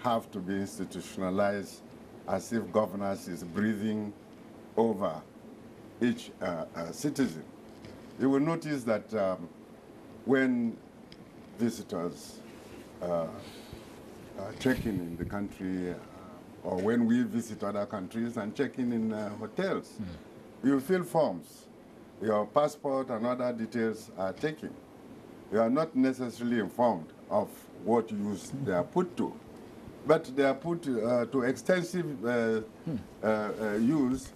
have to be institutionalized as if governance is breathing over each citizen. You will notice that when visitors check in the country, or when we visit other countries and check in hotels, you fill forms. Your passport and other details are taken. You are not necessarily informed of what use they are put to, but they are put to extensive use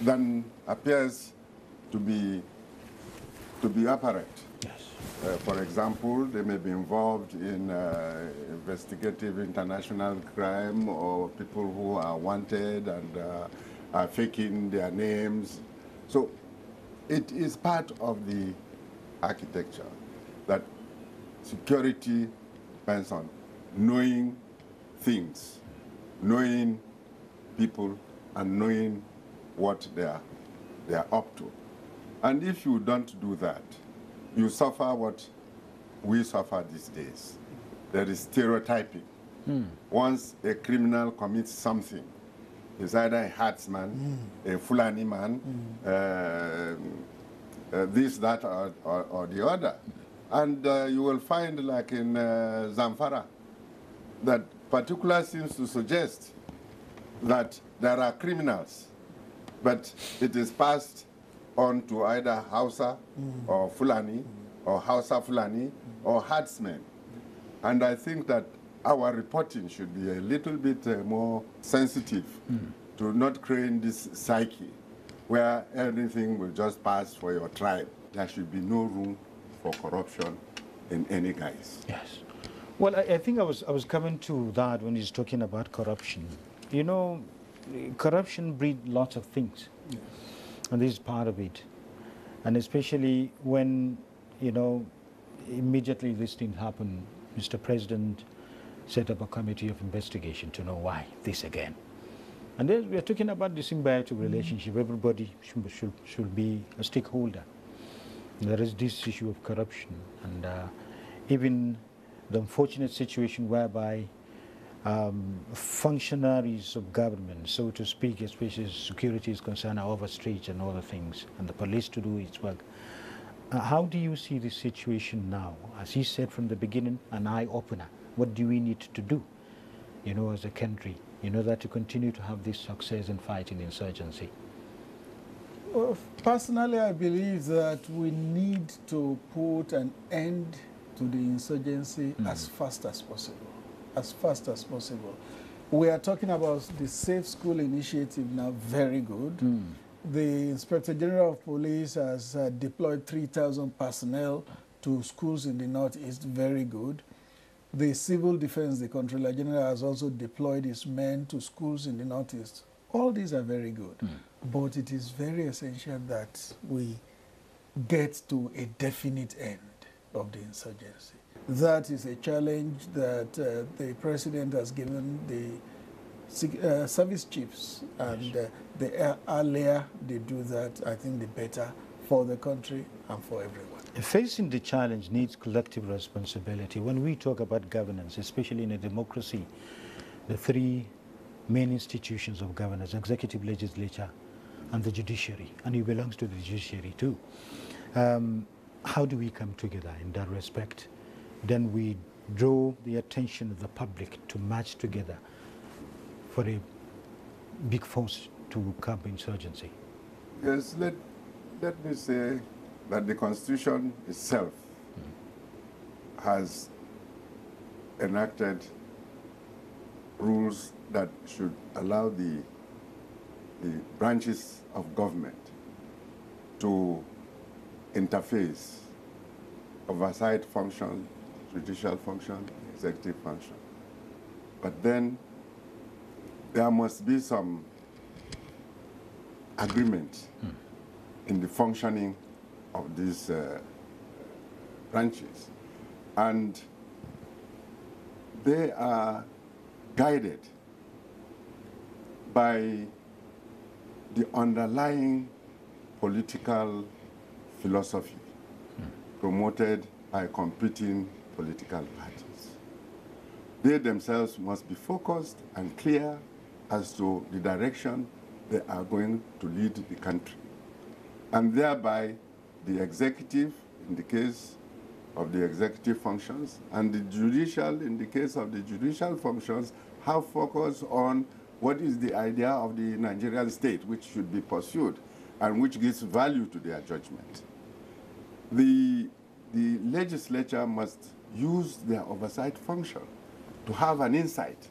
than appears to be apparent. Yes. For example, they may be involved in investigative international crime, or people who are wanted and are faking their names. So it is part of the architecture that security depends on knowing things, knowing people, and knowing what they are up to. And if you don't do that, you suffer what we suffer these days. There is stereotyping. Once a criminal commits something, he's either a herdsman, a Fulani man, this, that, or the other. And you will find, like in Zamfara, that particular seems to suggest that there are criminals, but it is passed on to either Hausa or Fulani, or Hausa Fulani, or herdsmen. And I think that our reporting should be a little bit more sensitive to not create this psyche where everything will just pass for your tribe. There should be no room for corruption in any guise. Yes. Well, I think I was coming to that when he's talking about corruption. You know, corruption breeds lots of things. Yes. And this is part of it. And especially when, you know, immediately this thing happened, Mr. President set up a committee of investigation to know why this again. And then we are talking about the symbiotic relationship. Everybody should be a stakeholder. There is this issue of corruption, and even the unfortunate situation whereby functionaries of government, so to speak, especially as security is concerned, are overstretched and other things, and the police to do its work. How do you see this situation now? As he said from the beginning, an eye-opener. What do we need to do, you know, as a country, in order to continue to have this success in fighting insurgency? Well, personally, I believe that we need to put an end to the insurgency as fast as possible. As fast as possible. We are talking about the Safe School Initiative now, very good. The Inspector General of Police has deployed 3,000 personnel to schools in the Northeast, very good. The Civil Defense, the Controller General, has also deployed his men to schools in the Northeast. All these are very good. But it is very essential that we get to a definite end of the insurgency. That is a challenge that the President has given the service chiefs, and the earlier they do that, I think the better for the country and for everyone. Facing the challenge needs collective responsibility. When we talk about governance, especially in a democracy, the three main institutions of governance, executive, legislature, and the judiciary, and he belongs to the judiciary too. How do we come together in that respect? Then we draw the attention of the public to march together for a big force to curb insurgency. Yes, let me say that the Constitution itself has enacted rules that should allow the branches of government to interface, oversight function, judicial function, executive function. But then there must be some agreement in the functioning of these branches. And they are guided by the underlying political philosophy promoted by competing political parties. they themselves must be focused and clear as to the direction they are going to lead the country. And thereby, the executive, in the case of the executive functions, and the judicial, in the case of the judicial functions, have focus on what is the idea of the Nigerian state, which should be pursued, and which gives value to their judgment. The legislature must use their oversight function to have an insight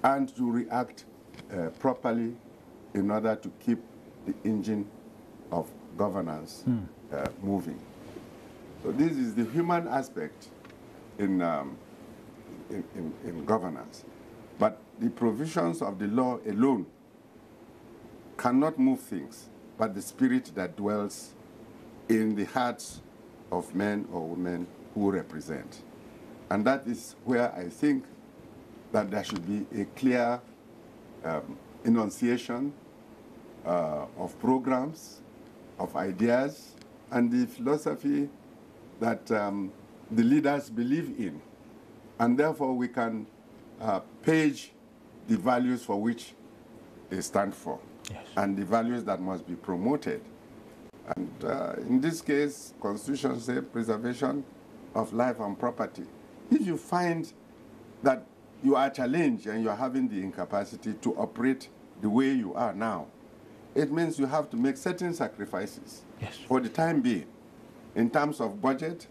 and to react properly in order to keep the engine of governance moving. So this is the human aspect in governance. But the provisions of the law alone cannot move things, but the spirit that dwells in the hearts of men or women who represent. And that is where I think that there should be a clear enunciation of programs, of ideas, and the philosophy that the leaders believe in. And therefore we can page the values for which they stand for, yes, and the values that must be promoted. And in this case, Constitution says preservation of life and property. If you find that you are challenged and you are having the incapacity to operate the way you are now, it means you have to make certain sacrifices, yes, for the time being, in terms of budget,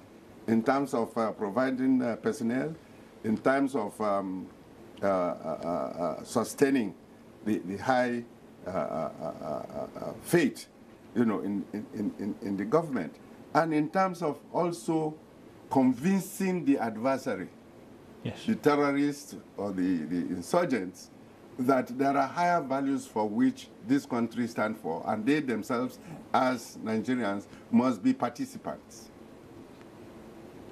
in terms of providing personnel, in terms of sustaining the high faith, you know, in the government, and in terms of also convincing the adversary, yes, the terrorists or the insurgents, that there are higher values for which this country stands for, and they themselves, as Nigerians, must be participants.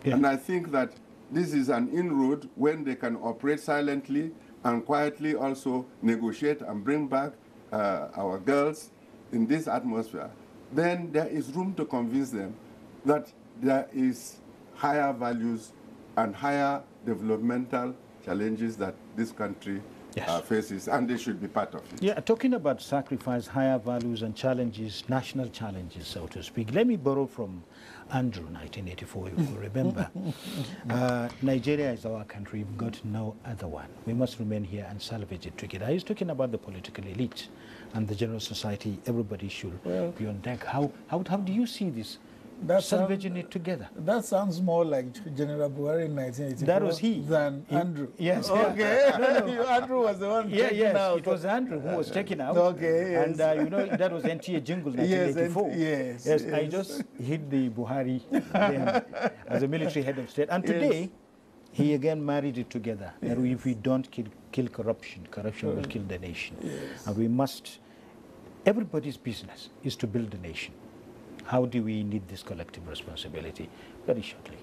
Yeah. And I think that this is an inroad when they can operate silently and quietly also negotiate and bring back our girls in this atmosphere. Then there is room to convince them that there is higher values and higher developmental challenges that this country, yes, faces, and they should be part of it. Yeah, talking about sacrifice, higher values and challenges, national challenges, so to speak. Let me borrow from Andrew, 1984, if you remember. Nigeria is our country. We've got no other one. We must remain here and salvage it together. He's talking about the political elite and the general society. Everybody should be on deck. How do you see this? Salvaging it together. That sounds more like General Buhari in 1984. That was he. Than Andrew. Yes. Okay. No. Andrew was the one taken out. It was Andrew who was taken out. Okay, yes. And you know, that was NTA Jingle 1984. Yes, I just hit the Buhari then as a military head of state. And today, he again married it together. Yes. That if we don't kill corruption, corruption will kill the nation. Yes. And we must, everybody's business is to build the nation. How do we need this collective responsibility? Very shortly.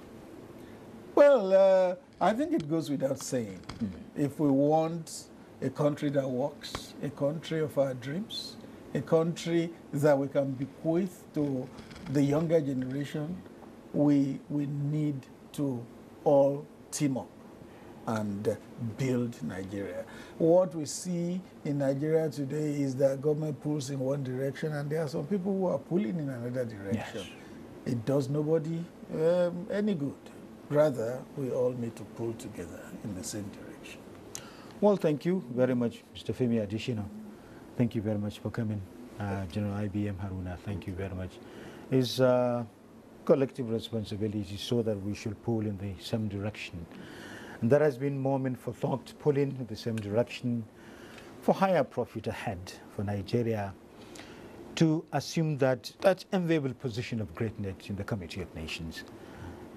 Well, I think it goes without saying. If we want a country that works, a country of our dreams, a country that we can bequeath to the younger generation, we need to all team up and build Nigeria. What we see in Nigeria today is that government pulls in one direction and there are some people who are pulling in another direction. Yes. It does nobody any good. Rather, we all need to pull together in the same direction. Well, thank you very much, Mr. Femi Adishino. Thank you very much for coming. General IBM Haruna, thank you very much. It's collective responsibility so that we should pull in the same direction. And there has been moment for thought pulling in the same direction for higher profit ahead for Nigeria to assume that enviable position of greatness in the Committee of Nations.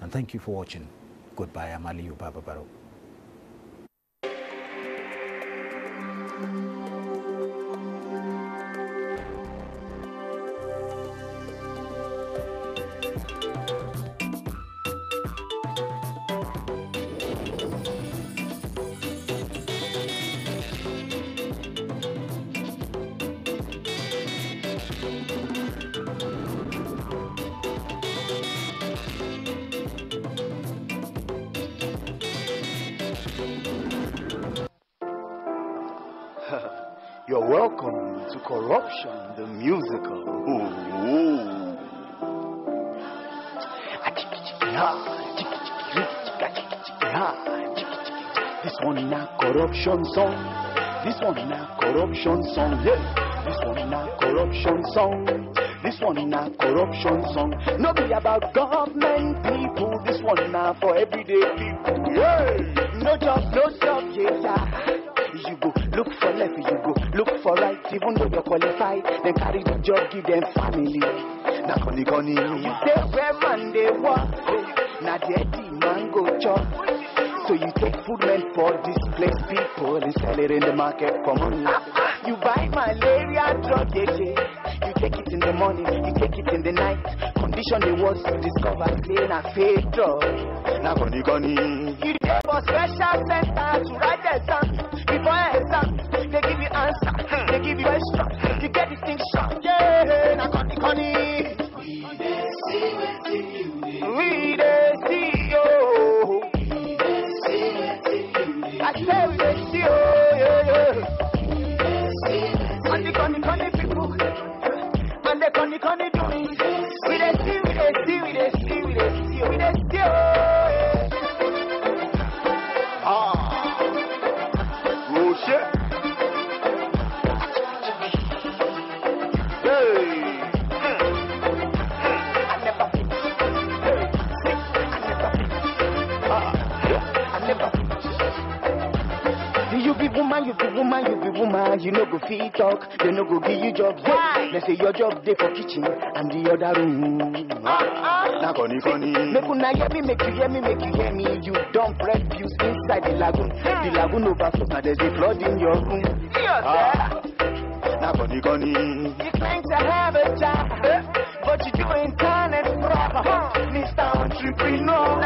And thank you for watching. Goodbye. I'm Aliyu Baba Barrow. You're welcome to Corruption, the musical. This one na corruption song. This one na corruption song. Yeah. This one na corruption song. This one na corruption song. No be about government people. This one na for everyday people. Yeah. No job, yeah. You go look for left, you go look for right. Even though you're qualified, then carry the job, give them family. Na koni. You say where man they work. Na the man go chop. So you take food meant for displaced people and sell it in the market for money. You buy malaria drug, you take it in the morning, you take it in the night. Condition they was discovered, clean a fake drug. Now goni. You go for special center to write the exam. Before exam, they give you answer, they give you question. You get this thing shot, yeah. Now goni. We dey see wetin you dey. We dey see you. I say we dey see you, And the conny people, and the conny doing. We dey see you. Roche. You be woman, you no go fit talk, they no go give you job. Why? They say your job they for kitchen and the other room. Now conny. Make you hear me. You don't refuse inside the lagoon. The lagoon overflows, now there's a flood in your room. Now conny. You claim to have a job, but you do internet fraud. Mr. Entrepreneur,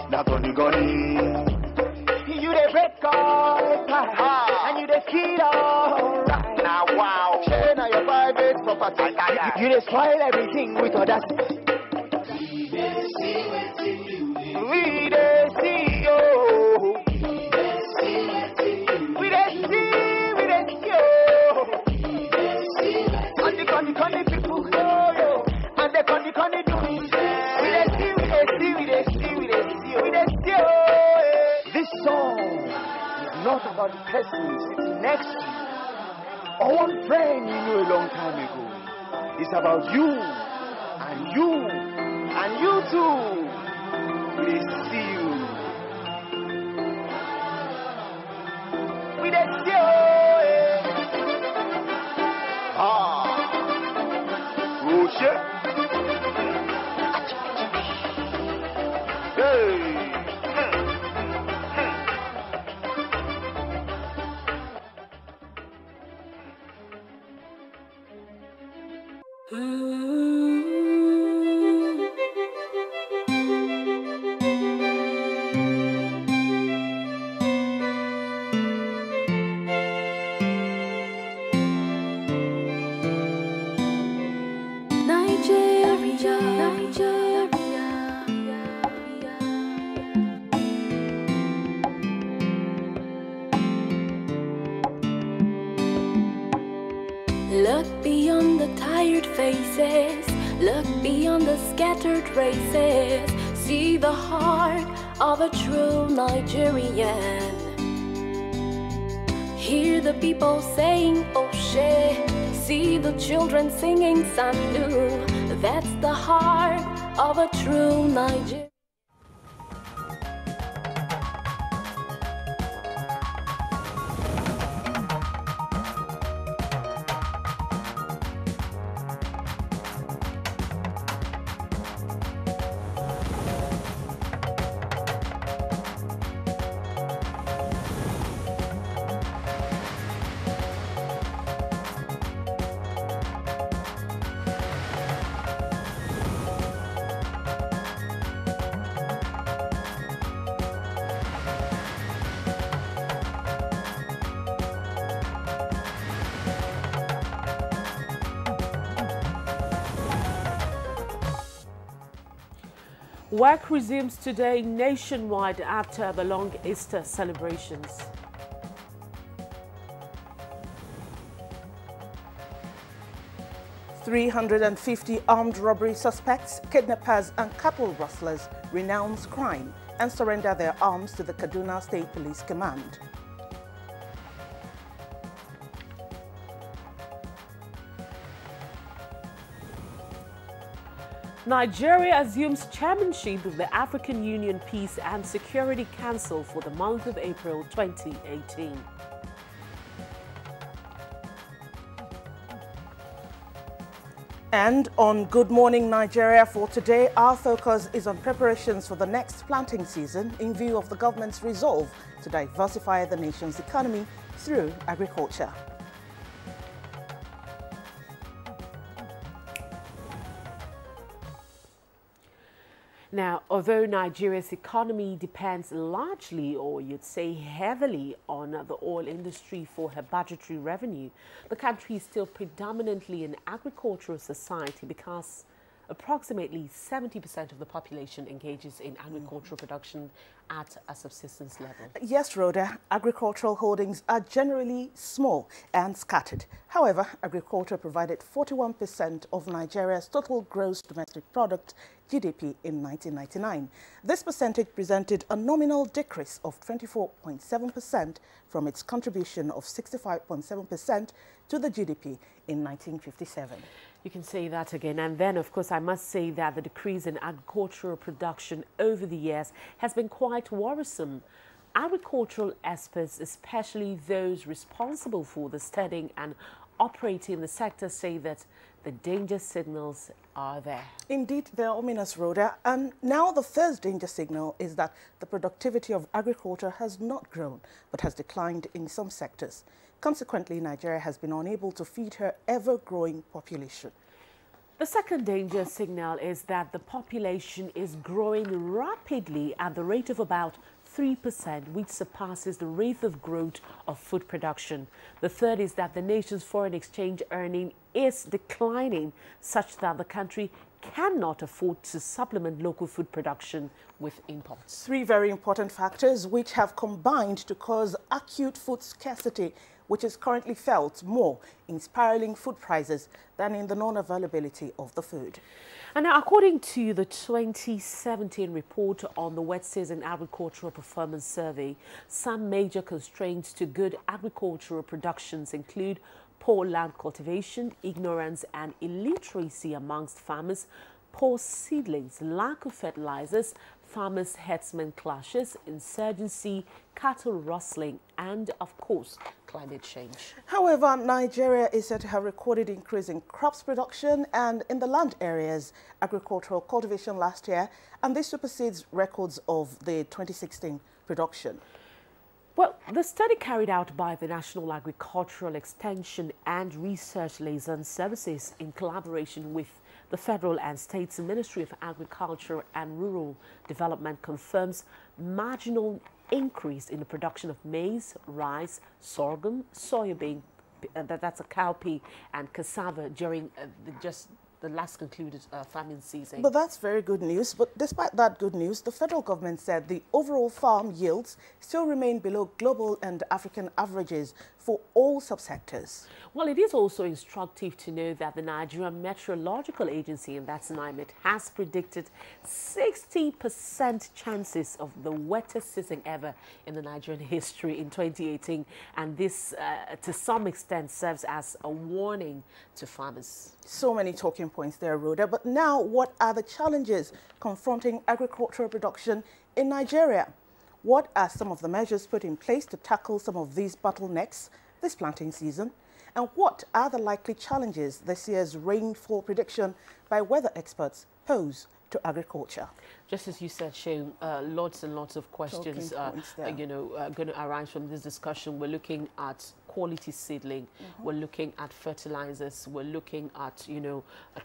now conny. You dey break all the time, and you dey feel alright. Now wow, share now your private property. You dey spoil everything with others. We dey see wetin you dey. We dey see you. We dey see wetin you. We dey see you. We dey see. And the conny people, and the conny doing. We dey see you. This song is not about the person sitting next to you or one friend you knew a long time ago. It's about you and you too. We see you. We see you. Roche. Hey. Look beyond the tired faces, look beyond the scattered races, see the heart of a true Nigerian. Hear the people saying, oh shit, see the children singing Sandu, that's the heart of a true Nigerian. Work resumes today nationwide after the long Easter celebrations. 350 armed robbery suspects, kidnappers and cattle rustlers renounce crime and surrender their arms to the Kaduna State Police Command. Nigeria assumes chairmanship of the African Union Peace and Security Council for the month of April 2018. And on Good Morning Nigeria for today, our focus is on preparations for the next planting season in view of the government's resolve to diversify the nation's economy through agriculture. Now, although Nigeria's economy depends largely, or you'd say heavily, on the oil industry for her budgetary revenue, the country is still predominantly an agricultural society because approximately 70% of the population engages in agricultural production at a subsistence level. Yes, Rhoda, agricultural holdings are generally small and scattered. However, agriculture provided 41% of Nigeria's total gross domestic product GDP in 1999. This percentage presented a nominal decrease of 24.7% from its contribution of 65.7% to the GDP in 1957. You can say that again. And then, of course, I must say that the decrease in agricultural production over the years has been quite worrisome. Agricultural experts, especially those responsible for the studying and operating the sector, say that the danger signals are there. Indeed, they are ominous, Rhoda. And now the first danger signal is that the productivity of agriculture has not grown, but has declined in some sectors. Consequently, Nigeria has been unable to feed her ever-growing population. The second danger signal is that the population is growing rapidly at the rate of about 3%, which surpasses the rate of growth of food production. The third is that the nation's foreign exchange earning is declining, such that the country cannot afford to supplement local food production with imports. Three very important factors which have combined to cause acute food scarcity, which is currently felt more in spiraling food prices than in the non-availability of the food. And now, according to the 2017 report on the Wet Season Agricultural Performance Survey, some major constraints to good agricultural productions include poor land cultivation, ignorance and illiteracy amongst farmers, poor seedlings, lack of fertilizers, farmers' herdsmen clashes, insurgency, cattle rustling, and, of course, climate change. However, Nigeria is said to have recorded increase in crops production and in the land areas agricultural cultivation last year, and this supersedes records of the 2016 production. Well, the study carried out by the National Agricultural Extension and Research Liaison Services in collaboration with the Federal and State's Ministry of Agriculture and Rural Development confirms marginal increase in the production of maize, rice, sorghum, soybean, that's a cowpea, and cassava during the last concluded farming season. But that's very good news. But despite that good news, the federal government said the overall farm yields still remain below global and African averages for all subsectors. Well, it is also instructive to know that the Nigerian Meteorological Agency, and that's NIMET, has predicted 60% chances of the wettest season ever in the Nigerian history in 2018. And this, to some extent, serves as a warning to farmers. So many talking points there, Rhoda. But now, what are the challenges confronting agricultural production in Nigeria? What are some of the measures put in place to tackle some of these bottlenecks this planting season? And what are the likely challenges this year's rainfall prediction by weather experts pose to agriculture? Just as you said, Shane, lots and lots of questions going to arise from this discussion. We're looking at quality seedling. We're looking at fertilizers. We're looking at,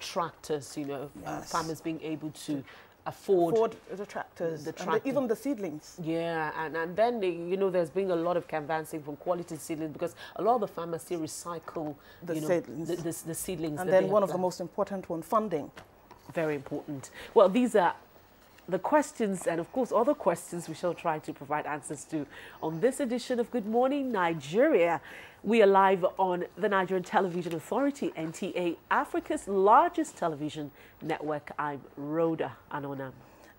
tractors, Yes. farmers being able to afford the tractors, and even the seedlings. Yeah, and then, there's been a lot of canvassing from quality seedlings because a lot of the farmers still recycle the seedlings. The seedlings. And then one of the most important one, funding. Very important. Well, these are the questions and, of course, other questions we shall try to provide answers to on this edition of Good Morning Nigeria. We are live on the Nigerian Television Authority, NTA, Africa's largest television network. I'm Rhoda Anonam.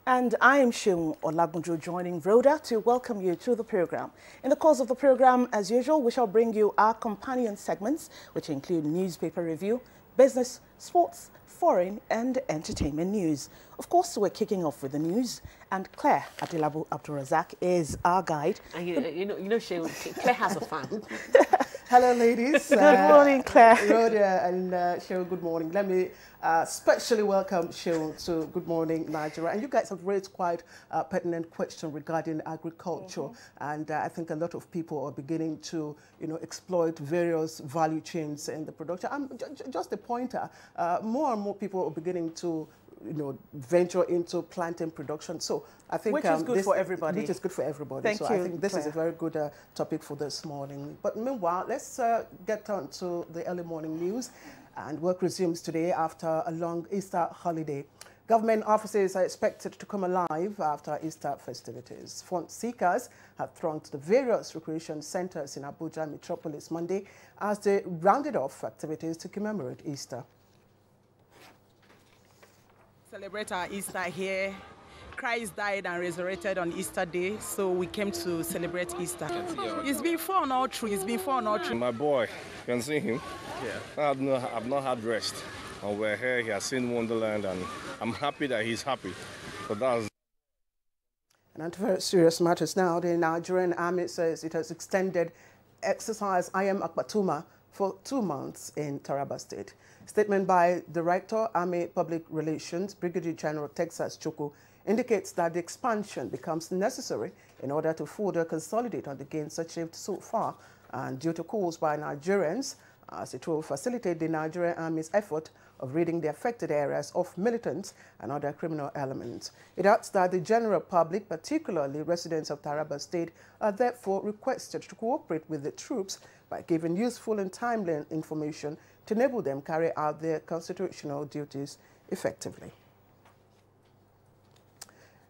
And I am Sheung Olagunjo, joining Rhoda to welcome you to the program. In the course of the program, as usual, we shall bring you our companion segments, which include newspaper review, business, sports, foreign and entertainment news. Of course, we're kicking off with the news, and Claire Adilabu Abdulrazak is our guide. And you know, Sheung, Claire has a fan. Hello, ladies. Good morning, Claire. Rhoda and Sheung, good morning. Let me specially welcome Sheung to Good Morning Nigeria. And you guys have raised quite a pertinent question regarding agriculture. And I think a lot of people are beginning to, exploit various value chains in the production. Just a pointer, more and more people are beginning to venture into plantain production. So I think which is good for everybody. Which is good for everybody. Thank you, I think this Claire. is a very good topic for this morning. But meanwhile, let's get on to the early morning news. And work resumes today after a long Easter holiday. Government offices are expected to come alive after Easter festivities. Fund seekers have thronged to the various recreation centers in Abuja metropolis Monday as they rounded off activities to commemorate Easter. Celebrate our Easter here. Christ died and resurrected on Easter Day, so we came to celebrate Easter. It's been fun all through. It's been fun all through. My boy, you can see him. Yeah. I've not had rest, and we're here. He has seen Wonderland, and I'm happy that he's happy. So that's. And on to very serious matters now. The Nigerian Army says it has extended exercise I Am Akpatuma for 2 months in Taraba State. Statement by Director, Army Public Relations, Brigadier General Texas Chukwu, indicates that the expansion becomes necessary in order to further consolidate on the gains achieved so far, and due to calls by Nigerians, as it will facilitate the Nigerian Army's effort of ridding the affected areas of militants and other criminal elements. It adds that the general public, particularly residents of Taraba State, are therefore requested to cooperate with the troops by giving useful and timely information to enable them carry out their constitutional duties effectively.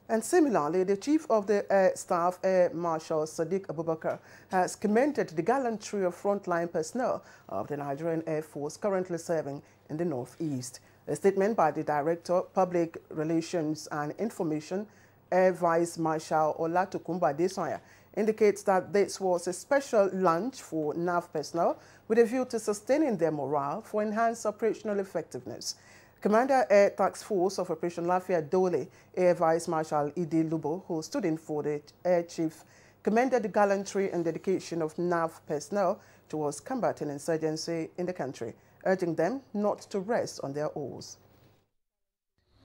And similarly, the Chief of the Air Staff, Air Marshal Sadiq Abubakar, has commended the gallantry of frontline personnel of the Nigerian Air Force currently serving in the Northeast. A statement by the Director, Public Relations and Information, Air Vice Marshal Olatukumba Desanya, indicates that this was a special lunch for NAV personnel with a view to sustaining their morale for enhanced operational effectiveness. Commander Air Task Force of Operation Lafia Dole, Air Vice Marshal Idi Lubo, who stood in for the Air Chief, commended the gallantry and dedication of NAV personnel towards combating insurgency in the country, urging them not to rest on their oars.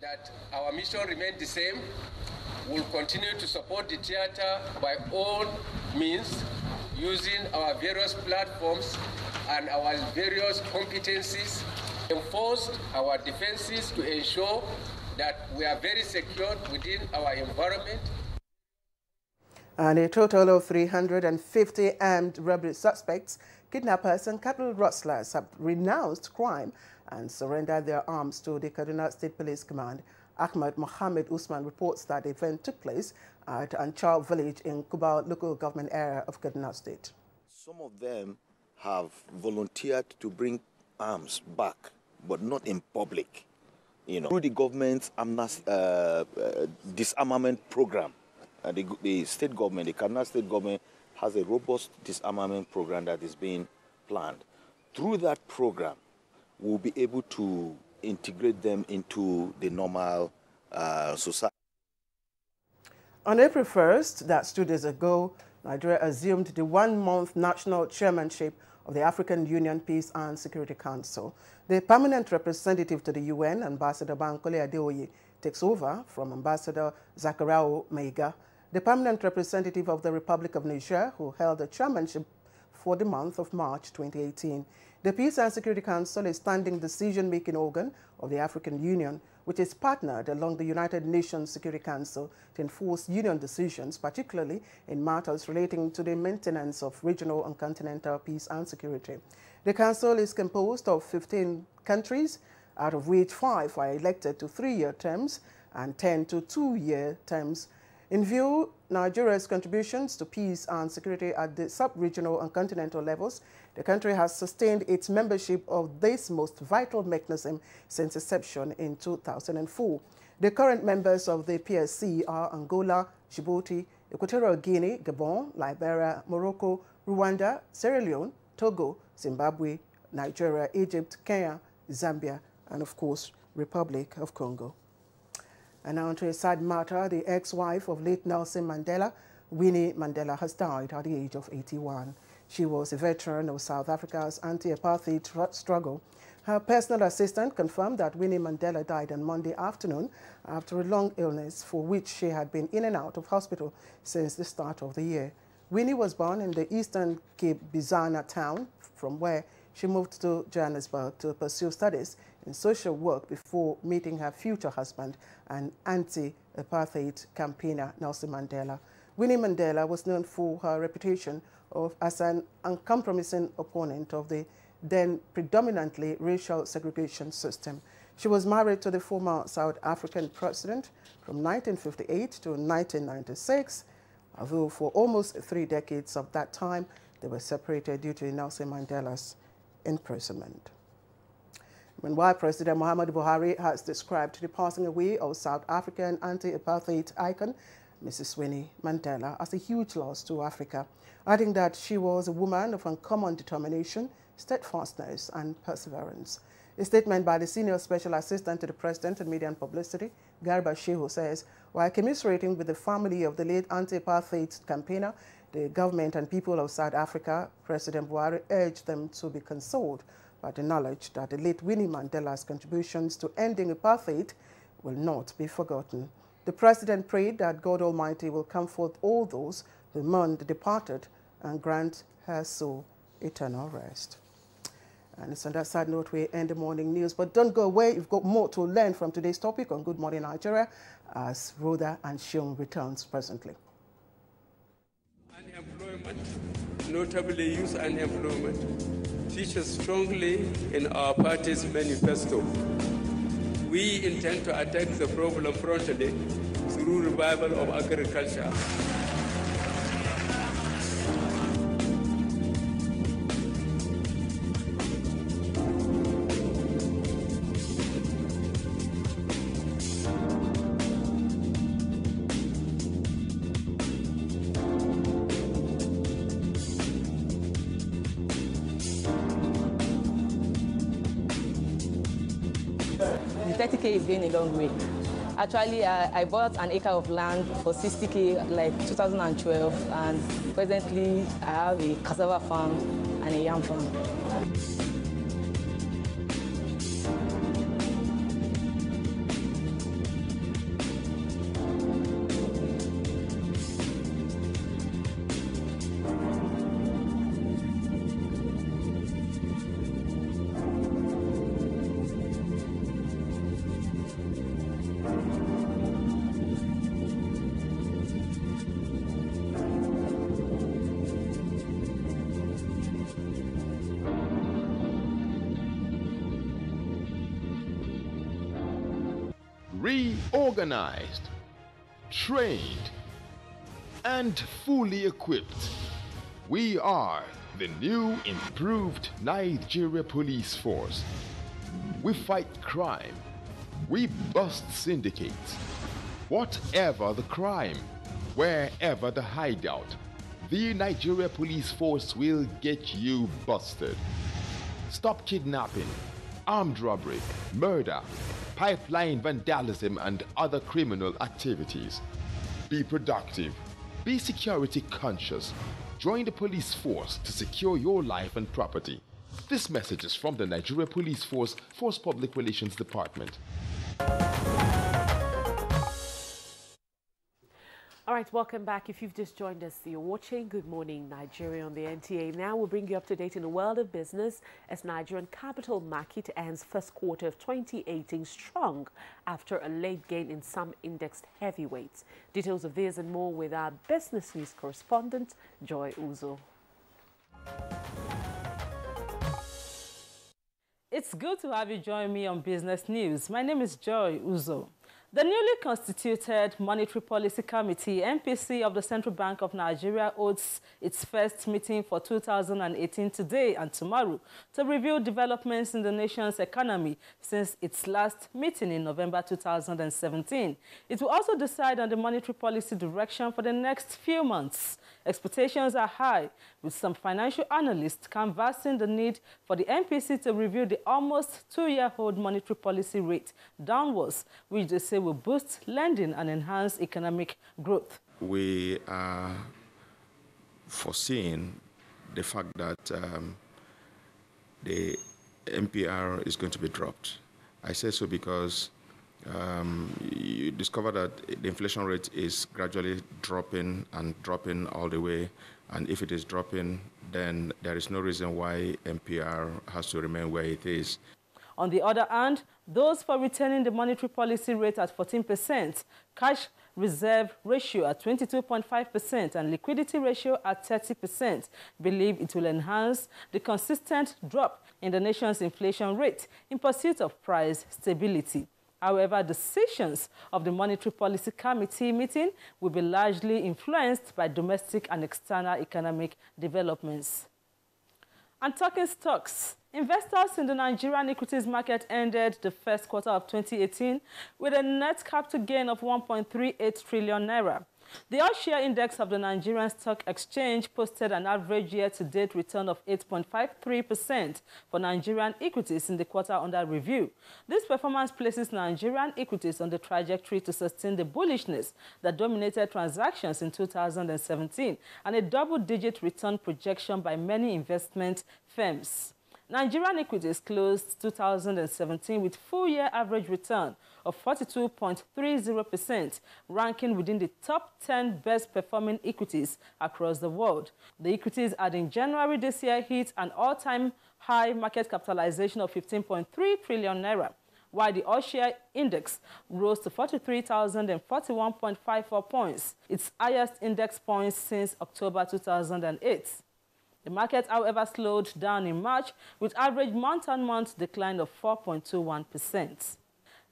That our mission remains the same. We'll continue to support the theater by all means, using our various platforms and our various competencies, enforced our defenses to ensure that we are very secure within our environment. And a total of 350 armed robbery suspects, kidnappers and cattle rustlers have renounced crime and surrendered their arms to the Kaduna State Police Command. Ahmed Mohammed Usman reports that the event took place at Anchal village in Kubau local government area of Kaduna State. Some of them have volunteered to bring arms back, but not in public. Through the government's disarmament program, the state government, the Kaduna State government, has a robust disarmament program that is being planned. Through that program, we'll be able to integrate them into the normal society. On April 1st, that's 2 days ago, Nigeria assumed the 1-month national chairmanship of the African Union Peace and Security Council. The permanent representative to the UN, Ambassador Bankole Adeoye, takes over from Ambassador Zakarau Meiga, the permanent representative of the Republic of Niger, who held the chairmanship for the month of March 2018. The Peace and Security Council is standing decision-making organ of the African Union, which is partnered along the United Nations Security Council to enforce union decisions, particularly in matters relating to the maintenance of regional and continental peace and security. The council is composed of 15 countries, out of which 5 are elected to 3-year terms, and 10 to 2-year terms. In view Nigeria's contributions to peace and security at the sub-regional and continental levels, the country has sustained its membership of this most vital mechanism since inception in 2004. The current members of the PSC are Angola, Djibouti, Equatorial Guinea, Gabon, Liberia, Morocco, Rwanda, Sierra Leone, Togo, Zimbabwe, Nigeria, Egypt, Kenya, Zambia, and of course, Republic of Congo. And now to a sad matter, the ex-wife of late Nelson Mandela, Winnie Mandela, has died at the age of 81. She was a veteran of South Africa's anti-apartheid struggle. Her personal assistant confirmed that Winnie Mandela died on Monday afternoon after a long illness for which she had been in and out of hospital since the start of the year. Winnie was born in the eastern Cape Bizana town, from where she moved to Johannesburg to pursue studies in social work before meeting her future husband and anti-apartheid campaigner Nelson Mandela. Winnie Mandela was known for her reputation as an uncompromising opponent of the then predominantly racial segregation system. She was married to the former South African president from 1958 to 1996, although for almost 3 decades of that time, they were separated due to Nelson Mandela's imprisonment. Meanwhile, President Muhammadu Buhari has described the passing away of South African anti-apartheid icon, Mrs. Winnie Mandela, as a huge loss to Africa, adding that she was a woman of uncommon determination, steadfastness, and perseverance. A statement by the Senior Special Assistant to the President on Media and Publicity, Garba Shehu, says, while commiserating with the family of the late anti-apartheid campaigner, the government and people of South Africa, President Buhari urged them to be consoled by the knowledge that the late Winnie Mandela's contributions to ending apartheid will not be forgotten. The President prayed that God Almighty will comfort all those who mourn the departed and grant her soul eternal rest. And it's on that sad note we end the morning news. But don't go away. You've got more to learn from today's topic on Good Morning Nigeria as Rhoda and Shion returns presently. Unemployment, notably youth unemployment, features strongly in our party's manifesto. We intend to attack the problem promptly through revival of agriculture. The 30K is going a long way. Actually, I bought an acre of land for 60K like 2012, and presently I have a cassava farm and a yam farm. Reorganized, trained, and fully equipped, we are the new improved Nigeria Police Force. We fight crime, we bust syndicates. Whatever the crime, wherever the hideout, the Nigeria Police Force will get you busted. Stop kidnapping, armed robbery, murder, pipeline vandalism, and other criminal activities. Be productive. Be security conscious. Join the police force to secure your life and property. This message is from the Nigeria Police Force Public Relations Department. All right, welcome back. If you've just joined us, you're watching Good Morning Nigeria on the NTA. Now we'll bring you up to date in the world of business as Nigerian capital market ends first quarter of 2018 strong after a late gain in some indexed heavyweights. Details of this and more with our business news correspondent, Joy Uzo. It's good to have you join me on Business News. My name is Joy Uzo. The newly constituted Monetary Policy Committee, MPC, of the Central Bank of Nigeria holds its first meeting for 2018 today and tomorrow to review developments in the nation's economy since its last meeting in November 2017. It will also decide on the monetary policy direction for the next few months. Expectations are high, with some financial analysts canvassing the need for the MPC to review the almost two-year-old monetary policy rate downwards, which they say will boost lending and enhance economic growth. We are foreseeing the fact that the MPR is going to be dropped. I say so because you discover that the inflation rate is gradually dropping and dropping all the way. And if it is dropping, then there is no reason why MPR has to remain where it is. On the other hand, those for retaining the monetary policy rate at 14%, cash reserve ratio at 22.5% and liquidity ratio at 30% believe it will enhance the consistent drop in the nation's inflation rate in pursuit of price stability. However, decisions of the Monetary Policy Committee meeting will be largely influenced by domestic and external economic developments. And talking stocks, investors in the Nigerian equities market ended the first quarter of 2018 with a net capital gain of 1.38 trillion naira. The all-share index of the Nigerian Stock Exchange posted an average year-to-date return of 8.53% for Nigerian equities in the quarter under review. This performance places Nigerian equities on the trajectory to sustain the bullishness that dominated transactions in 2017 and a double-digit return projection by many investment firms. Nigerian equities closed 2017 with full-year average return of 42.30%, ranking within the top 10 best-performing equities across the world. The equities in January this year hit an all-time high market capitalization of 15.3 trillion naira, while the all-share index rose to 43,041.54 points, its highest index points since October 2008. The market, however, slowed down in March with average month-on-month decline of 4.21%.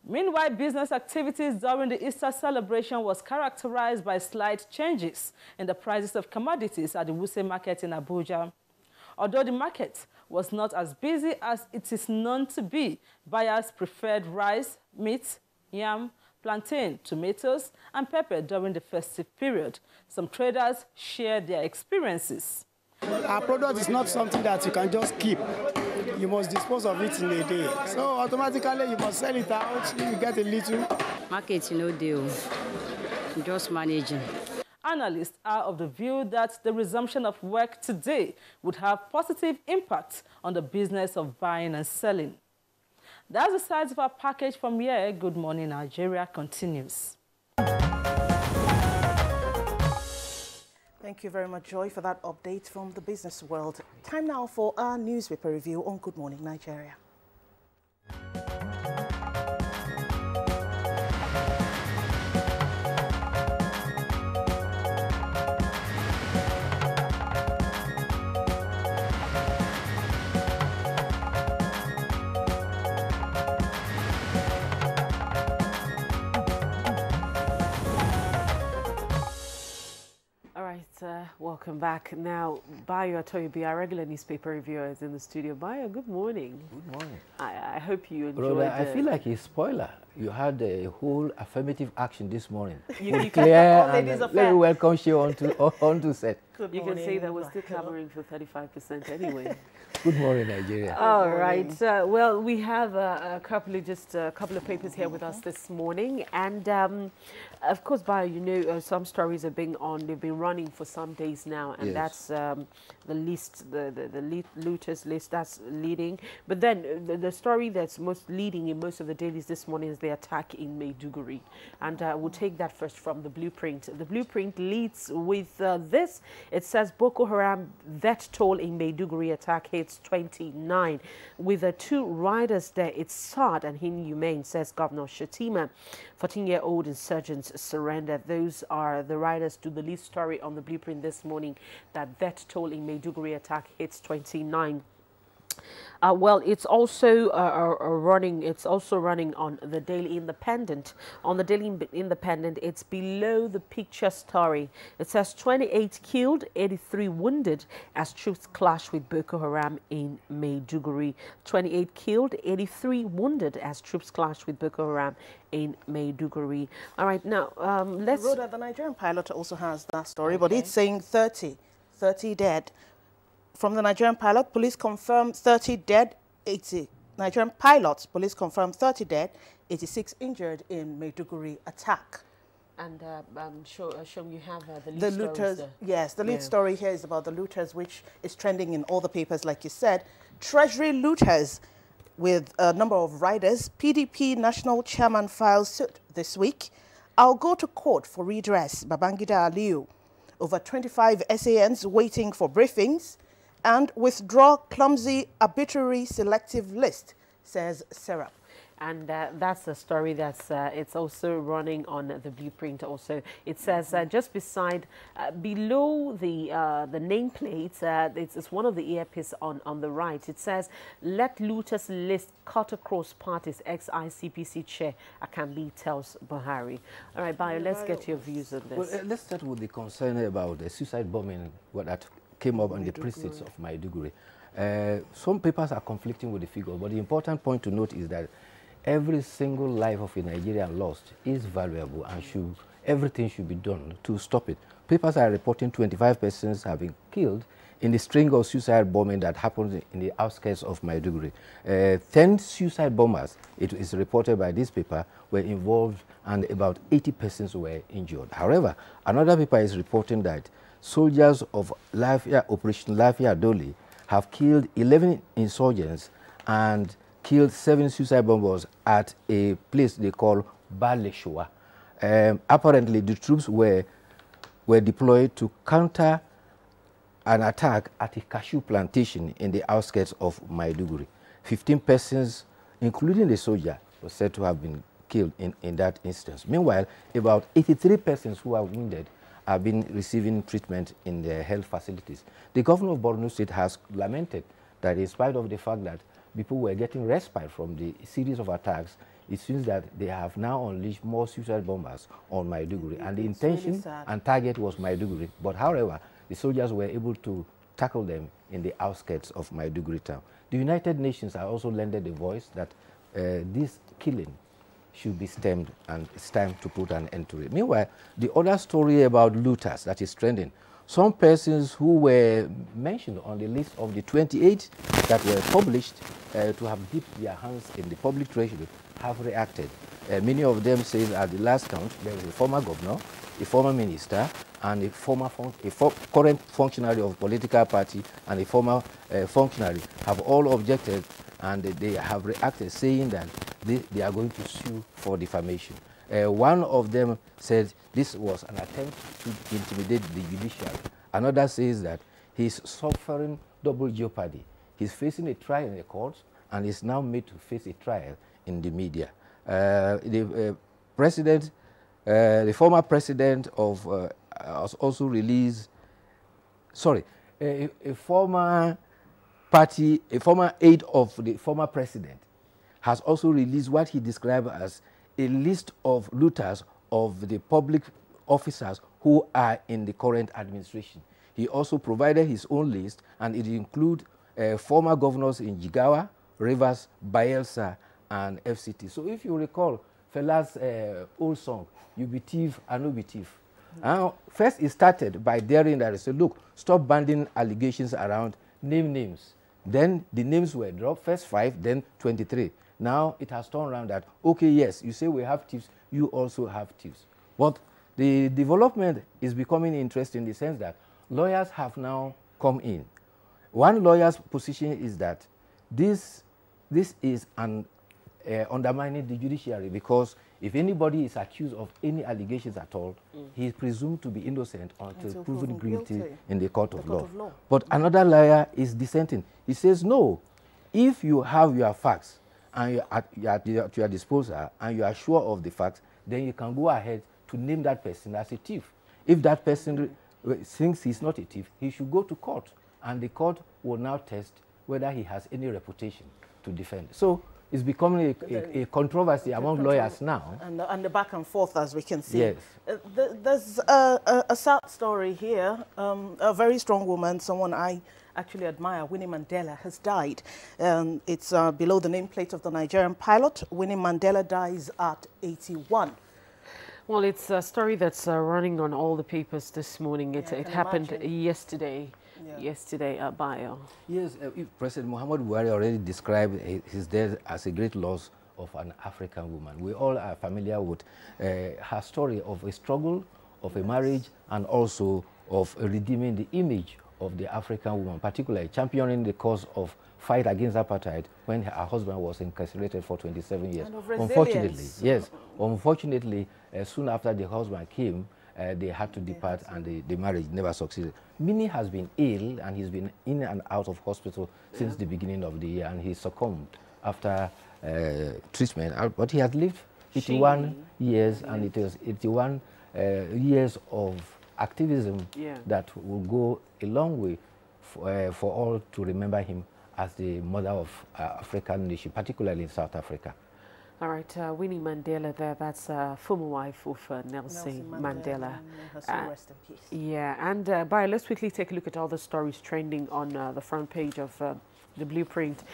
Meanwhile, business activities during the Easter celebration was characterized by slight changes in the prices of commodities at the Wuse market in Abuja. Although the market was not as busy as it is known to be, buyers preferred rice, meat, yam, plantain, tomatoes, and pepper during the festive period. Some traders shared their experiences. Our product is not something that you can just keep. You must dispose of it in a day. So automatically you must sell it out, you get a little. Market, no deal. Just managing. Analysts are of the view that the resumption of work today would have positive impact on the business of buying and selling. That's the size of our package from here. Good Morning Nigeria continues. Thank you very much, Joy, for that update from the business world. Time now for our newspaper review on Good Morning Nigeria. Welcome back. Now, Bayo Atoyobi, our regular newspaper reviewer, is in the studio. Bayo, good morning. Good morning. I hope you enjoyed Brother, I feel like a spoiler. You had a whole affirmative action this morning. You Claire and let me welcome you onto set. You can say that we're still clamoring for 35% anyway. Good morning, Nigeria. All right. Well, we have a couple of papers here with us this morning, and of course, Bayo, you know, some stories have been on. They've been running for some days now, and that's the list, the looters list that's leading. But then the story that's most leading in most of the dailies this morning is the attack in Maiduguri, and we'll take that first from the Blueprint. The Blueprint leads with this. It says Boko Haram death toll in Maiduguri attack hits 29. With the two riders there, it's sad and inhumane, says Governor Shatima. 14-year-old insurgents surrendered. Those are the riders to the lead story on the Blueprint this morning, that death toll in Maiduguri attack hits 29. Well, it's also running. It's also running on the Daily Independent. On the Daily Independent, it's below the picture story. It says 28 killed, 83 wounded as troops clash with Boko Haram in Maiduguri. 28 killed, 83 wounded as troops clash with Boko Haram in Maiduguri. All right, now let's. Rhoda, the Nigerian pilot also has that story, but it's saying 30 dead. From the Nigerian pilot, police confirmed 30 dead, 80. Nigerian pilots, police confirmed 30 dead, 86 injured in Maiduguri attack. And Shom, you have the lead The looters, yes, the lead story here is about the looters, which is trending in all the papers, like you said. Treasury looters with a number of riders. PDP national chairman files suit this week. I'll go to court for redress, Babangida Aliyu. Over 25 SANs waiting for briefings. And withdraw clumsy arbitrary selective list, says Serap. And that's a story that's it's also running on the blueprint. Also, it says just beside, below the nameplate, it's one of the earpiece on the right. It says, "Let looters list cut across parties." Ex-ICPC chair Akambi tells Buhari. All right, Bayo, let's get your views on this. Well, let's start with the concern about the suicide bombing. What that came up on the precincts of Maiduguri. Some papers are conflicting with the figure, but the important point to note is that every single life of a Nigerian lost is valuable, and everything should be done to stop it. Papers are reporting 25 persons have been killed in the string of suicide bombing that happened in the outskirts of Maiduguri. 10 suicide bombers, it is reported by this paper, were involved, and about 80 persons were injured. However, another paper is reporting that soldiers of Operation Lafia Doli have killed 11 insurgents and killed 7 suicide bombers at a place they call Baleshua. Apparently, the troops were deployed to counter an attack at a cashew plantation in the outskirts of Maiduguri. 15 persons, including the soldier, were said to have been killed in that instance. Meanwhile, about 83 persons who are wounded have been receiving treatment in their health facilities. The governor of Borno State has lamented that in spite of the fact that people were getting respite from the series of attacks, it seems that they have now unleashed more suicide bombers on Maiduguri. And the intention and target was Maiduguri. But however, the soldiers were able to tackle them in the outskirts of Maiduguri town. The United Nations have also lended a voice that this killing should be stemmed, and it's time to put an end to it. Meanwhile, the other story about looters that is trending, some persons who were mentioned on the list of the 28 that were published to have dipped their hands in the public treasury have reacted. Many of them say at the last count, there was a former governor, a former minister, and a current functionary of a political party, and a former functionary have all objected, and they have reacted, saying that they are going to sue for defamation. One of them said this was an attempt to intimidate the judiciary. Another says that he's suffering double jeopardy. He's facing a trial in the courts and is now made to face a trial in the media. The former president of has also released, a former aide of the former president has also released what he described as a list of looters of the public officers who are in the current administration. He also provided his own list, and it includes former governors in Jigawa, Rivers, Bayelsa, and FCT. So if you recall Fela's old song, "You be thief, I no be thief." First, it started by daring that he said, look, stop banding allegations around, name names. Then the names were dropped, first 5, then 23. Now it has turned around that, okay, yes, you say we have thieves, you also have thieves. But the development is becoming interesting in the sense that lawyers have now come in. One lawyer's position is that this is an undermining the judiciary, because if anybody is accused of any allegations at all, he is presumed to be innocent until proven guilty in the court of law. But another lawyer is dissenting. He says, no, if you have your facts and you're at your disposal and you are sure of the facts, then you can go ahead to name that person as a thief. If that person thinks he's not a thief, he should go to court, and the court will now test whether he has any reputation to defend. So it's becoming a controversy among lawyers now. And the back and forth, as we can see. Yes. There's a sad story here. A very strong woman, someone I actually admire, Winnie Mandela, has died. It's below the nameplate of the Nigerian pilot. Winnie Mandela dies at 81. Well, it's a story that's running on all the papers this morning. It happened yesterday. Yeah. Yesterday at Bio. Yes, President Muhammad Buhari already described his death as a great loss of an African woman. We all are familiar with her story of a struggle, of a marriage, and also of redeeming the image of the African woman, particularly championing the cause of fight against apartheid when her husband was incarcerated for 27 years. Unfortunately, soon after the husband came, they had to depart, and the marriage never succeeded. Minnie has been ill, and he's been in and out of hospital since the beginning of the year, and he succumbed after treatment. But he has lived 81 years, and it was 81 years of activism that will go a long way for all to remember him as the mother of African nation, particularly in South Africa. All right, Winnie Mandela there, that's former wife of Nelson Mandela. Rest in peace. Yeah, and let's quickly take a look at all the stories trending on the front page of the Blueprint.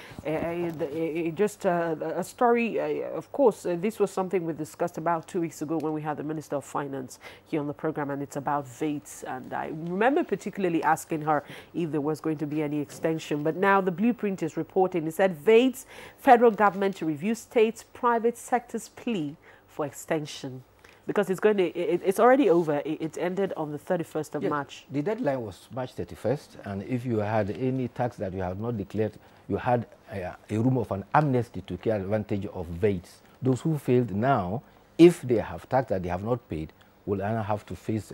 Just a story, of course, this was something we discussed about 2 weeks ago when we had the Minister of Finance here on the program, and it's about VATES. And I remember particularly asking her if there was going to be any extension. But now the Blueprint is reporting, it said VATES, federal government to review states' private sector's plea for extension. Because it's already over. It ended on the 31st of March. The deadline was March 31st, and if you had any tax that you have not declared, you had a room of an amnesty to take advantage of VATES. Those who failed now, if they have tax that they have not paid, will now have to face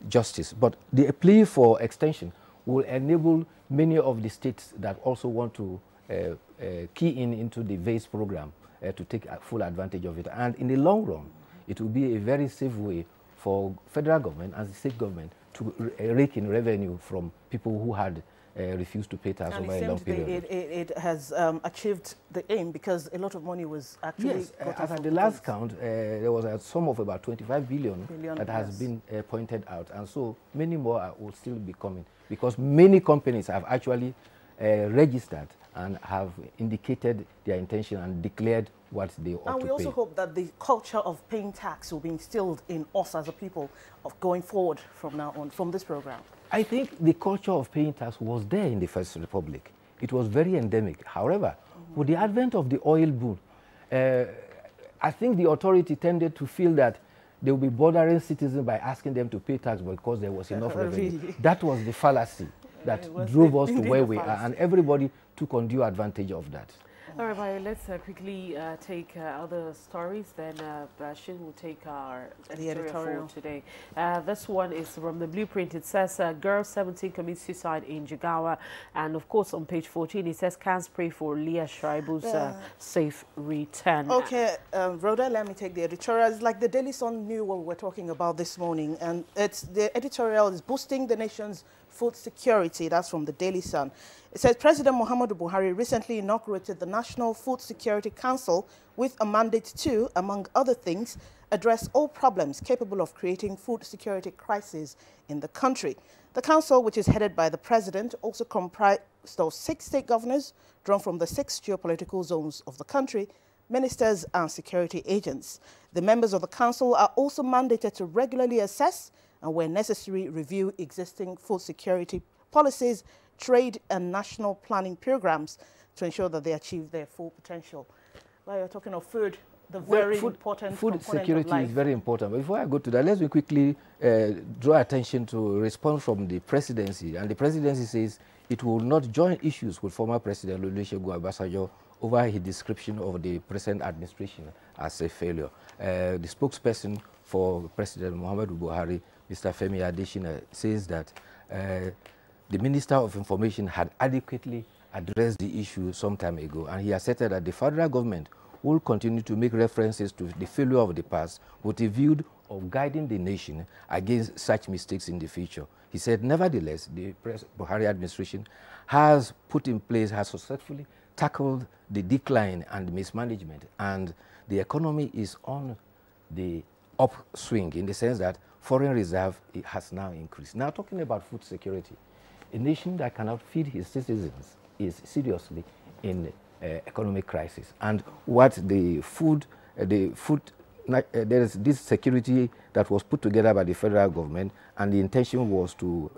justice. But the plea for extension will enable many of the states that also want to key into the VATES program to take full advantage of it. And in the long run, it will be a very safe way for federal government and the state government to rake in revenue from people who had refused to pay tax over a long period. It has achieved the aim, because a lot of money was actually... Yes, as at the last count, there was a sum of about 25 billion that has been pointed out. And so many more will still be coming, because many companies have actually registered and have indicated their intention and declared what they ought to pay. And we also hope that the culture of paying tax will be instilled in us as a people of going forward from now on, from this program. I think the culture of paying tax was there in the First Republic. It was very endemic. However, with the advent of the oil boom, I think the authority tended to feel that they will be bothering citizens by asking them to pay tax because there was enough revenue. Really? That was the fallacy that drove us to where we are, and everybody took undue advantage of that. All right, Bayo, let's quickly take other stories. Then Shin will take our editorial for today. This one is from the Blueprint. It says, girl 17 commits suicide in Jigawa. And of course, on page 14, it says, can't pray for Leah Shaibu's safe return. Okay, Rhoda, let me take the editorial. It's like the Daily Sun knew what we were talking about this morning. And it's the editorial is boosting the nation's food security. That's from the Daily Sun. It says President Muhammadu Buhari recently inaugurated the National Food Security Council with a mandate to, among other things, address all problems capable of creating food security crises in the country. The council, which is headed by the president, also comprised of 6 state governors drawn from the 6 geopolitical zones of the country, ministers and security agents. The members of the council are also mandated to regularly assess and, where necessary, review existing food security policies, trade and national planning programs to ensure that they achieve their full potential. While you're talking of food, the very important food security is very important. But before I go to that, let me quickly draw attention to a response from the presidency. And the presidency says it will not join issues with former President Olusegun Obasanjo over his description of the present administration as a failure. The spokesperson for President Muhammadu Buhari, Mr. Femi Adesina, says that the Minister of Information had adequately addressed the issue some time ago, and he asserted that the federal government will continue to make references to the failure of the past with a view of guiding the nation against such mistakes in the future. He said, nevertheless, the Buhari administration has put in place, has successfully tackled the decline and mismanagement, and the economy is on the upswing in the sense that foreign reserve has now increased. Now, talking about food security, a nation that cannot feed his citizens is seriously in economic crisis. And what there is this security that was put together by the federal government, and the intention was to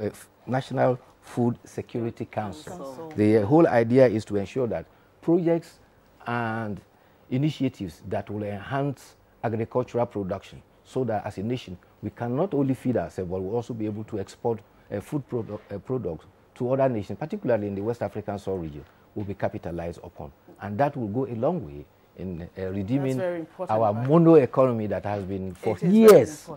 National Food Security Council. The whole idea is to ensure that projects and initiatives that will enhance agricultural production, so that as a nation we can not only feed ourselves, but we'll also be able to export food products to other nations, particularly in the West African soil region, will be capitalized upon. And that will go a long way in redeeming our mono economy that has been for years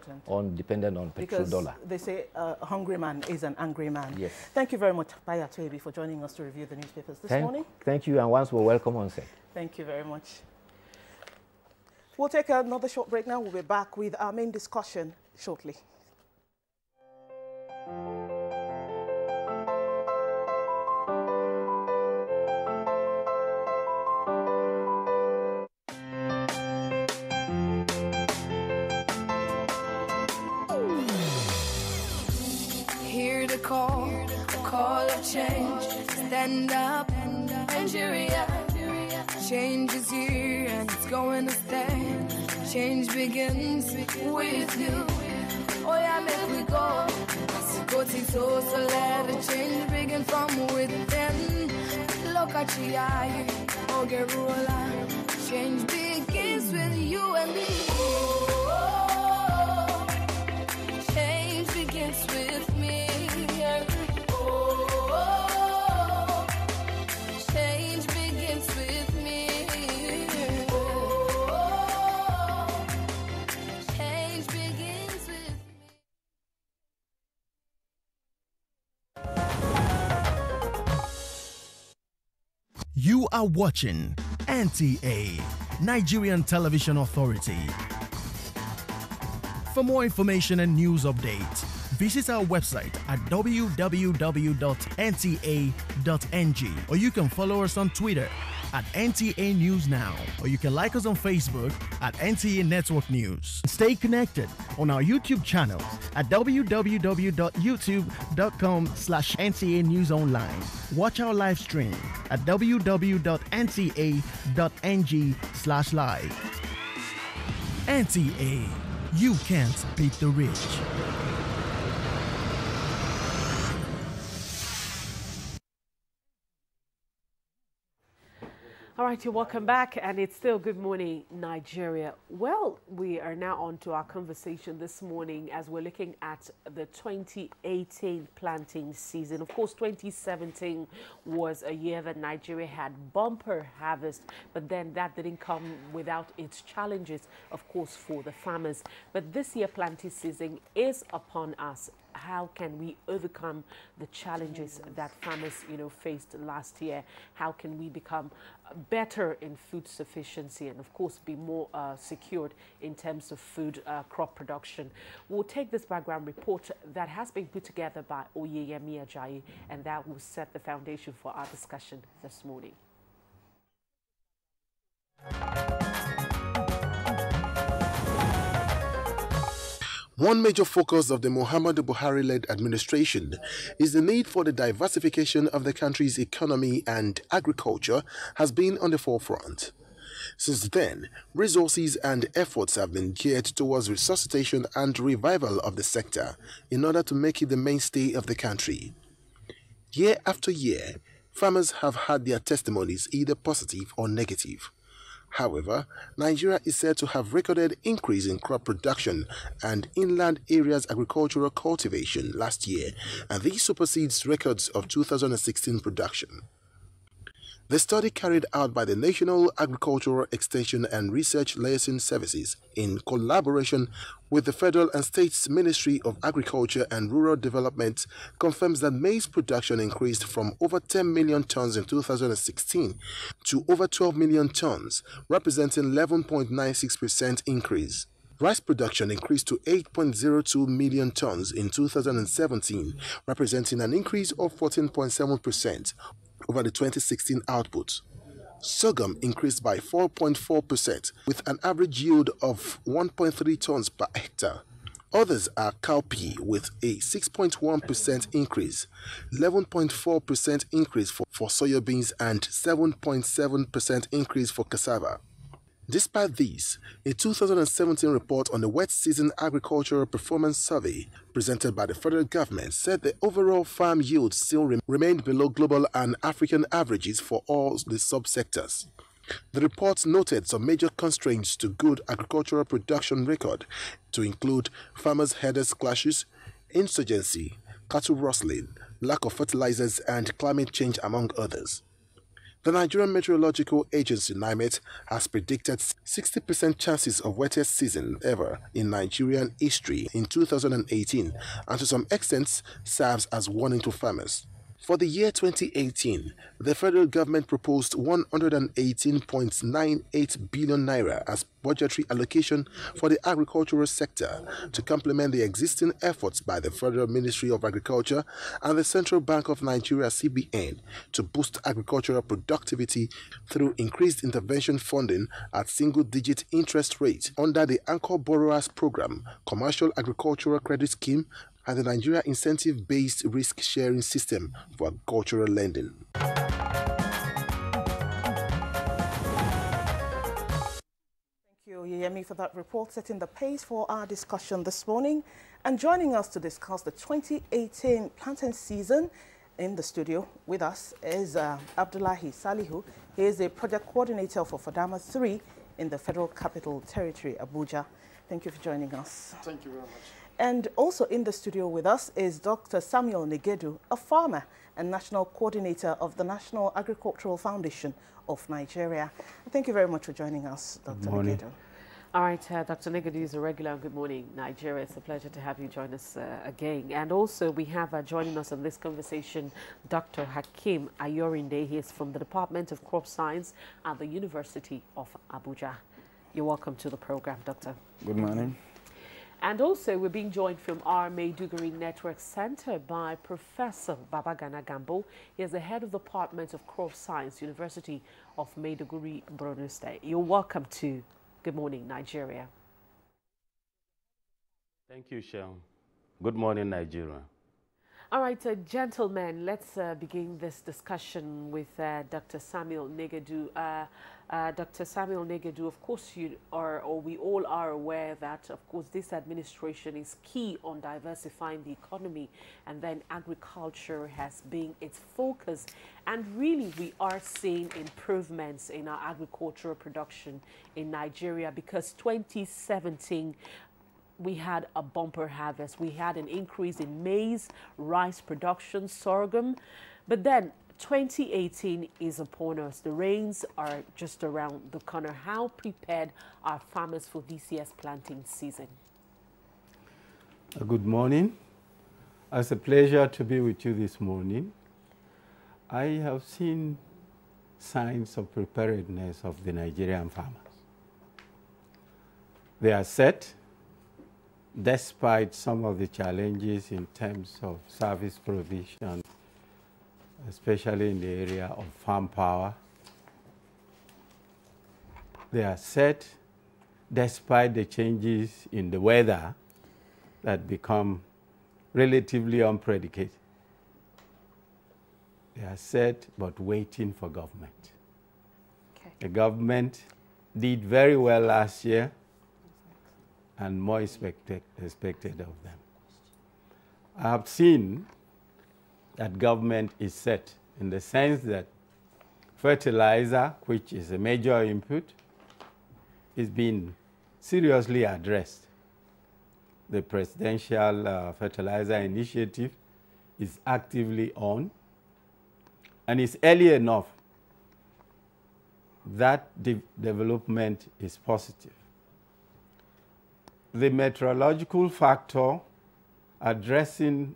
dependent on petrodollar. They say a hungry man is an angry man. Yes. Thank you very much, Baya Toebi, for joining us to review the newspapers this morning. Thank you, and once more, welcome on set. Thank you very much. We'll take another short break now. We'll be back with our main discussion shortly. Hear the call of change. Stand up, Nigeria. Change is here and it's going to stay. Change begins with you. Oh yeah, make we go. Go so let the change begin from within. Look at you, oh Gerula. Change begins with you and me. Change begins with me. Change begins with me. Change begins with me. You are watching NTA, Nigerian Television Authority. For more information and news updates, visit our website at www.nta.ng, or you can follow us on Twitter at NTA News Now, or you can like us on Facebook at NTA Network News. Stay connected on our YouTube channel at www.youtube.com/NTA News Online. Watch our live stream at www.nta.ng/live. NTA, you can't beat the rich. All right, you're welcome back, and it's still Good Morning Nigeria. Well, we are now on to our conversation this morning as we're looking at the 2018 planting season. Of course, 2017 was a year that Nigeria had bumper harvest, but then that didn't come without its challenges, of course, for the farmers. But this year planting season is upon us. How can we overcome the challenges that farmers, faced last year? How can we become better in food sufficiency and, of course, be more secured in terms of food crop production? We'll take this background report that has been put together by Oyeyemi Ajayi, and that will set the foundation for our discussion this morning. One major focus of the Muhammadu Buhari-led administration is the need for the diversification of the country's economy, and agriculture has been on the forefront. Since then, resources and efforts have been geared towards resuscitation and revival of the sector in order to make it the mainstay of the country. Year after year, farmers have had their testimonies either positive or negative. However, Nigeria is said to have recorded increase in crop production and inland areas agricultural cultivation last year, and this supersedes records of 2016 production. The study carried out by the National Agricultural Extension and Research Liaison Services in collaboration with the Federal and State's Ministry of Agriculture and Rural Development confirms that maize production increased from over 10 million tons in 2016 to over 12 million tons, representing 11.96% increase. Rice production increased to 8.02 million tons in 2017, representing an increase of 14.7% over the 2016 output. Sorghum increased by 4.4% with an average yield of 1.3 tons per hectare. Others are cowpea with a 6.1% increase, 11.4% increase for soybeans and 7.7% increase for cassava. Despite this, a 2017 report on the wet season agricultural performance survey presented by the federal government said the overall farm yield still remained below global and African averages for all the subsectors. The report noted some major constraints to good agricultural production record, to include farmers' herders clashes, insurgency, cattle rustling, lack of fertilizers, and climate change, among others. The Nigerian Meteorological Agency (NIMET) has predicted 60% chances of wettest season ever in Nigerian history in 2018, and to some extent serves as warning to farmers. For the year 2018, the federal government proposed 118.98 billion naira as budgetary allocation for the agricultural sector to complement the existing efforts by the Federal Ministry of Agriculture and the Central Bank of Nigeria (CBN) to boost agricultural productivity through increased intervention funding at single-digit interest rate under the Anchor Borrowers Program, Commercial Agricultural Credit Scheme, and the Nigeria Incentive-Based Risk-Sharing System for Agricultural Lending. Thank you, Yemi, for that report setting the pace for our discussion this morning. And joining us to discuss the 2018 planting season in the studio with us is Abdullahi Salihu. He is a project coordinator for Fadama 3 in the Federal Capital Territory, Abuja. Thank you for joining us. Thank you very much. And also in the studio with us is Dr. Samuel Negedu, a farmer and national coordinator of the National Agricultural Foundation of Nigeria. Thank you very much for joining us, Dr. Negedu. All right, Dr. Negedu is a regular. Good morning, Nigeria. It's a pleasure to have you join us again. And also we have joining us on this conversation, Dr. Hakim Ayorinde. He is from the Department of Crop Science at the University of Abuja. You're welcome to the program, Doctor. Good morning. And also, we're being joined from our Maiduguri Network Center by Professor Babagana Gambo. He is the head of the Department of Crop Science, University of Maiduguri, Borno State. You're welcome to Good Morning, Nigeria. Thank you, Sean. Good morning, Nigeria. All right, gentlemen, let's begin this discussion with Dr. Samuel Negedu. Dr. Samuel Negedu, of course you are, or we all are aware that, of course, this administration is key on diversifying the economy, and then agriculture has been its focus. And really, we are seeing improvements in our agricultural production in Nigeria, because 2017, we had a bumper harvest. We had an increase in maize, rice production, sorghum. But then 2018 is upon us. The rains are just around the corner. How prepared are farmers for this year's planting season? Good morning. It's a pleasure to be with you this morning. I have seen signs of preparedness of the Nigerian farmers. They are set, despite some of the challenges in terms of service provision, especially in the area of farm power. They are set despite the changes in the weather that become relatively unprecedented. They are set but waiting for government. Okay. The government did very well last year, and more expected of them. I have seen that government is set in the sense that fertilizer, which is a major input, is being seriously addressed. The Presidential Fertilizer Initiative is actively on, and it's early enough that development is positive. The meteorological factor addressing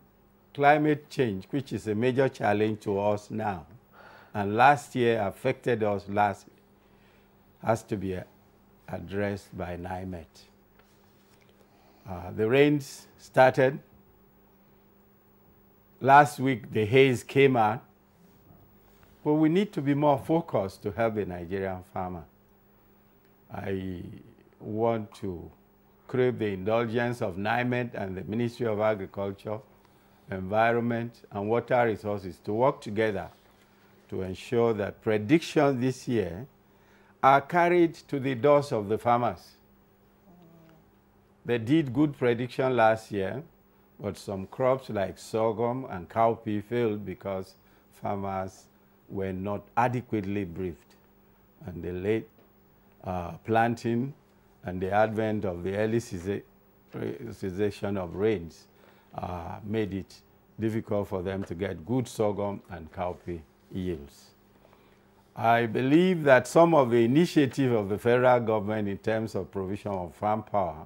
climate change, which is a major challenge to us now, and last year affected us has to be addressed by NIMET. The rains started. Last week, the haze came out. But we need to be more focused to help the Nigerian farmer. I want to crave the indulgence of NIMET and the Ministry of Agriculture, Environment, and Water Resources to work together to ensure that predictions this year are carried to the doors of the farmers. They did good prediction last year, but some crops like sorghum and cowpea failed because farmers were not adequately briefed. And the late planting and the advent of the early cessation of rains made it difficult for them to get good sorghum and cowpea yields. I believe that some of the initiative of the federal government in terms of provision of farm power,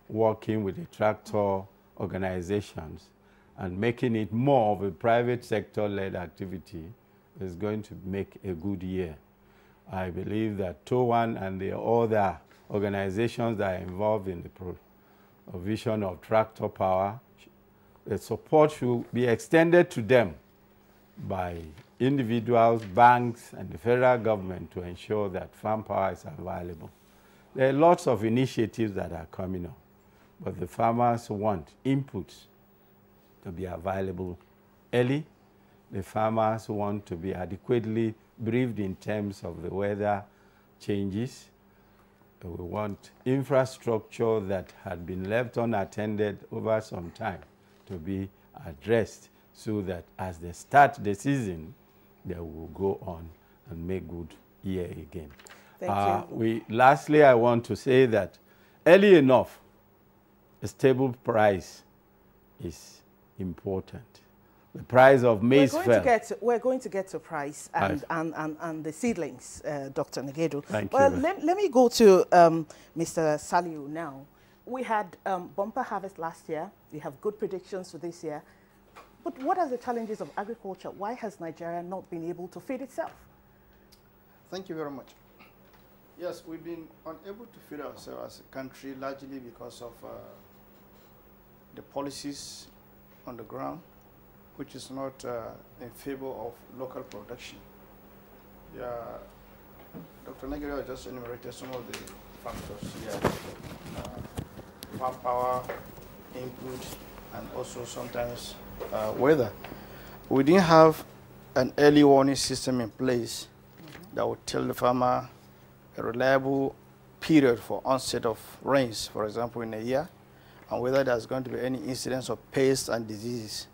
working with the tractor organizations and making it more of a private sector-led activity is going to make a good year. I believe that TOWAN and the other organizations that are involved in the provision of tractor power, the support should be extended to them by individuals, banks, and the federal government to ensure that farm power is available. There are lots of initiatives that are coming up, but the farmers want inputs to be available early. The farmers want to be adequately briefed in terms of the weather changes. We want infrastructure that had been left unattended over some time to be addressed so that as they start the season, they will go on and make good year again. Thank you. Lastly, I want to say that early enough, a stable price is important. The price of maize fell. We're going to get to price and the seedlings, Dr. Ngedu. Thank well, you. Let me go to Mr. Saliu now. We had bumper harvest last year. We have good predictions for this year. But what are the challenges of agriculture? Why has Nigeria not been able to feed itself? Thank you very much. Yes, we've been unable to feed ourselves as a country largely because of the policies on the ground, which is not in favor of local production. Yeah, Dr. Ngedu just enumerated some of the factors here. Farm power, input, and also sometimes weather. We didn't have an early warning system in place that would tell the farmer a reliable period for onset of rains, for example, in a year, and whether there's going to be any incidence of pests and diseases.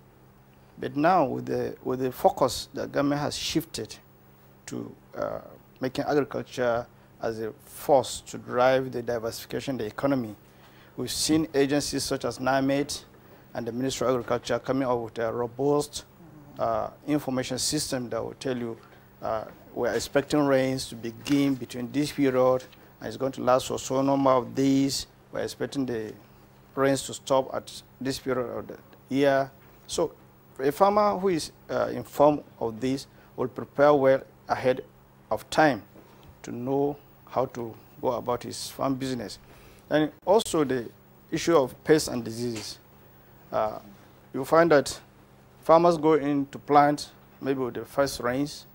But now, with the focus that government has shifted to making agriculture as a force to drive the diversification of the economy, we've seen agencies such as NIMET and the Ministry of Agriculture coming up with a robust information system that will tell you we're expecting rains to begin between this period, and it's going to last for so number of days. We're expecting the rains to stop at this period of the year. So a farmer who is informed of this will prepare well ahead of time to know how to go about his farm business. And also the issue of pests and diseases. You'll find that farmers go in to plant maybe with the first rains,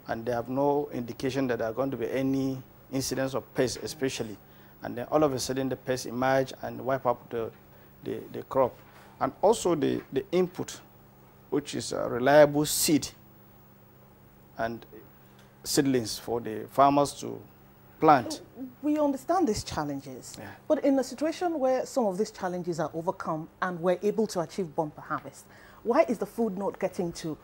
and they have no indication that there are going to be any incidents of pests especially. And then all of a sudden the pests emerge and wipe up the crop. And also the input, which is a reliable seed and seedlings for the farmers to plant. We understand these challenges, but in a situation where some of these challenges are overcome and we're able to achieve bumper harvest, why is the food not getting to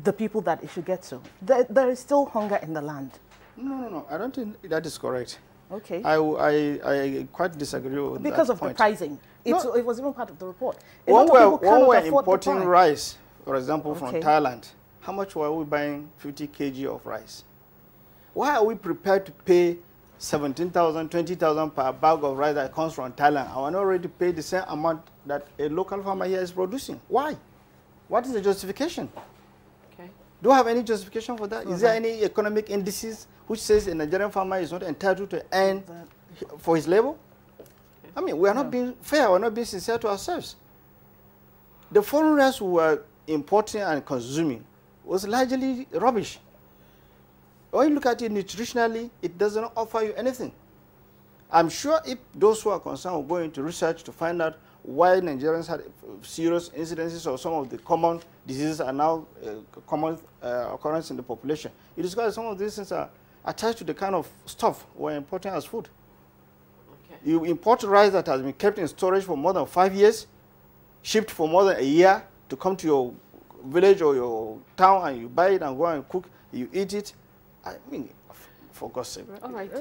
the people that it should get to? There is still hunger in the land. No, I don't think that is correct. Okay. I quite disagree with that because of point. the pricing. It was even part of the report. When we're importing rice, for example, from Thailand, how much were we buying 50 kg of rice? Why are we prepared to pay 17,000, 20,000 per bag of rice that comes from Thailand? I want to already pay the same amount that a local farmer here is producing. Why? What is the justification? Okay. Do you have any justification for that? Is there any economic indices which says a Nigerian farmer is not entitled to earn for his labor? I mean, we are not being fair, we're not being sincere to ourselves. The foreign rice we were importing and consuming was largely rubbish. When you look at it nutritionally, it doesn't offer you anything. I'm sure if those who are concerned will go into research to find out why Nigerians had serious incidences of some of the common diseases are now common occurrence in the population, you discover some of these things are attached to the kind of stuff we're importing as food. Okay. You import rice that has been kept in storage for more than 5 years, shipped for more than a year to come to your village or your town, and you buy it and go and cook, you eat it. I mean, for God's sake. All right,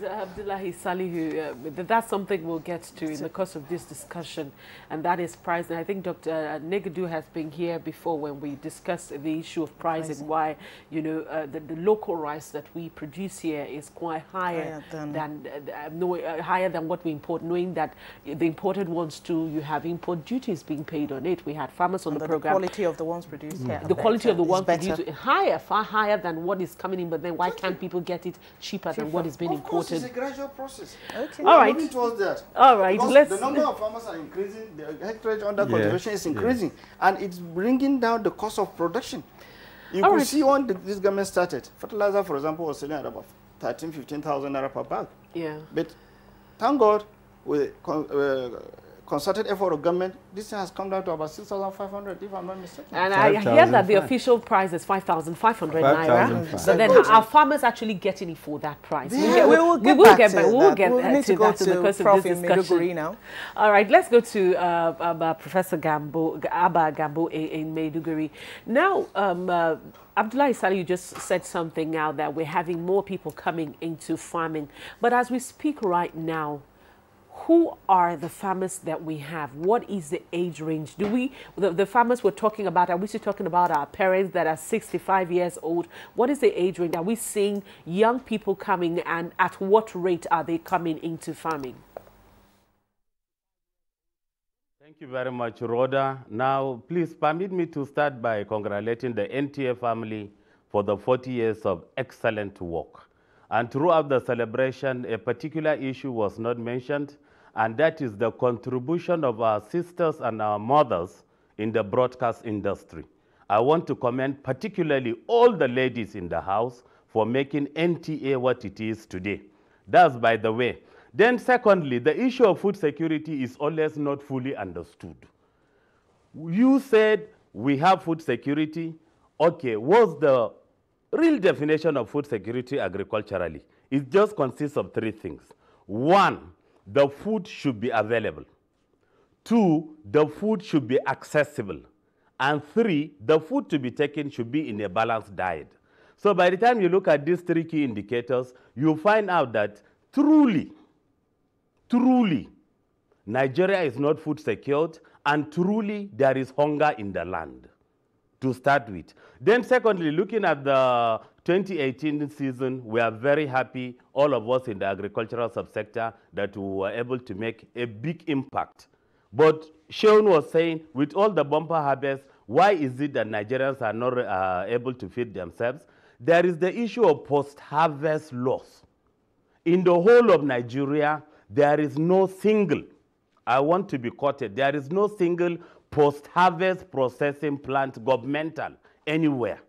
Abdullahi Salihu, that's something we'll get to in the course of this discussion, and that is pricing. I think Dr. Negadu has been here before when we discussed the issue of pricing, why, you know, the local rice that we produce here is quite higher than what we import, knowing that the imported ones too, you have import duties being paid on it. We had farmers on the program. The quality of the ones produced here. The quality of the ones produced is higher, far higher than what is coming in, but then why can't people get it cheaper than what is being imported? Of course, it's a gradual process. Okay. All right. Moving towards that. All right. The number of farmers are increasing. The hectareage under cultivation is increasing, and it's bringing down the cost of production. You could see when this government started, fertilizer, for example, was selling at about 15,000 naira per bag. Yeah. But thank God, with concerted effort of government, this thing has come down to about 6,500, if I'm not mistaken. And I hear that the official price is 5,500 naira. So then are farmers actually getting it for that price? We will get to that in the course of this discussion. Now. All right, let's go to Professor Abba Gambo in Maiduguri. Now, Abdullahi Salih, you just said something now that we're having more people coming into farming. But as we speak right now, who are the farmers that we have? What is the age range? Do we, the farmers we're talking about, are we still talking about our parents that are 65 years old? What is the age range? Are we seeing young people coming, and at what rate are they coming into farming? Thank you very much, Rhoda. Now, please permit me to start by congratulating the NTA family for the 40 years of excellent work. And throughout the celebration, a particular issue was not mentioned, and that is the contribution of our sisters and our mothers in the broadcast industry. I want to commend particularly all the ladies in the house for making NTA what it is today. That's by the way. Then secondly, the issue of food security is always not fully understood. You said we have food security. Okay, what's the real definition of food security agriculturally? It just consists of three things. One, the food should be available. Two, the food should be accessible. And three, the food to be taken should be in a balanced diet. So by the time you look at these three key indicators, you find out that truly, Nigeria is not food secured, and truly there is hunger in the land, to start with. Then secondly, looking at the 2018 season, we are very happy, all of us in the agricultural subsector, that we were able to make a big impact. But Sean was saying, with all the bumper harvest, why is it that Nigerians are not able to feed themselves? There is the issue of post-harvest loss. In the whole of Nigeria, there is no single, I want to be quoted, there is no single post-harvest processing plant governmental anywhere.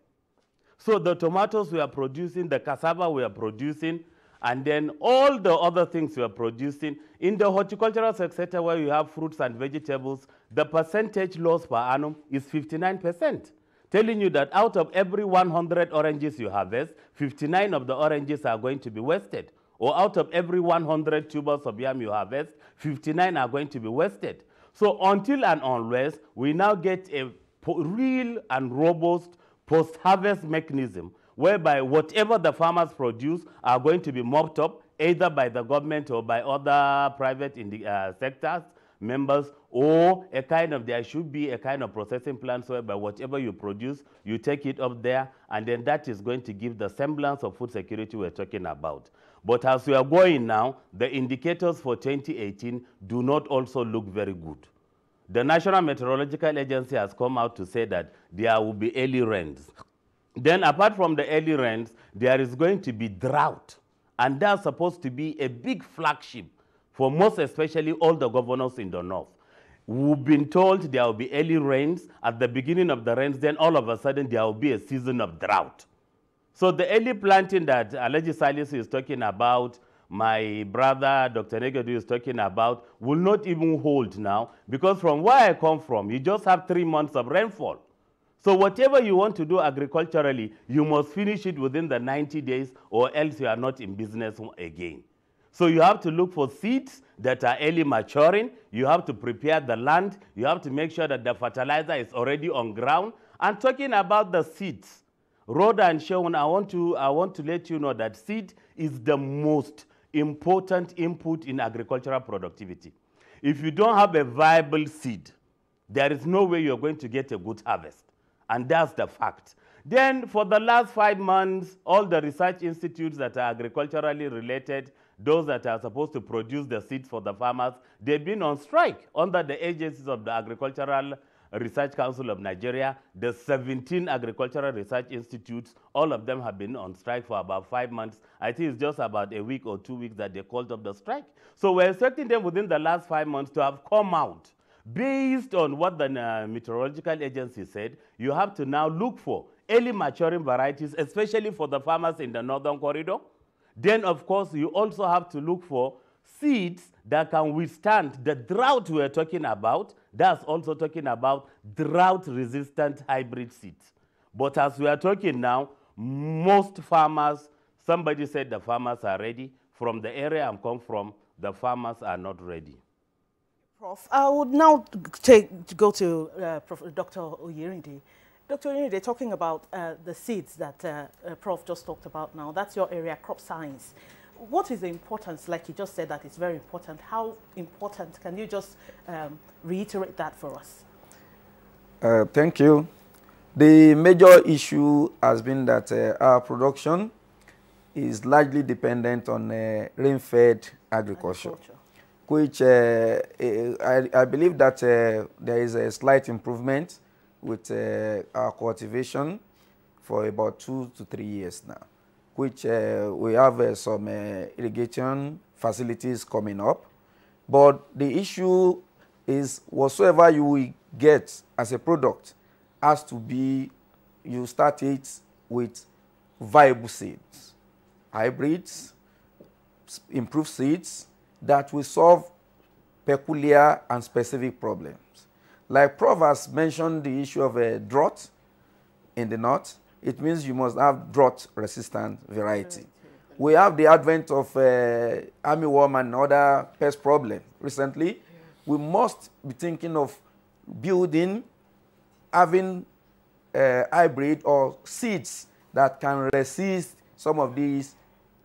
So the tomatoes we are producing, the cassava we are producing, and then all the other things we are producing, in the horticultural sector where you have fruits and vegetables, the percentage loss per annum is 59%, telling you that out of every 100 oranges you harvest, 59 of the oranges are going to be wasted. Or out of every 100 tubers of yam you harvest, 59 are going to be wasted. So until and unless we now get a real and robust post-harvest mechanism whereby whatever the farmers produce are going to be mopped up either by the government or by other private sectors, members, or a kind of, there should be a kind of processing plant whereby whatever you produce, you take it up there, and then that is going to give the semblance of food security we're talking about. But as we are going now, the indicators for 2018 do not also look very good. The National Meteorological Agency has come out to say that there will be early rains. Then apart from the early rains, there is going to be drought. And that's supposed to be a big flagship for most especially all the governors in the north. We've been told there will be early rains. At the beginning of the rains, then all of a sudden there will be a season of drought. So the early planting that Alhaji Salisu is talking about, my brother Dr. Negedu is talking about, will not even hold now, because from where I come from, you just have 3 months of rainfall. So whatever you want to do agriculturally, you must finish it within the 90 days, or else you are not in business again. So you have to look for seeds that are early maturing. You have to prepare the land. You have to make sure that the fertilizer is already on ground. And talking about the seeds, Rhoda and Shaun, I want to let you know that seed is the most important input in agricultural productivity. If you don't have a viable seed, there is no way you're going to get a good harvest. And that's the fact. Then for the last 5 months, all the research institutes that are agriculturally related, those that are supposed to produce the seeds for the farmers, they've been on strike under the agencies of the Agricultural Research Council of Nigeria. The 17 agricultural research institutes, all of them have been on strike for about 5 months. I think it's just about a week or 2 weeks that they called up the strike. So we're expecting them within the last 5 months to have come out. Based on what the meteorological agency said, you have to now look for early maturing varieties, especially for the farmers in the northern corridor. Then, of course, you also have to look for seeds that can withstand the drought we're talking about. That's also talking about drought-resistant hybrid seeds. But as we are talking now, most farmers, somebody said the farmers are ready. From the area I'm come from, the farmers are not ready. Prof, I would now go to Dr. Oyerinde. Dr. Oyerinde, talking about the seeds that Prof just talked about now, that's your area, crop science. What is the importance, like you just said that it's very important, how important, can you just reiterate that for us? Thank you. The major issue has been that our production is largely dependent on rain-fed agriculture. Which I believe that there is a slight improvement with our cultivation for about 2 to 3 years now, which we have some irrigation facilities coming up. But the issue is whatsoever you will get as a product has to be, you start it with viable seeds, hybrids, improved seeds, that will solve peculiar and specific problems. Like Prof has mentioned the issue of a drought in the north, it means you must have drought-resistant variety. We have the advent of armyworm and other pest problems recently. We must be thinking of building, having hybrid or seeds that can resist some of these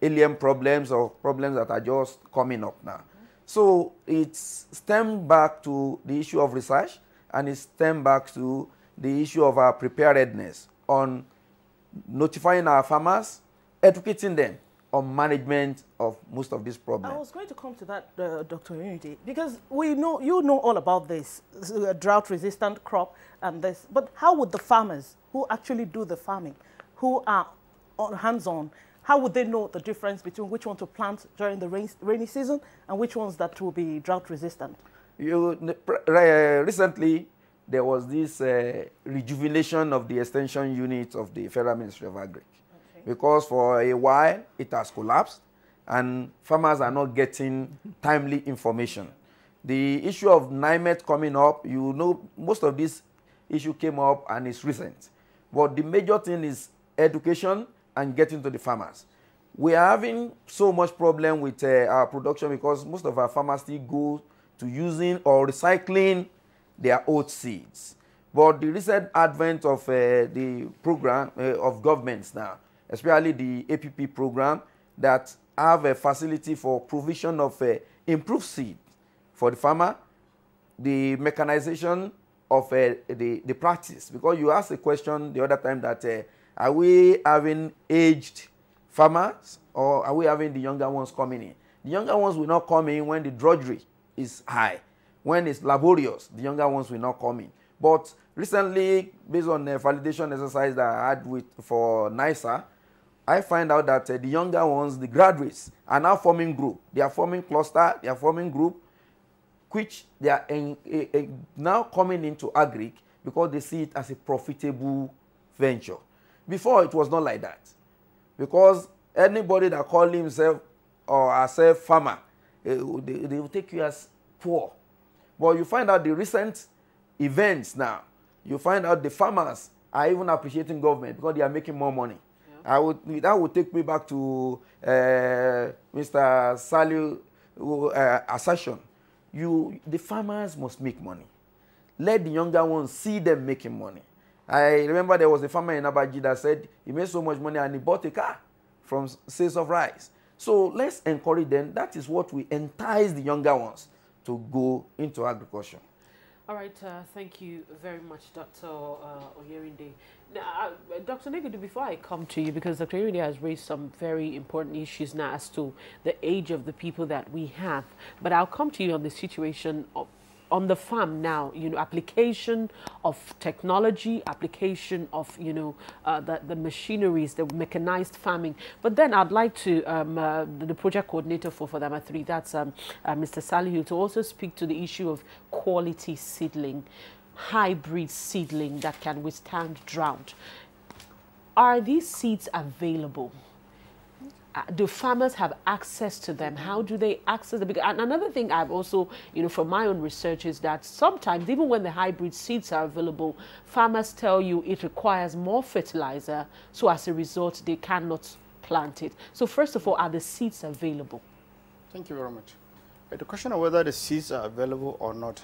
alien problems or problems that are just coming up now. So it's stemmed back to the issue of research, and it's stemmed back to the issue of our preparedness on notifying our farmers, educating them on management of most of these problems. I was going to come to that, Dr. Unity, because we know, you know all about this drought-resistant crop and this, but how would the farmers who actually do the farming, who are hands-on, how would they know the difference between which one to plant during the rainy season and which ones that will be drought-resistant? Recently, there was this rejuvenation of the extension unit of the Federal Ministry of Agri. Okay. Because for a while, it has collapsed, and farmers are not getting timely information. The issue of NIMET coming up, you know, most of this issue came up and it's recent. But the major thing is education and getting to the farmers. We are having so much problem with our production because most of our farmers still go to using or recycling their old seeds. But the recent advent of the program of governments now, especially the APP program that have a facility for provision of improved seed for the farmer, the mechanization of the practice. Because you asked a question the other time that are we having aged farmers or are we having the younger ones coming in? The younger ones will not come in when the drudgery is high. When it's laborious, the younger ones will not come in. But recently, based on the validation exercise that I had for NISA, I find out that the younger ones, the graduates, are now forming group. They are forming cluster, they are forming group, which they are now coming into agric because they see it as a profitable venture. Before, it was not like that. Because anybody that call himself or herself farmer, they will take you as poor. But you find out the recent events now, you find out the farmers are even appreciating government because they are making more money. Yeah. That would take me back to Mr. Saliu's assertion. The farmers must make money. Let the younger ones see them making money. I remember there was a farmer in Abuja that said he made so much money and he bought a car from sales of rice. So let's encourage them. That is what we entice the younger ones to go into agriculture. All right, thank you very much, Dr. Oyerinde. Now, Dr. Negudu, before I come to you, because Dr. Oyerinde has raised some very important issues now as to the age of the people that we have, but I'll come to you on the situation on the farm now, application of technology, application of, the machineries, the mechanized farming. But then I'd like to, the project coordinator for Fadama 3, that's Mr. Salihu, to also speak to the issue of quality seedling, hybrid seedling that can withstand drought. Are these seeds available? Do farmers have access to them? How do they access them? And another thing I've also, from my own research is that sometimes, even when the hybrid seeds are available, farmers tell you it requires more fertilizer, so as a result, they cannot plant it. So first of all, are the seeds available? Thank you very much. The question of whether the seeds are available or not,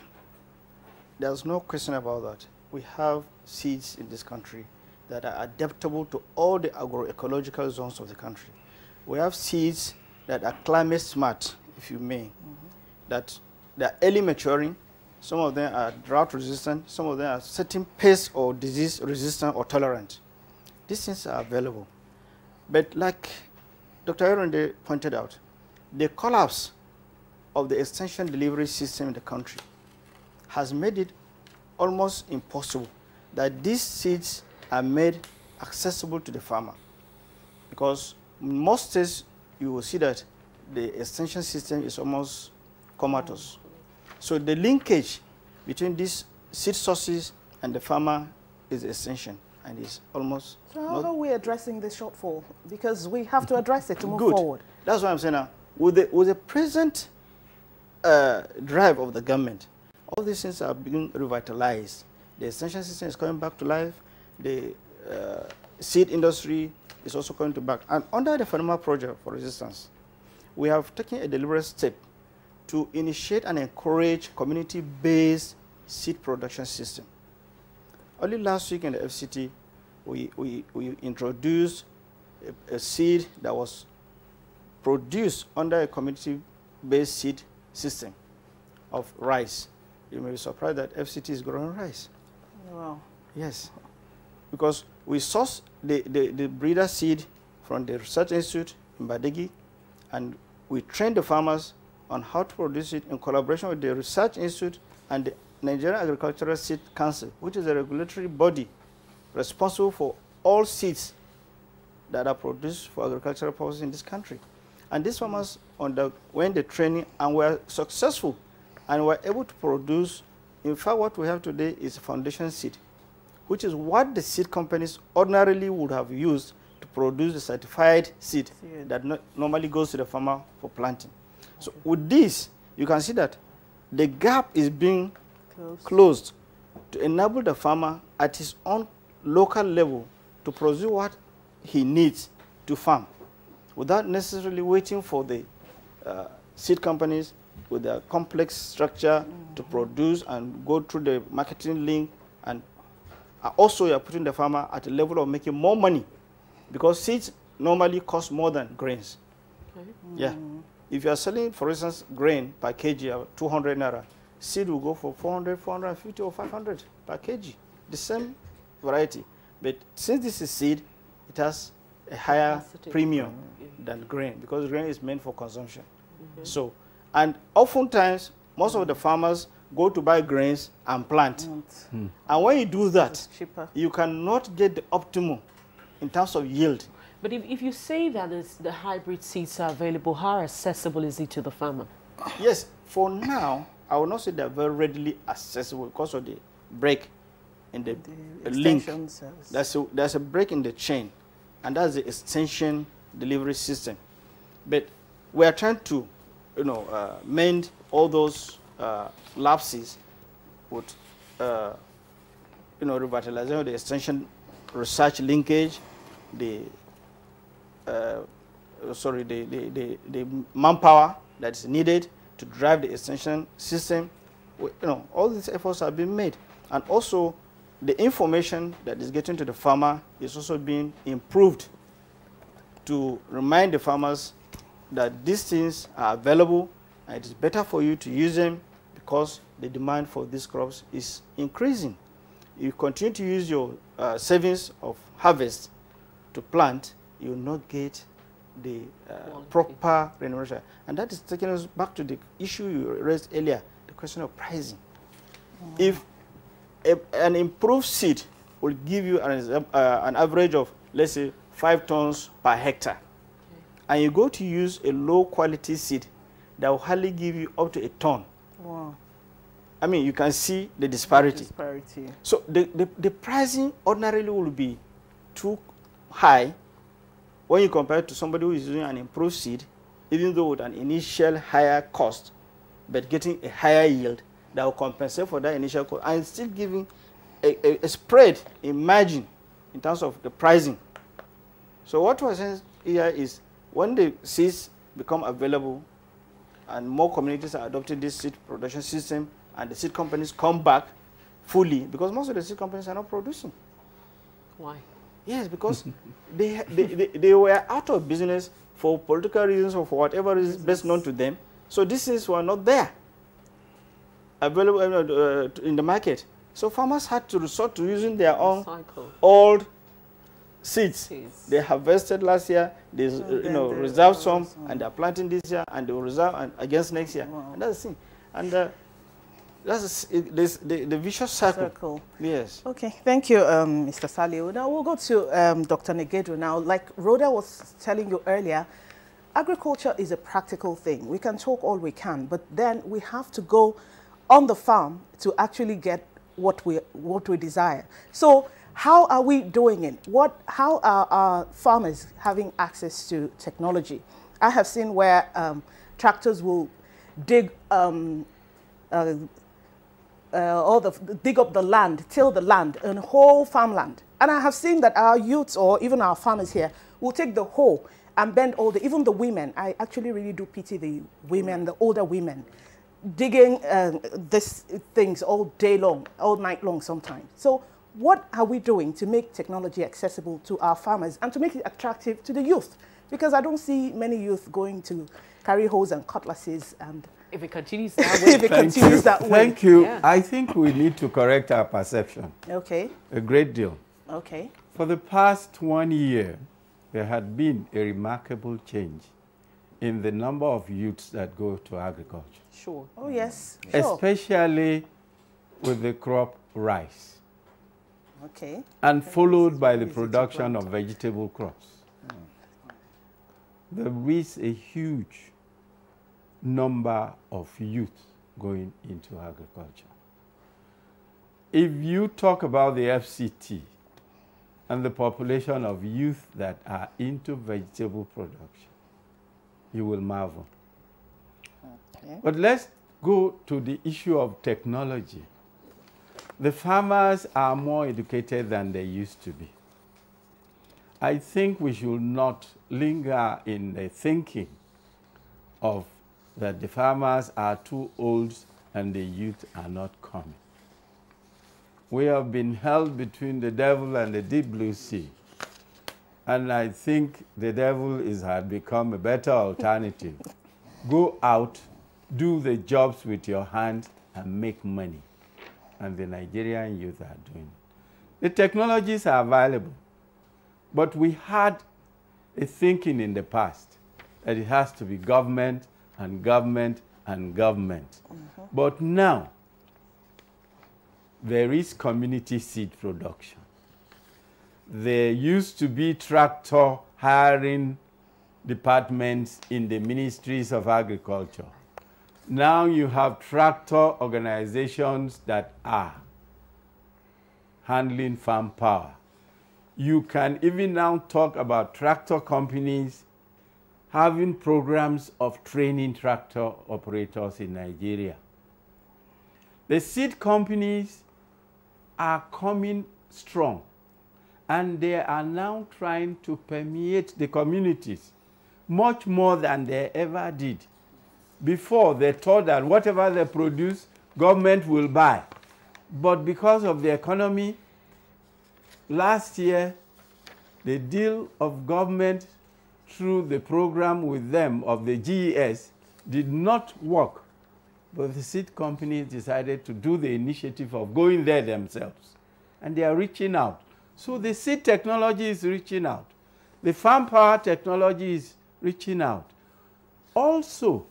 there's no question about that. We have seeds in this country that are adaptable to all the agroecological zones of the country. We have seeds that are climate smart, if you may, that they are early maturing. Some of them are drought resistant. Some of them are certain pest or disease resistant or tolerant. These things are available. But like Dr. Oyerinde pointed out, the collapse of the extension delivery system in the country has made it almost impossible that these seeds are made accessible to the farmer. Because in most states, you will see that the extension system is almost comatose. So the linkage between these seed sources and the farmer is essential, and is almost. So how are we addressing this shortfall? Because we have to address it to move forward. That's what I'm saying now. With the present drive of the government, all these things are being revitalized. The extension system is coming back to life. The seed industry is also coming to back. And under the Farmer Project for Resistance, we have taken a deliberate step to initiate and encourage community-based seed production system. Only last week in the FCT, we introduced a seed that was produced under a community-based seed system of rice. You may be surprised that FCT is growing rice. Wow. Yes. Because we source the breeder seed from the research institute in Badegi, and we train the farmers on how to produce it in collaboration with the research institute and the Nigerian Agricultural Seed Council, which is a regulatory body responsible for all seeds that are produced for agricultural purposes in this country. And these farmers underwent the training and were successful and were able to produce. In fact, what we have today is a foundation seed, which is what the seed companies ordinarily would have used to produce the certified seed that normally goes to the farmer for planting. So with this, you can see that the gap is being closed to enable the farmer at his own local level to produce what he needs to farm without necessarily waiting for the seed companies with their complex structure to produce and go through the marketing link. And also you're putting the farmer at a level of making more money, because seeds normally cost more than grains. Okay. Yeah. If you are selling, for instance, grain per kg of 200 naira, seed will go for 400, 450 or 500 per kg, the same variety. But since this is seed, it has a higher premium than grain, because grain is meant for consumption. So, and oftentimes, most of the farmers go to buy grains and plant. And when you do that, you cannot get the optimum in terms of yield. But if you say that the hybrid seeds are available, how accessible is it to the farmer? Yes, for now, I will not say they're very readily accessible because of the break in the link. There's a break in the chain, and that's the extension delivery system. But we are trying to, mend all those lapses with, revitalization of the extension research linkage, the manpower that is needed to drive the extension system. All these efforts have been made, and also the information that is getting to the farmer is also being improved to remind the farmers that these things are available and it is better for you to use them because the demand for these crops is increasing. You continue to use your savings of harvest to plant, you will not get the proper remuneration. And that is taking us back to the issue you raised earlier, the question of pricing. If an improved seed will give you an average of, let's say, 5 tons per hectare, and you go to use a low quality seed that will hardly give you up to a ton. Wow. I mean, you can see the disparity. So the pricing ordinarily will be too high when you compare it to somebody who is using an improved seed, even though with an initial higher cost, but getting a higher yield that will compensate for that initial cost and still giving a spread in margin in terms of the pricing. So what we're saying here is when the seeds become available and more communities are adopting this seed production system and the seed companies come back fully, because most of the seed companies are not producing. Why? Yes, because they were out of business for political reasons or for whatever is best known to them. So these things were not there, available in the market. So farmers had to resort to using their own old seeds. They harvested last year, they reserved some, and they're planting this year, and they will reserve against next year. Wow. And that's the thing. And that's the vicious circle. Yes. Okay, thank you, Mr. Salio. Now we'll go to Dr. Negedru. Now, like Rhoda was telling you earlier, agriculture is a practical thing. We can talk all we can, but then we have to go on the farm to actually get what we desire. So how are we doing it? How are our farmers having access to technology? I have seen where tractors will dig dig up the land, till the land, and whole farmland. And I have seen that our youths or even our farmers here will take the hoe and bend even the women. I actually really do pity the women, the older women, digging these things all day long, all night long sometimes. So what are we doing to make technology accessible to our farmers and to make it attractive to the youth? Because I don't see many youth going to carry hoes and cutlasses. And if it continues that way. If it continues that way. Thank you. Yeah. I think we need to correct our perception. Okay. A great deal. Okay. For the past 1 year, there had been a remarkable change in the number of youths that go to agriculture. Sure. Oh, yes. Sure. Especially with the crop rice. Okay. And followed by the production of vegetable crops. There is a huge number of youth going into agriculture. If you talk about the FCT and the population of youth that are into vegetable production, you will marvel. Okay. But let's go to the issue of technology. The farmers are more educated than they used to be. I think we should not linger in the thinking of that the farmers are too old and the youth are not coming. We have been held between the devil and the deep blue sea. And I think the devil has become a better alternative. Go out, do the jobs with your hands and make money. And the Nigerian youth are doing it. The technologies are available. But we had a thinking in the past that it has to be government and government and government. But now, there is community seed production. There used to be tractor hiring departments in the ministries of agriculture. Now you have tractor organizations that are handling farm power. You can even now talk about tractor companies having programs of training tractor operators in Nigeria. The seed companies are coming strong, and they are now trying to permeate the communities much more than they ever did. Before, they thought that whatever they produce, government will buy. But because of the economy, last year, the deal of government through the program with them of the GES did not work. But the seed companies decided to do the initiative of going there themselves. And they are reaching out. So the seed technology is reaching out. The farm power technology is reaching out. Also,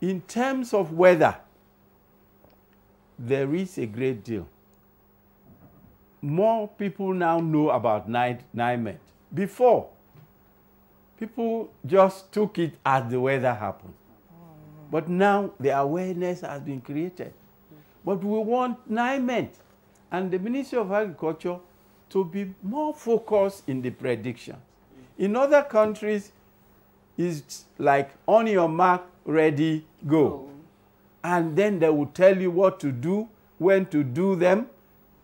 in terms of weather, there is a great deal. More people now know about NIMET. Before, people just took it as the weather happened. But now the awareness has been created. But we want NIMET and the Ministry of Agriculture to be more focused in the predictions. In other countries, it's like on your mark, ready, go. And then they will tell you what to do, when to do them,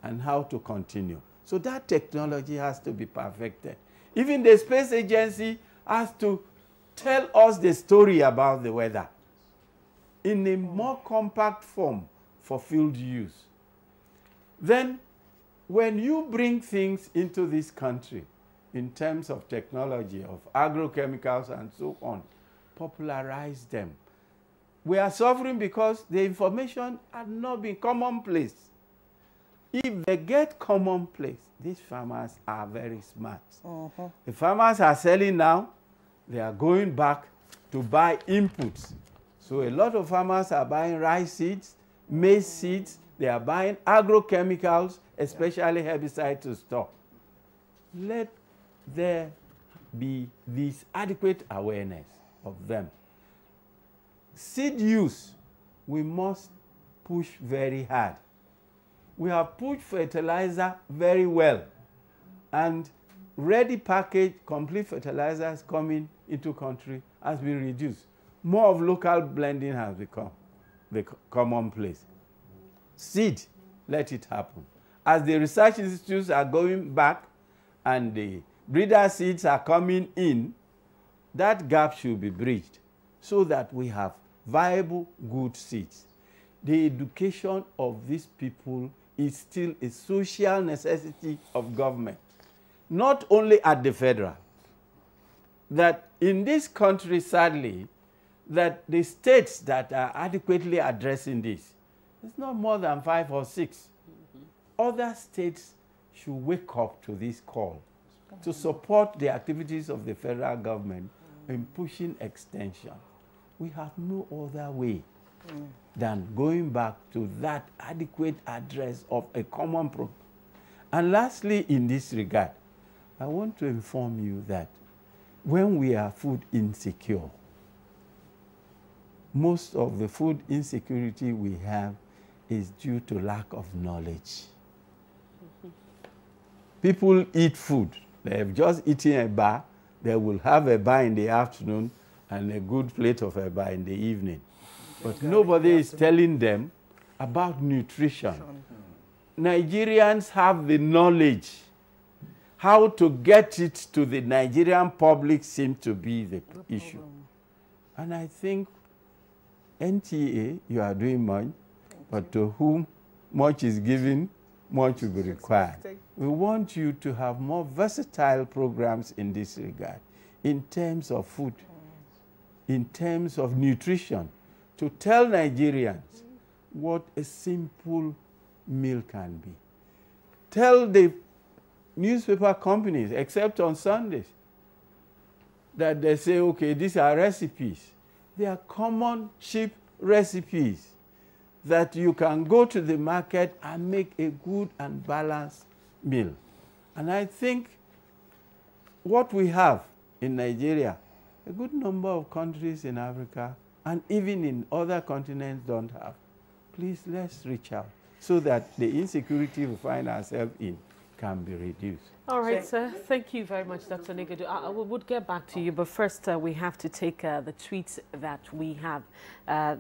and how to continue. So that technology has to be perfected. Even the space agency has to tell us the story about the weather in a more compact form for field use. Then, when you bring things into this country in terms of technology, of agrochemicals and so on, popularize them. We are suffering because the information has not been commonplace. If they get commonplace, these farmers are very smart. The farmers are selling now, they are going back to buy inputs. So a lot of farmers are buying rice seeds, maize seeds, they are buying agrochemicals, especially herbicides to store. Let there be this adequate awareness of them. Seed use, we must push very hard. We have pushed fertilizer very well, and ready package complete fertilizers coming into country has been reduced. More of local blending has become the commonplace. Seed, let it happen. As the research institutes are going back and the breeder seeds are coming in, that gap should be bridged so that we have viable, good seeds. The education of these people is still a social necessity of government, not only at the federal. That in this country, sadly, that the states that are adequately addressing this, it's not more than 5 or 6. Other states should wake up to this call to support the activities of the federal government in pushing extension. We have no other way than going back to that adequate address of a common problem. And lastly, in this regard, I want to inform you that when we are food insecure, most of the food insecurity we have is due to lack of knowledge. People eat food. They have just eaten a bar. They will have a bar in the afternoon and a good plate of a bar in the evening. But nobody is telling them about nutrition. Nigerians have the knowledge. How to get it to the Nigerian public seems to be the issue. And I think NTA, you are doing much, but to whom much is given, much will be required. We want you to have more versatile programs in this regard, in terms of food, in terms of nutrition, to tell Nigerians what a simple meal can be. Tell the newspaper companies, except on Sundays, that they say, okay, these are recipes. They are common, cheap recipes that you can go to the market and make a good and balanced meal. And I think what we have in Nigeria, a good number of countries in Africa and even in other continents don't have. Please, let's reach out so that the insecurity we find ourselves in can be reduced. All right, sir. Thank you very much, Dr. Negudu. I would get back to you, but first we have to take the tweets that we have.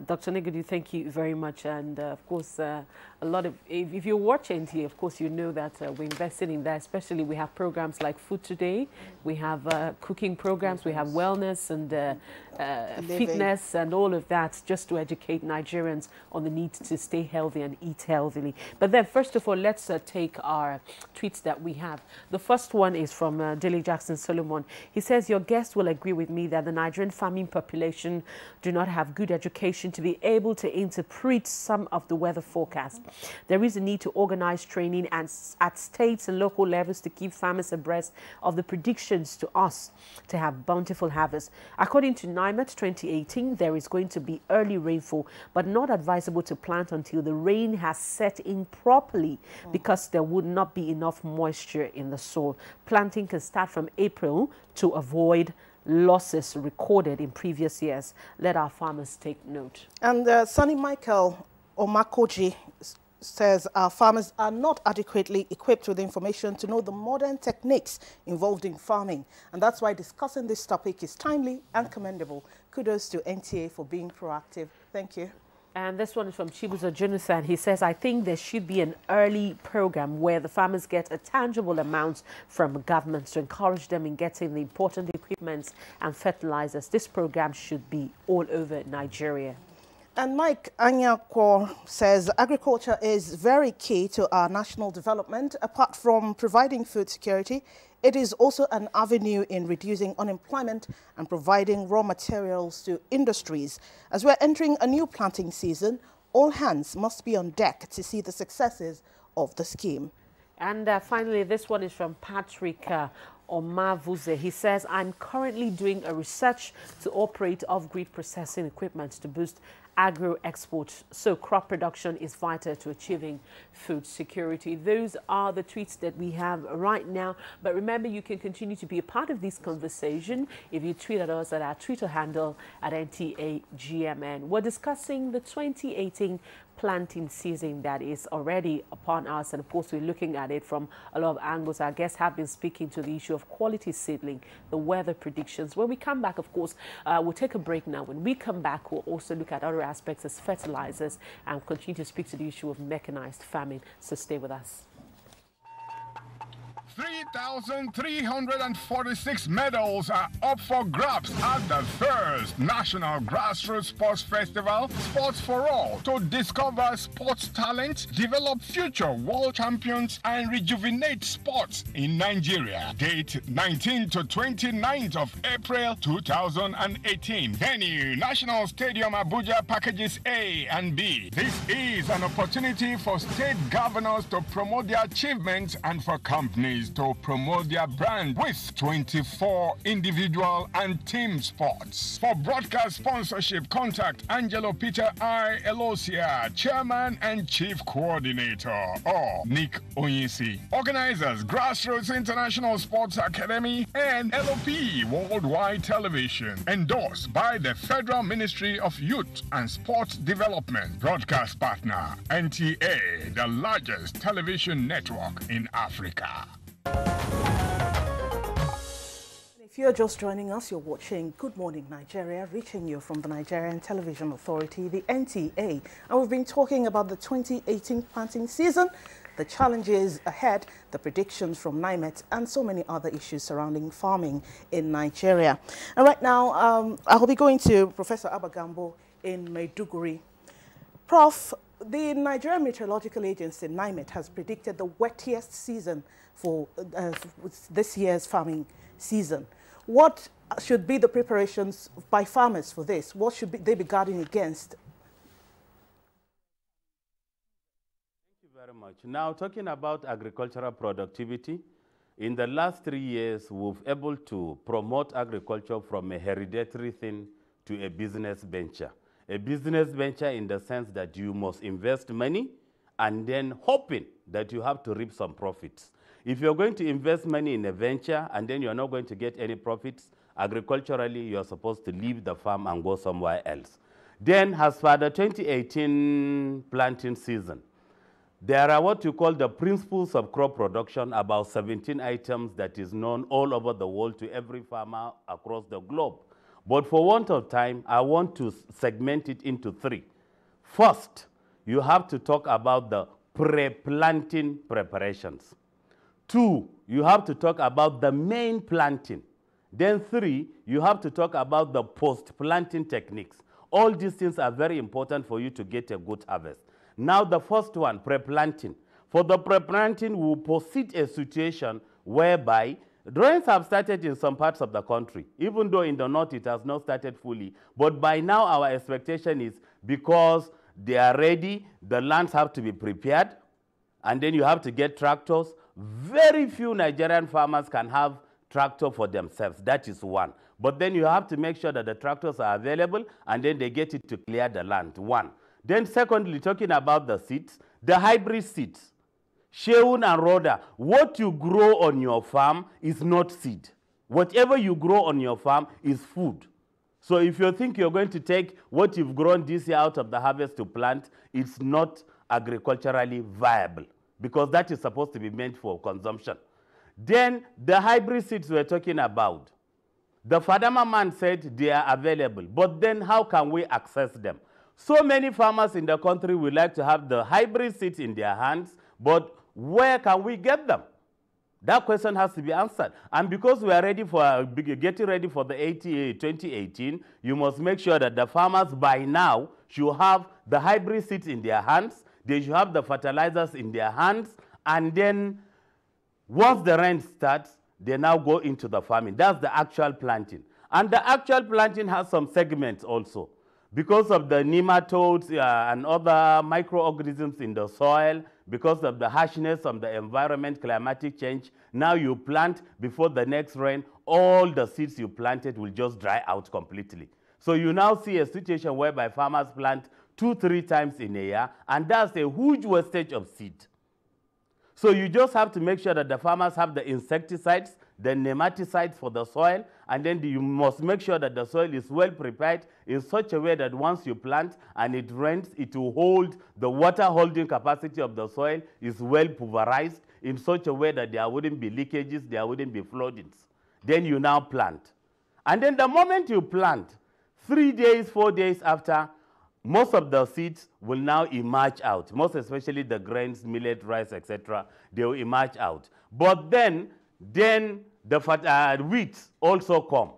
Dr. Negudu, thank you very much. And of course, a lot of, if you watch NTA, of course, you know that we're invested in that. Especially we have programs like Food Today. We have cooking programs. We have wellness and fitness and all of that, just to educate Nigerians on the need to stay healthy and eat healthily. But then, first of all, let's take our tweets that we have. The first one is from Dilly Jackson Solomon. He says, your guest will agree with me that the Nigerian farming population do not have good education to be able to interpret some of the weather forecast. There is a need to organize training and at states and local levels to keep farmers abreast of the predictions to us to have bountiful harvest. According to NIMET 2018, there is going to be early rainfall, but not advisable to plant until the rain has set in properly because there would not be enough moisture in the soil. Planting can start from April to avoid losses recorded in previous years. Let our farmers take note. And Sonny Michael Omakoji says our farmers are not adequately equipped with information to know the modern techniques involved in farming. And that's why discussing this topic is timely and commendable. Kudos to NTA for being proactive. Thank you. And this one is from Chibuzo Jonathan. He says, I think there should be an early program where the farmers get a tangible amount from governments to encourage them in getting the important equipment and fertilizers. This program should be all over Nigeria. And Mike Anyakwo says agriculture is very key to our national development. Apart from providing food security, it is also an avenue in reducing unemployment and providing raw materials to industries. As we're entering a new planting season, all hands must be on deck to see the successes of the scheme. And finally, this one is from Patrick Omavuze. He says, I'm currently doing a research to operate off-grid processing equipment to boost agro-export. So crop production is vital to achieving food security. Those are the tweets that we have right now. But remember, you can continue to be a part of this conversation if you tweet at us at our Twitter handle at NTAGMN. We're discussing the 2018 planting season that is already upon us, and of course we're looking at it from a lot of angles. Our guests have been speaking to the issue of quality seedling, the weather predictions. When we come back, of course, we'll take a break now. When we come back, we'll also look at other aspects as fertilizers and continue to speak to the issue of mechanized farming. So stay with us. 3,346 medals are up for grabs at the first National Grassroots Sports Festival, Sports for All, to discover sports talent, develop future world champions, and rejuvenate sports in Nigeria. Date 19th to 29th of April 2018. Venue, National Stadium Abuja, packages A and B. This is an opportunity for state governors to promote their achievements and for companies to promote their brand with 24 individual and team sports. For broadcast sponsorship, contact Angelo Peter I. Elosia, Chairman and Chief Coordinator, or Nick Onyisi. Organizers, Grassroots International Sports Academy and LOP Worldwide Television. Endorsed by the Federal Ministry of Youth and Sports Development. Broadcast partner, NTA, the largest television network in Africa. If you're just joining us, you're watching Good Morning Nigeria, reaching you from the Nigerian Television Authority, the NTA. And we've been talking about the 2018 planting season, the challenges ahead, the predictions from NIMET, and so many other issues surrounding farming in Nigeria. And right now, I'll be going to Professor Abagambo in Maiduguri. Prof, the Nigerian Meteorological Agency, NIMET, has predicted the wettiest season for this year's farming season. What should be the preparations by farmers for this? What should they be guarding against? Thank you very much. Now, talking about agricultural productivity, in the last 3 years, we've been able to promote agriculture from a hereditary thing to a business venture. A business venture in the sense that you must invest money and then hoping that you have to reap some profits. If you're going to invest money in a venture and then you're not going to get any profits, agriculturally, you're supposed to leave the farm and go somewhere else. Then, as for the 2018 planting season, there are what you call the principles of crop production, about 17 items that is known all over the world to every farmer across the globe. But for want of time, I want to segment it into 3. First, you have to talk about the pre-planting preparations. 2, you have to talk about the main planting. Then 3, you have to talk about the post-planting techniques. All these things are very important for you to get a good harvest. Now the first one, pre-planting. For the pre-planting, we will proceed a situation whereby rains have started in some parts of the country, even though in the north it has not started fully. But by now our expectation is, because they are ready, the lands have to be prepared, and then you have to get tractors. Very few Nigerian farmers can have tractor for themselves. That is one. But then you have to make sure that the tractors are available, and then they get it to clear the land. 1. Then secondly, talking about the seeds, the hybrid seeds, Sheun and Rhoda, what you grow on your farm is not seed. Whatever you grow on your farm is food. So if you think you're going to take what you've grown this year out of the harvest to plant, it's not agriculturally viable, because that is supposed to be meant for consumption. Then the hybrid seeds we're talking about, the Fadama man said they are available, but then how can we access them? So many farmers in the country would like to have the hybrid seeds in their hands, but where can we get them? That question has to be answered. And because we are ready for getting ready for the NTA 2018, you must make sure that the farmers by now should have the hybrid seeds in their hands, they should have the fertilizers in their hands, and then once the rain starts, they now go into the farming. That's the actual planting. And the actual planting has some segments also. Because of the nematodes and other microorganisms in the soil, because of the harshness of the environment, climatic change, now you plant before the next rain, all the seeds you planted will just dry out completely. So you now see a situation whereby farmers plant 2-3 times in a year, and that's a huge wastage of seed. So you just have to make sure that the farmers have the insecticides, the nematicides for the soil, and then you must make sure that the soil is well prepared in such a way that once you plant and it rains, it will hold, the water holding capacity of the soil is well pulverized in such a way that there wouldn't be leakages, there wouldn't be floodings. Then you now plant. And then the moment you plant, 3 days, 4 days after, most of the seeds will now emerge out, most especially the grains, millet, rice, etc. They will emerge out. But then the weeds also come.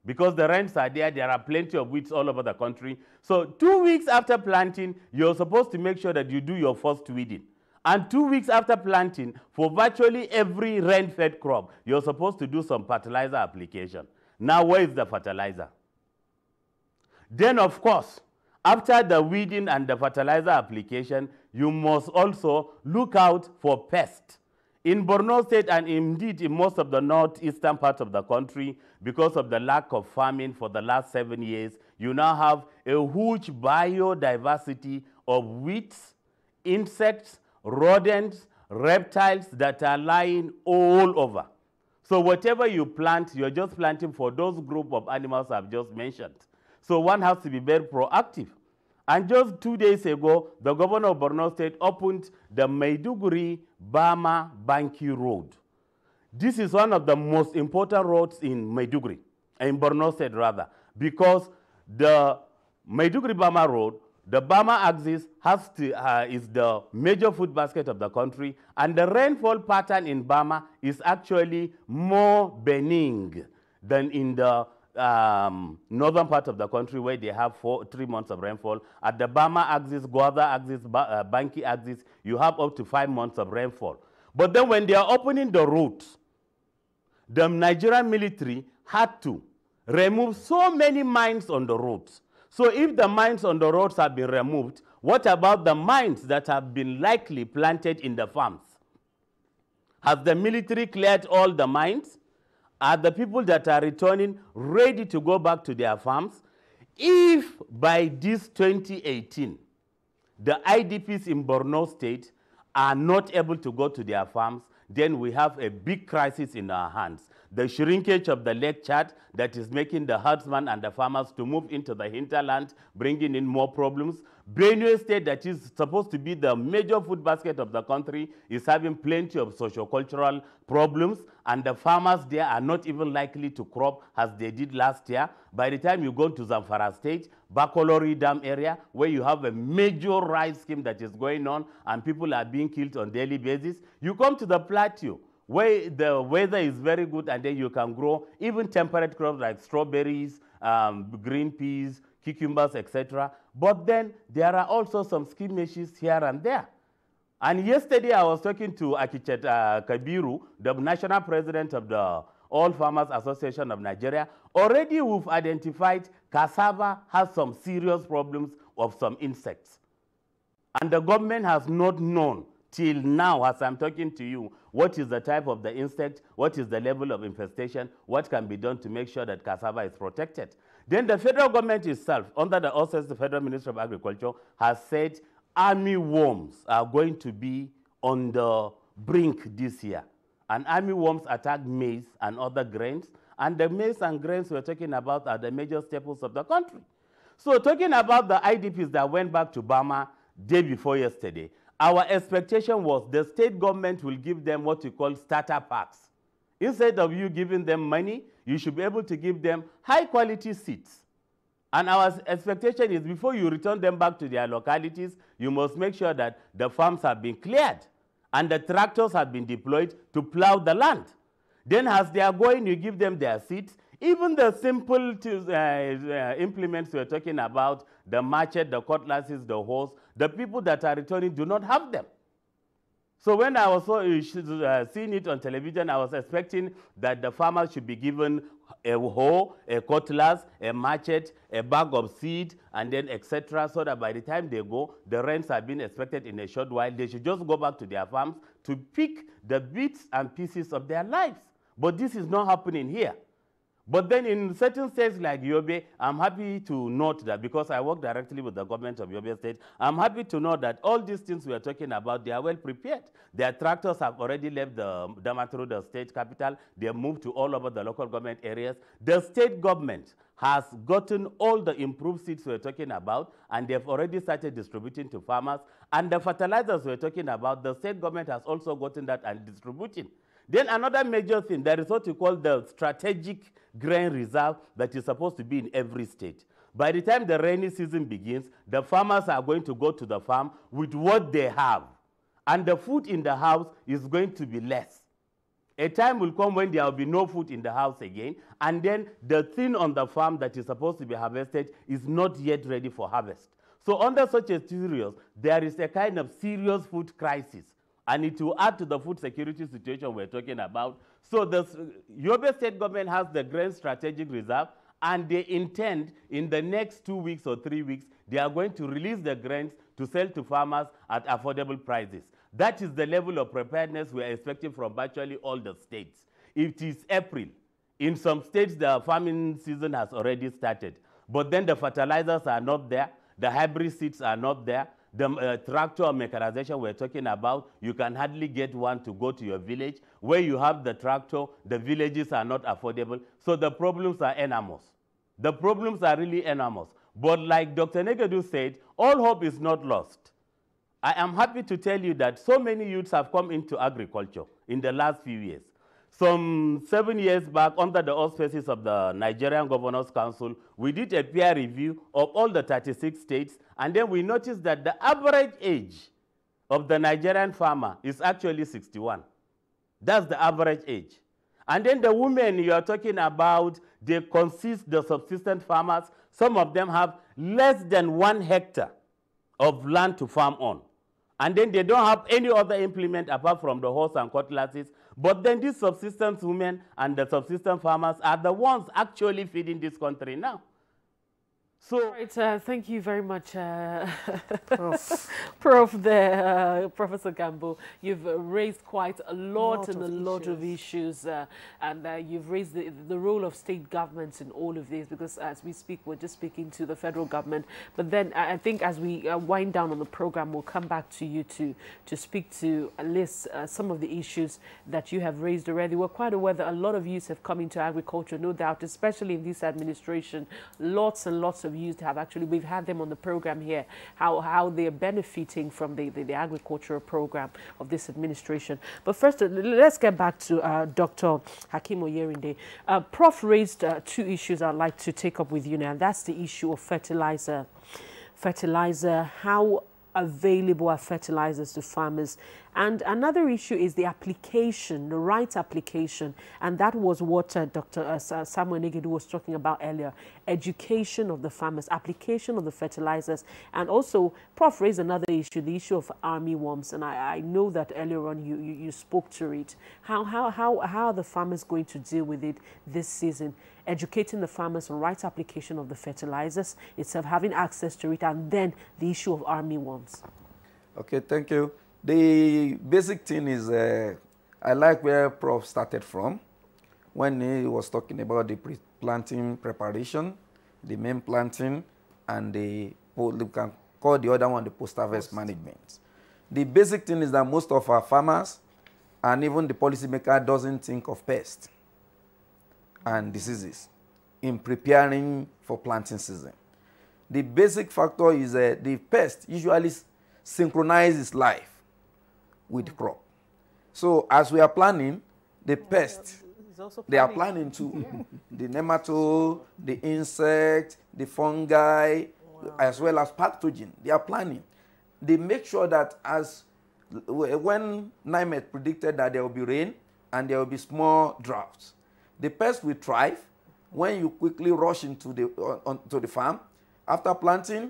Because the rains are there are plenty of weeds all over the country. So 2 weeks after planting, you're supposed to make sure that you do your first weeding. And 2 weeks after planting, for virtually every rain-fed crop, you're supposed to do some fertilizer application. Now, where is the fertilizer? Then, of course, after the weeding and the fertilizer application, you must also look out for pests. In Borno State and indeed in most of the northeastern parts of the country, because of the lack of farming for the last 7 years, you now have a huge biodiversity of weeds, insects, rodents, reptiles that are lying all over. So whatever you plant, you're just planting for those group of animals I've just mentioned. So one has to be very proactive. And just 2 days ago, the governor of Borno State opened the Maiduguri-Bama Banki Road. This is one of the most important roads in Maiduguri, in Borno State rather, because the Maiduguri-Bama Road, the Bama axis is the major food basket of the country, and the rainfall pattern in Bama is actually more benign than in the northern part of the country, where they have 3 months of rainfall. At the Bama axis, Gwadha axis, Banki axis, you have up to 5 months of rainfall. But then when they are opening the roads, the Nigerian military had to remove so many mines on the roads. So if the mines on the roads have been removed, what about the mines that have been likely planted in the farms? Has the military cleared all the mines? Are the people that are returning ready to go back to their farms? If by this 2018, the IDPs in Borno State are not able to go to their farms, then we have a big crisis in our hands. The shrinkage of the lake chart that is making the herdsmen and the farmers to move into the hinterland, bringing in more problems. Benue State, that is supposed to be the major food basket of the country, is having plenty of socio-cultural problems, and the farmers there are not even likely to crop as they did last year. By the time you go to Zamfara State, Bakolori Dam area, where you have a major rice scheme that is going on and people are being killed on a daily basis, you come to the plateau, where the weather is very good, and then you can grow even temperate crops like strawberries, green peas, cucumbers, etc. But then there are also some skirmishes here and there. And yesterday I was talking to Akichet Kabiru, the national president of the All Farmers Association of Nigeria. Already we've identified cassava has some serious problems of some insects. And the government has not known till now, as I'm talking to you, what is the type of the insect, what is the level of infestation, what can be done to make sure that cassava is protected. Then the federal government itself, under the office of the Federal Ministry of Agriculture, has said army worms are going to be on the brink this year. And army worms attack maize and other grains, and the maize and grains we're talking about are the major staples of the country. So talking about the IDPs that went back to Burma day before yesterday, our expectation was the state government will give them what we call starter packs. Instead of you giving them money, you should be able to give them high-quality seeds. And our expectation is before you return them back to their localities, you must make sure that the farms have been cleared and the tractors have been deployed to plow the land. Then as they are going, you give them their seeds. Even the simple implements we're talking about, the machete, the cutlasses, the hoes, the people that are returning do not have them. So when I was seeing it on television, I was expecting that the farmers should be given a hoe, a cutlass, a machete, a bag of seed, and then etc., so that by the time they go, the rents are being expected in a short while. They should just go back to their farms to pick the bits and pieces of their lives. But this is not happening here. But then in certain states like Yobe, I'm happy to note that because I work directly with the government of Yobe State, I'm happy to know that all these things we are talking about, they are well prepared. Their tractors have already left the Damaturu, the state capital. They have moved to all over the local government areas. The state government has gotten all the improved seeds we're talking about, and they've already started distributing to farmers. And the fertilizers we're talking about, the state government has also gotten that and distributing. Then another major thing, there is what we call the strategic grain reserve that is supposed to be in every state. By the time the rainy season begins, the farmers are going to go to the farm with what they have. And the food in the house is going to be less. A time will come when there will be no food in the house again, and then the thing on the farm that is supposed to be harvested is not yet ready for harvest. So under such a scenario, there is a kind of serious food crisis. And it will add to the food security situation we're talking about. So the Yobe State government has the grain strategic reserve, and they intend in the next 2 weeks or 3 weeks, they are going to release the grains to sell to farmers at affordable prices. That is the level of preparedness we are expecting from virtually all the states. It is April. In some states, the farming season has already started. But then the fertilizers are not there. The hybrid seeds are not there. The tractor mechanization we're talking about, you can hardly get one to go to your village. Where you have the tractor, the villages are not affordable. So the problems are enormous. The problems are really enormous. But like Dr. Negadu said, all hope is not lost. I am happy to tell you that so many youths have come into agriculture in the last few years. Some 7 years back, under the auspices of the Nigerian Governors Council, we did a peer review of all the 36 states, and then we noticed that the average age of the Nigerian farmer is actually 61. That's the average age. And then the women you are talking about, they consist the subsistence farmers. Some of them have less than 1 hectare of land to farm on. And then they don't have any other implement apart from the horse and cutlasses. But then these subsistence women and the subsistence farmers are the ones actually feeding this country now. So, right, thank you very much, Prof. There, Professor Gambo. You've raised quite a lot of issues, and you've raised the role of state governments in all of this, because as we speak, we're just speaking to the federal government. But then I think as we wind down on the program, we'll come back to you to speak to at least some of the issues that you have raised already. We're quite aware that a lot of youth have come into agriculture, no doubt, especially in this administration. Lots and lots of youth have actually, we've had them on the program here, how they're benefiting from the agricultural program of this administration. But first, let's get back to Dr. Hakeem Oyerinde. Prof raised two issues I'd like to take up with you now. That's the issue of fertilizer, how available are fertilizers to farmers. And another issue is the application, the right application. And that was what Dr. Samuel Negedu was talking about earlier. Education of the farmers, application of the fertilizers. And also, Prof raised another issue, the issue of army worms. And I know that earlier on you spoke to it. How are the farmers going to deal with it this season? Educating the farmers on right application of the fertilizers, itself having access to it, and then the issue of army worms. Okay, thank you. The basic thing is, I like where Prof started from when he was talking about the planting preparation, the main planting, and we can call the other one the post-harvest management. The basic thing is that most of our farmers and even the policymaker doesn't think of pests and diseases in preparing for planting season. The basic factor is the pest usually synchronizes life with the crop. So as we are planning, the pest, they are planning too. The nematode, the insect, the fungi, as well as pathogen, they are planning. They make sure that when NIMET predicted that there will be rain and there will be small droughts, the pest will thrive when you quickly rush into the farm. After planting,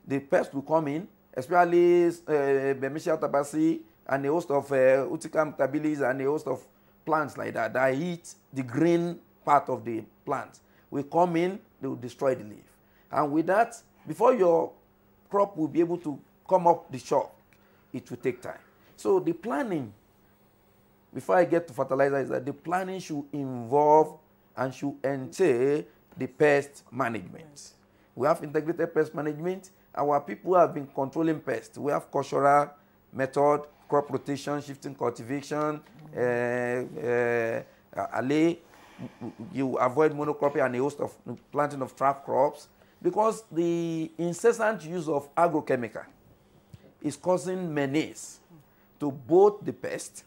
the pest will come in, especially Bemisia tabasi and a host of Utica mutabilis and a host of plants like that eat the green part of the plant. Will come in, they will destroy the leaf. And with that, before your crop will be able to come up the shock, it will take time. So the planning, before I get to fertilizer, is that the planning should involve and should entail the pest management. We have integrated pest management. Our people have been controlling pests. We have cultural method, crop rotation, shifting cultivation, alley. You avoid monocropping and a host of planting of trap crops, because the incessant use of agrochemical is causing menace to both the pest,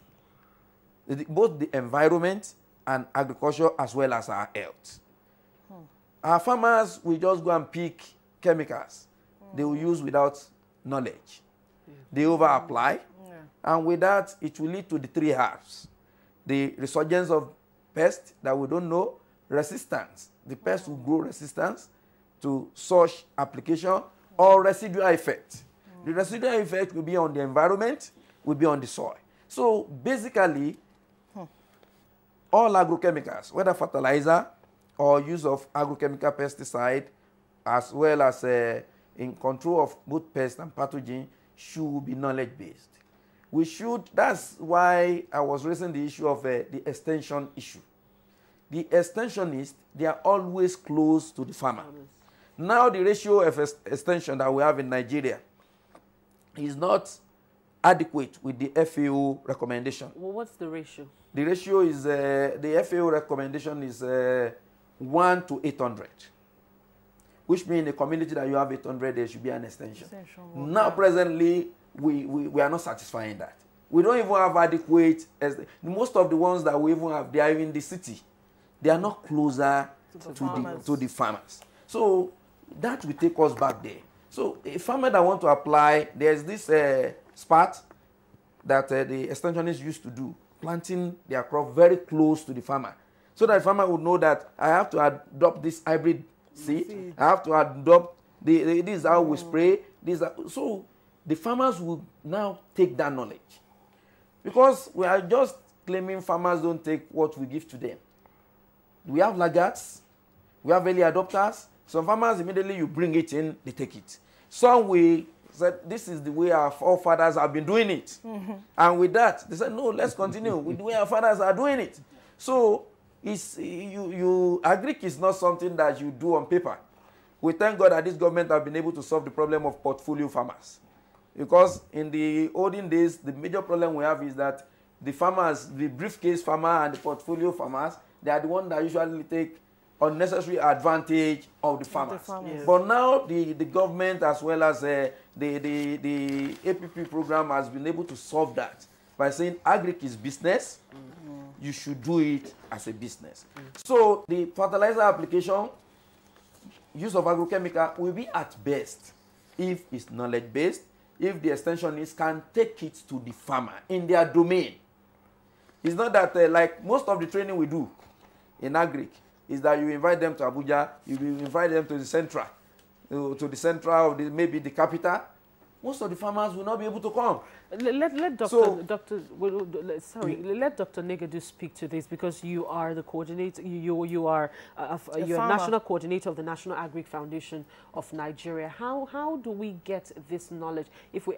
both the environment and agriculture, as well as our health. Our farmers will just go and pick chemicals they will use without knowledge. They over-apply, and with that, it will lead to the three halves. The resurgence of pests that we don't know, resistance. The pest will grow resistance to such application, or residual effect. The residual effect will be on the environment, will be on the soil. So basically, all agrochemicals, whether fertilizer or use of agrochemical pesticide, as well as in control of both pest and pathogen, should be knowledge-based. We should, that's why I was raising the issue of the extension issue. The extensionists, they are always close to the farmer. Now the ratio of extension that we have in Nigeria is not adequate with the FAO recommendation. Well, what's the ratio? The ratio is, the FAO recommendation is 1 to 800. Which means in a community that you have 800, there should be an extension. Now, presently, we are not satisfying that. We don't even have adequate, most of the ones that we even have, they are in the city. They are not closer to the farmers. So that will take us back there. So a farmer that want to apply, there's this spot that the extensionists used to do, planting their crop very close to the farmer. So that the farmer would know that I have to adopt this hybrid seed. I have to adopt, this is how we spray. So the farmers will now take that knowledge. Because we are just claiming farmers don't take what we give to them. We have laggards, we have early adopters, Some farmers, immediately you bring it in, they take it. Some we said, this is the way our forefathers have been doing it. And with that, they said, no, let's continue with the way our fathers are doing it. So agric is not something that you do on paper. We thank God that this government have been able to solve the problem of portfolio farmers. Because in the olden days, the major problem we have is that the farmers, the briefcase farmer and the portfolio farmers, they are the ones that usually take unnecessary advantage of the farmers. Yes. But now the government as well as the APP program has been able to solve that by saying agric is business, you should do it as a business. So the fertilizer application, use of agrochemical will be at best if it's knowledge-based, if the extensionists can take it to the farmer in their domain. It's not that like most of the training we do in agric is that you invite them to Abuja, you invite them to the central of maybe the capital. Most of the farmers will not be able to come. Let Dr. Let Dr. Negadu speak to this, because you are the coordinator. You are you're national coordinator of the National Agric Foundation of Nigeria. How do we get this knowledge?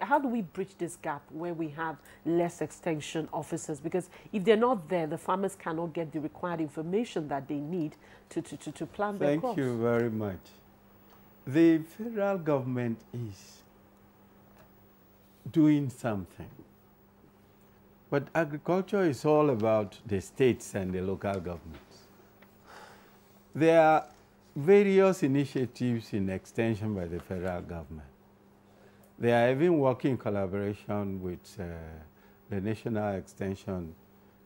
How do we bridge this gap where we have less extension officers? Because if they're not there, the farmers cannot get the required information that they need to plant their crops. Thank you very much. The federal government is doing something. But agriculture is all about the states and the local governments. There are various initiatives in extension by the federal government. They are even working in collaboration with the National Extension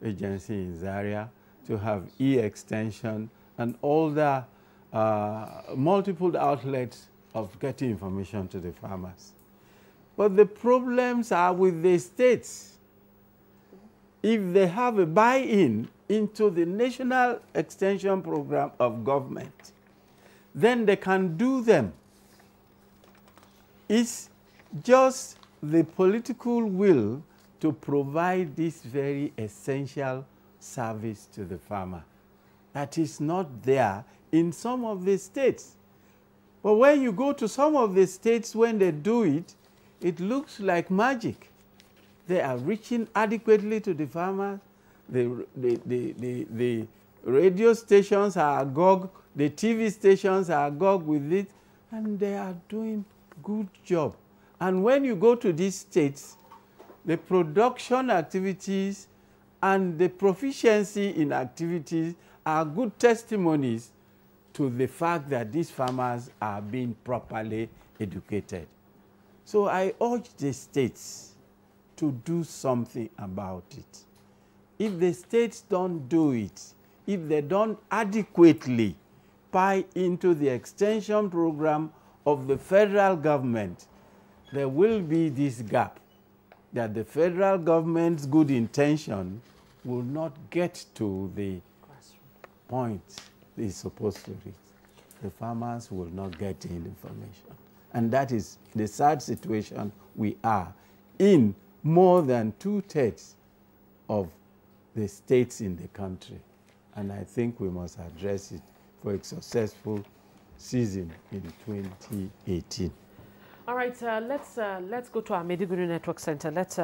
Agency in Zaria to have e-extension and all the multiple outlets of getting information to the farmers. But the problems are with the states. If they have a buy-in into the National Extension Program of government, then they can do them. It's just the political will to provide this very essential service to the farmer that is not there in some of the states. But when you go to some of the states, when they do it, it looks like magic. They are reaching adequately to the farmers. The radio stations are agog, the TV stations are agog with it, and they are doing good job. And when you go to these states, the production activities and the proficiency in activities are good testimonies to the fact that these farmers are being properly educated. So I urge the states to do something about it. If the states don't do it, if they don't adequately buy into the extension program of the federal government, there will be this gap that the federal government's good intention will not get to the point it's supposed to reach. The farmers will not get the information. And that is the sad situation we are in more than 2/3 of the states in the country. And I think we must address it for a successful season in 2018. All right, let's go to our Maiduguri Network Center. Let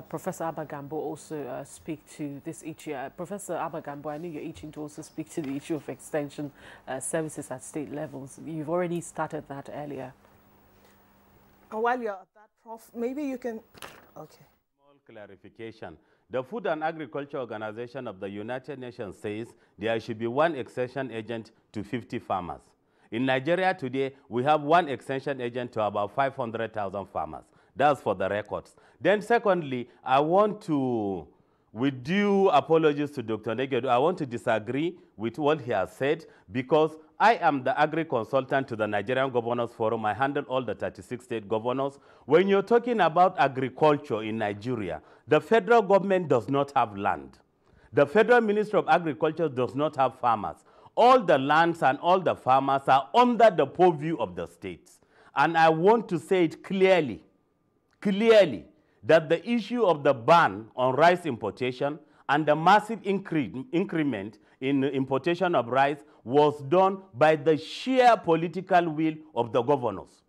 Professor Abagambo also speak to this issue. Professor Abagambo, I know you're itching to also speak to the issue of extension services at state levels. You've already started that earlier. And while you're at that, Prof, maybe you can... Okay. Small clarification. The Food and Agriculture Organization of the United Nations says there should be one extension agent to 50 farmers. In Nigeria today, we have one extension agent to about 500,000 farmers. That's for the records. Then secondly, I want to, with due apologies to Dr. Negedu, I want to disagree with what he has said, because I am the agri-consultant to the Nigerian Governors Forum. I handle all the 36 state governors. When you're talking about agriculture in Nigeria, the federal government does not have land. The Federal Ministry of Agriculture does not have farmers. All the lands and all the farmers are under the purview of the states. And I want to say it clearly, that the issue of the ban on rice importation and the massive increment in importation of rice was done by the sheer political will of the governors.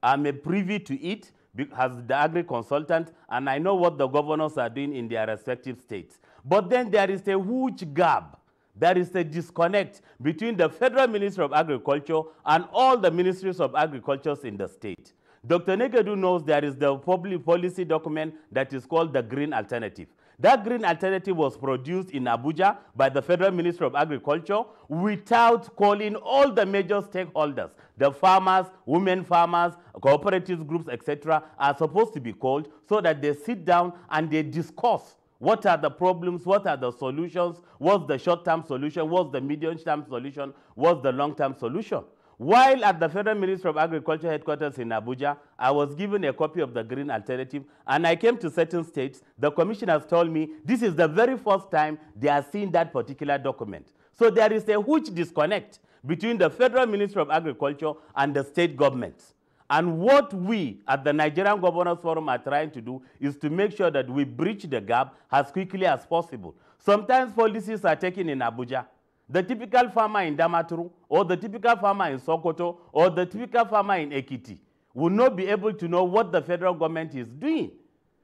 I'm a privy to it as the agri-consultant, and I know what the governors are doing in their respective states. But then there is a huge gap. There is a disconnect between the Federal Ministry of Agriculture and all the ministries of agriculture in the state. Dr. Negedu knows there is the public policy document that is called the Green Alternative. That Green Alternative was produced in Abuja by the Federal Ministry of Agriculture without calling all the major stakeholders. The farmers, women farmers, cooperative groups, etc. are supposed to be called so that they sit down and they discuss what are the problems, what are the solutions, what's the short-term solution, what's the medium-term solution, what's the long-term solution. While at the Federal Ministry of Agriculture headquarters in Abuja, I was given a copy of the Green Alternative, and I came to certain states. The commissioners told me this is the very first time they are seeing that particular document. So there is a huge disconnect between the Federal Ministry of Agriculture and the state governments. And what we at the Nigerian Governors Forum are trying to do is to make sure that we bridge the gap as quickly as possible. Sometimes policies are taken in Abuja. The typical farmer in Damaturu, or the typical farmer in Sokoto, or the typical farmer in Ekiti will not be able to know what the federal government is doing.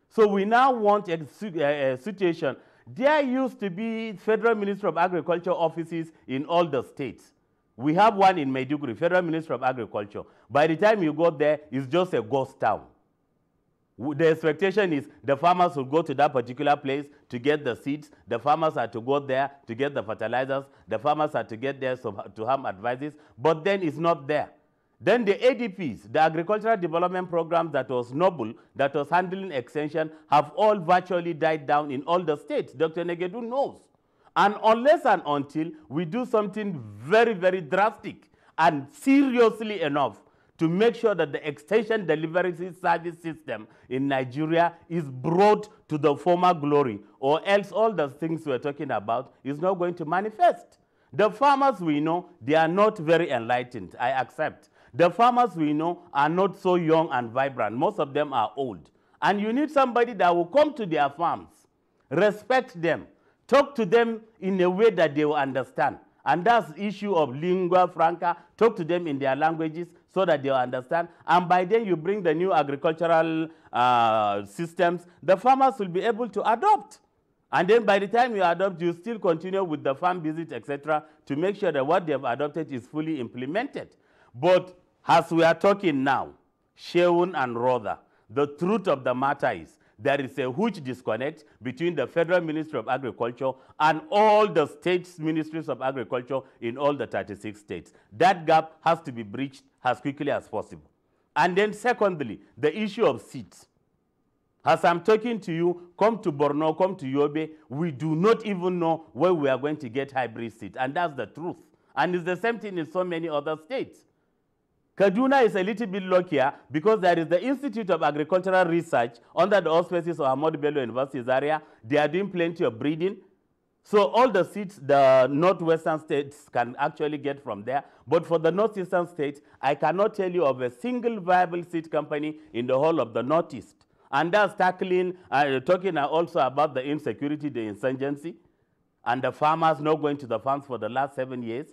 So we now want a situation. There used to be Federal Ministry of Agriculture offices in all the states. We have one in Maiduguri, Federal Ministry of Agriculture. By the time you go there, it's just a ghost town. The expectation is the farmers will go to that particular place to get the seeds. The farmers are to go there to get the fertilizers. The farmers are to get there to have advices. But then it's not there. Then the ADPs, the Agricultural Development Programs that was noble, that was handling extension, have all virtually died down in all the states. Dr. Negedu knows. And unless and until we do something very, very drastic and seriously enough to make sure that the extension delivery service system in Nigeria is brought to the former glory, or else all the things we're talking about is not going to manifest. The farmers we know, they are not very enlightened, I accept. The farmers we know are not so young and vibrant. Most of them are old. And you need somebody that will come to their farms, respect them, talk to them in a way that they will understand. And that's the issue of lingua franca. Talk to them in their languages so that they will understand. And by then you bring the new agricultural systems, the farmers will be able to adopt. And then by the time you adopt, you still continue with the farm visit, etc., to make sure that what they have adopted is fully implemented. But as we are talking now, Sheun and Rother, the truth of the matter is there is a huge disconnect between the Federal Ministry of Agriculture and all the states' ministries of agriculture in all the 36 states. That gap has to be bridged as quickly as possible. And then secondly, the issue of seeds. As I'm talking to you, come to Borno, come to Yobe, we do not even know where we are going to get hybrid seeds. And that's the truth. And it's the same thing in so many other states. Kaduna is a little bit luckier because there is the Institute of Agricultural Research under the auspices of Ahmadu Bello University's area. They are doing plenty of breeding. So all the seeds the northwestern states can actually get from there. But for the northeastern states, I cannot tell you of a single viable seed company in the whole of the northeast. And that's talking also about the insecurity, the insurgency, and the farmers not going to the farms for the last 7 years.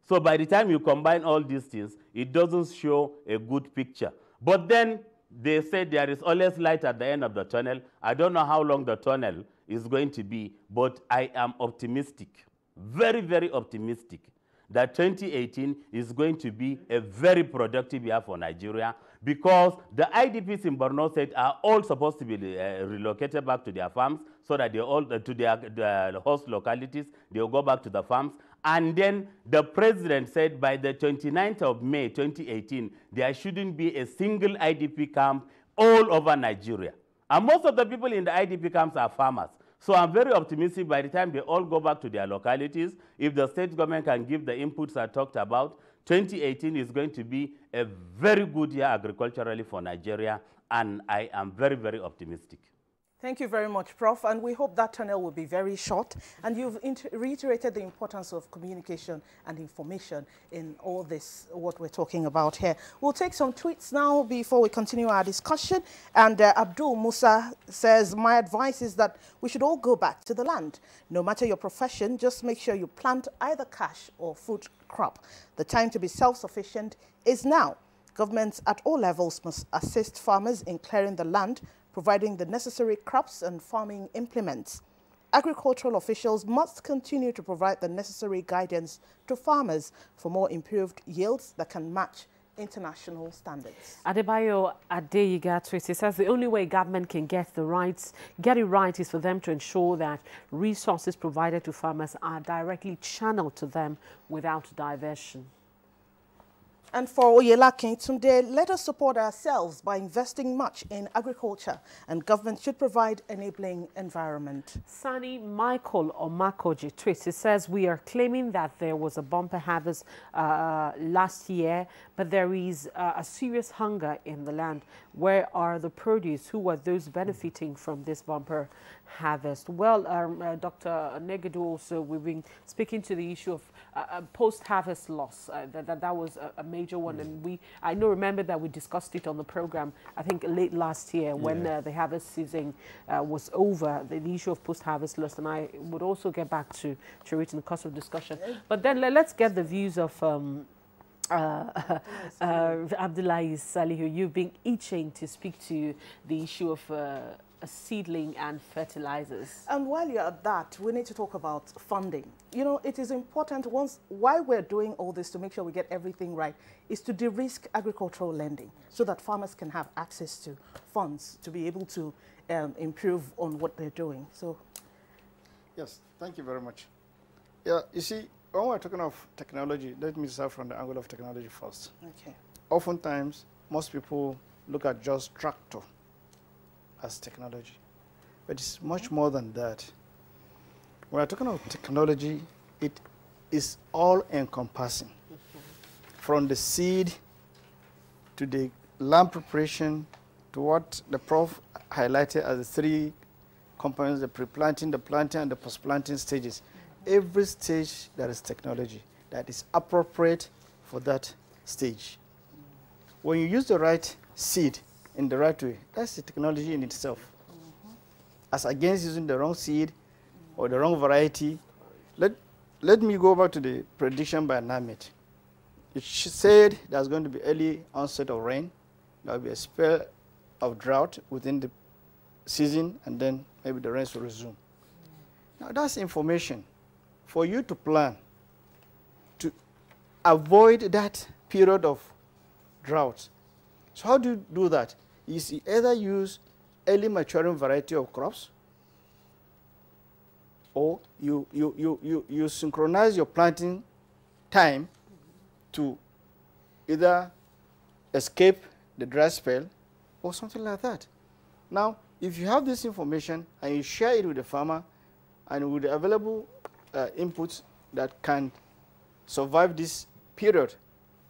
So by the time you combine all these things, it doesn't show a good picture. But then they say there is always light at the end of the tunnel. I don't know how long the tunnel is going to be, but I am optimistic, very, very optimistic, that 2018 is going to be a very productive year for Nigeria, because the IDPs in Borno State are all supposed to be relocated back to their farms so that they all, to their host localities, they will go back to the farms. And then the president said by the 29th of May 2018, there shouldn't be a single IDP camp all over Nigeria. And most of the people in the IDP camps are farmers. So I'm very optimistic by the time they all go back to their localities, if the state government can give the inputs I talked about, 2018 is going to be a very good year agriculturally for Nigeria, and I am very, very optimistic. Thank you very much, Prof. And we hope that tunnel will be very short. And you've reiterated the importance of communication and information in all this, what we're talking about here. We'll take some tweets now before we continue our discussion. And Abdul Musa says, my advice is that we should all go back to the land. No matter your profession, just make sure you plant either cash or food crop. The time to be self-sufficient is now. Governments at all levels must assist farmers in clearing the land, providing the necessary crops and farming implements. Agricultural officials must continue to provide the necessary guidance to farmers for more improved yields that can match international standards. Adebayo Adeyiga tweets, says the only way government can get it right is for them to ensure that resources provided to farmers are directly channeled to them without diversion. And for Oyelaki today, let us support ourselves by investing much in agriculture, and government should provide enabling environment. Sani Michael Omakoji tweets, it says, we are claiming that there was a bumper harvest last year, but there is a serious hunger in the land. Where are the produce? Who are those benefiting from this bumper harvest? Well, Dr. Negadu also, we've been speaking to the issue of post-harvest loss. That was a major one, and I remember that we discussed it on the program, I think late last year when the harvest season was over, the issue of post-harvest loss, and I would also get back to it in the course of discussion. But then let's get the views of Abdullahi Salihu. You've been itching to speak to the issue of a seedling and fertilizers. And while you're at that, we need to talk about funding. You know, it is important, why we're doing all this to make sure we get everything right, is to de-risk agricultural lending so that farmers can have access to funds to be able to improve on what they're doing. So, yes, thank you very much. Yeah, you see, when we're talking of technology, let me start from the angle of technology first. Okay. Oftentimes, most people look at just tractor as technology, but it's much more than that. When we're talking about technology, it is all-encompassing. From the seed to the land preparation to what the Prof highlighted as the three components: the pre-planting, the planting, and the post-planting stages. Every stage there is technology that is appropriate for that stage. When you use the right seed in the right way, that's the technology in itself. As against using the wrong seed or the wrong variety. Let me go back to the prediction by NAMIT. It said there's going to be early onset of rain. There will be a spell of drought within the season, and then maybe the rains will resume. Now that's information for you to plan to avoid that period of drought. So how do you do that? You either use early maturing variety of crops, or you synchronize your planting time to either escape the dry spell or something like that. Now, if you have this information and you share it with the farmer and with the available inputs that can survive this period,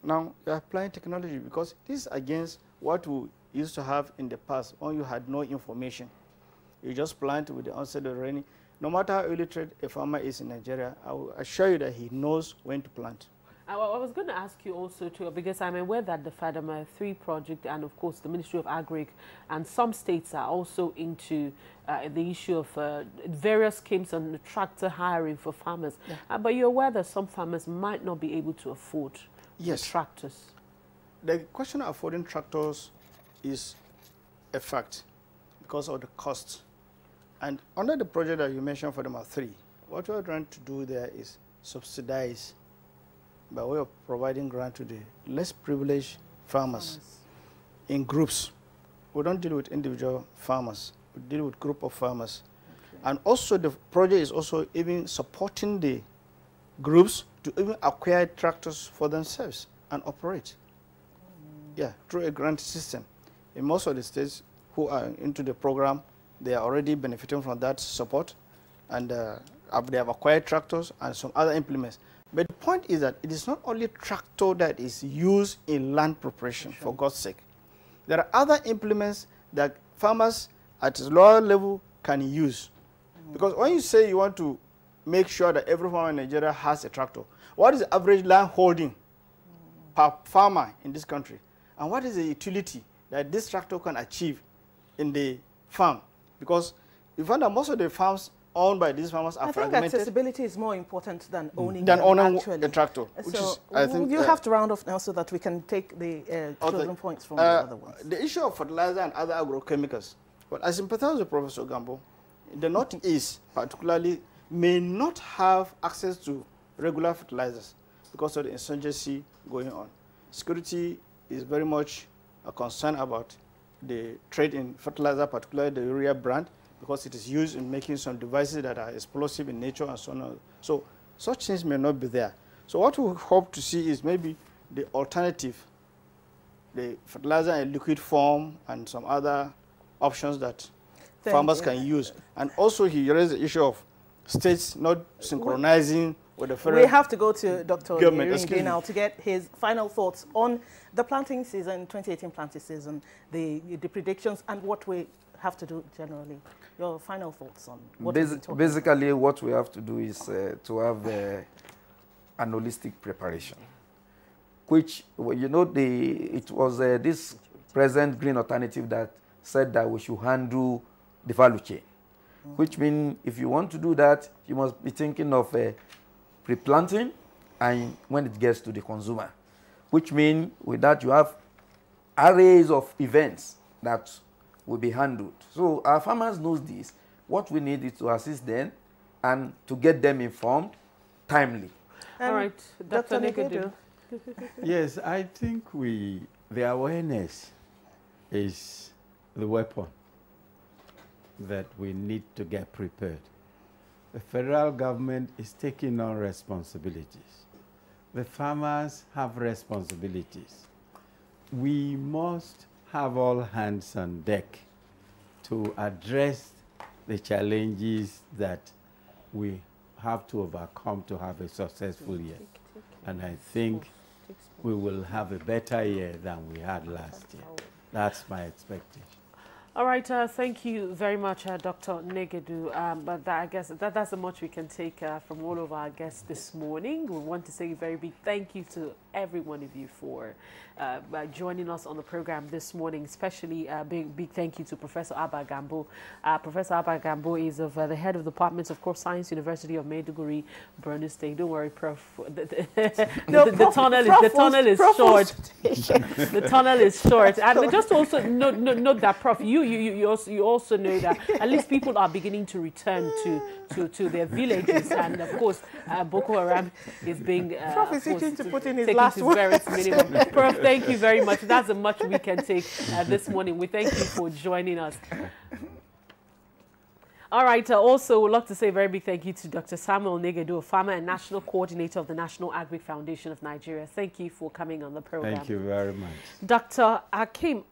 now you're applying technology, because this is against what we used to have in the past when you had no information. You just plant with the onset of rain. No matter how illiterate a farmer is in Nigeria, I will assure you that he knows when to plant. I was going to ask you also too, because I'm aware that the FADAMA 3 project and of course the Ministry of Agri and some states are also into the issue of various schemes on tractor hiring for farmers. Yeah. But you're aware that some farmers might not be able to afford the tractors. The question of affording tractors is a fact because of the cost. And under the project that you mentioned for FADAMA 3, what we're trying to do there is subsidize by way of providing grant to the less privileged farmers in groups. We don't deal with individual farmers, we deal with group of farmers. Okay. And also the project is also even supporting the groups to even acquire tractors for themselves and operate. Yeah, through a grant system. In most of the states who are into the program, they are already benefiting from that support, and they have acquired tractors and some other implements. But the point is that it is not only tractor that is used in land preparation, for God's sake. There are other implements that farmers at a lower level can use. Because when you say you want to make sure that every farmer in Nigeria has a tractor, what is the average land holding per farmer in this country? And what is the utility that this tractor can achieve in the farm? Because you find that most of the farms owned by these farmers are fragmented. I think accessibility is more important than owning a tractor. So I think you have to round off now so that we can take the closing points from the other ones. The issue of fertilizer and other agrochemicals. But I sympathize with Professor Gambo. The Northeast, particularly, may not have access to regular fertilizers because of the insurgency going on. Security is very much a concern about the trade in fertilizer, particularly the urea brand, because it is used in making some devices that are explosive in nature and so on. So such things may not be there. So what we hope to see is maybe the alternative, the fertilizer in liquid form and some other options that farmers can use. And also he raised the issue of states not synchronizing with the federal We have to go to Dr. Nigerian now to get his final thoughts on the planting season, 2018 planting season, the predictions and what we have to do generally. Your final thoughts on what basically what we have to do is to have an holistic preparation, which, you know, it was this present green alternative that said that we should handle the value chain, which means if you want to do that, you must be thinking of pre-planting and when it gets to the consumer, which means with that you have arrays of events that will be handled. So our farmers knows this. What we need is to assist them and to get them informed timely. All right, Dr. Negedu. Yes, I think the awareness is the weapon that we need to get prepared. The federal government is taking on responsibilities. The farmers have responsibilities. We must have all hands on deck to address the challenges that we have to overcome to have a successful year. And I think we will have a better year than we had last year. That's my expectation. All right, thank you very much, Dr. Negedu. But I guess that's the much we can take from all of our guests this morning. We want to say a very big thank you to every one of you for joining us on the program this morning. Especially big thank you to Professor Abba Gambo. Professor Abba Gambo is the head of the Department of Crop Science, University of Maiduguri, Borno State. Don't worry, Prof. The tunnel is short. The tunnel is short. And just also note that, Prof, you also know that at least people are beginning to return to their villages, and of course Boko Haram is being Prof is seeking to put in his last word. Prof, thank you very much. That's as much we can take this morning. We thank you for joining us. All right, also would like to say a very big thank you to Dr. Samuel Negedu, a farmer and national coordinator of the National Agri Foundation of Nigeria. Thank you for coming on the program. Thank you very much. Dr. Akim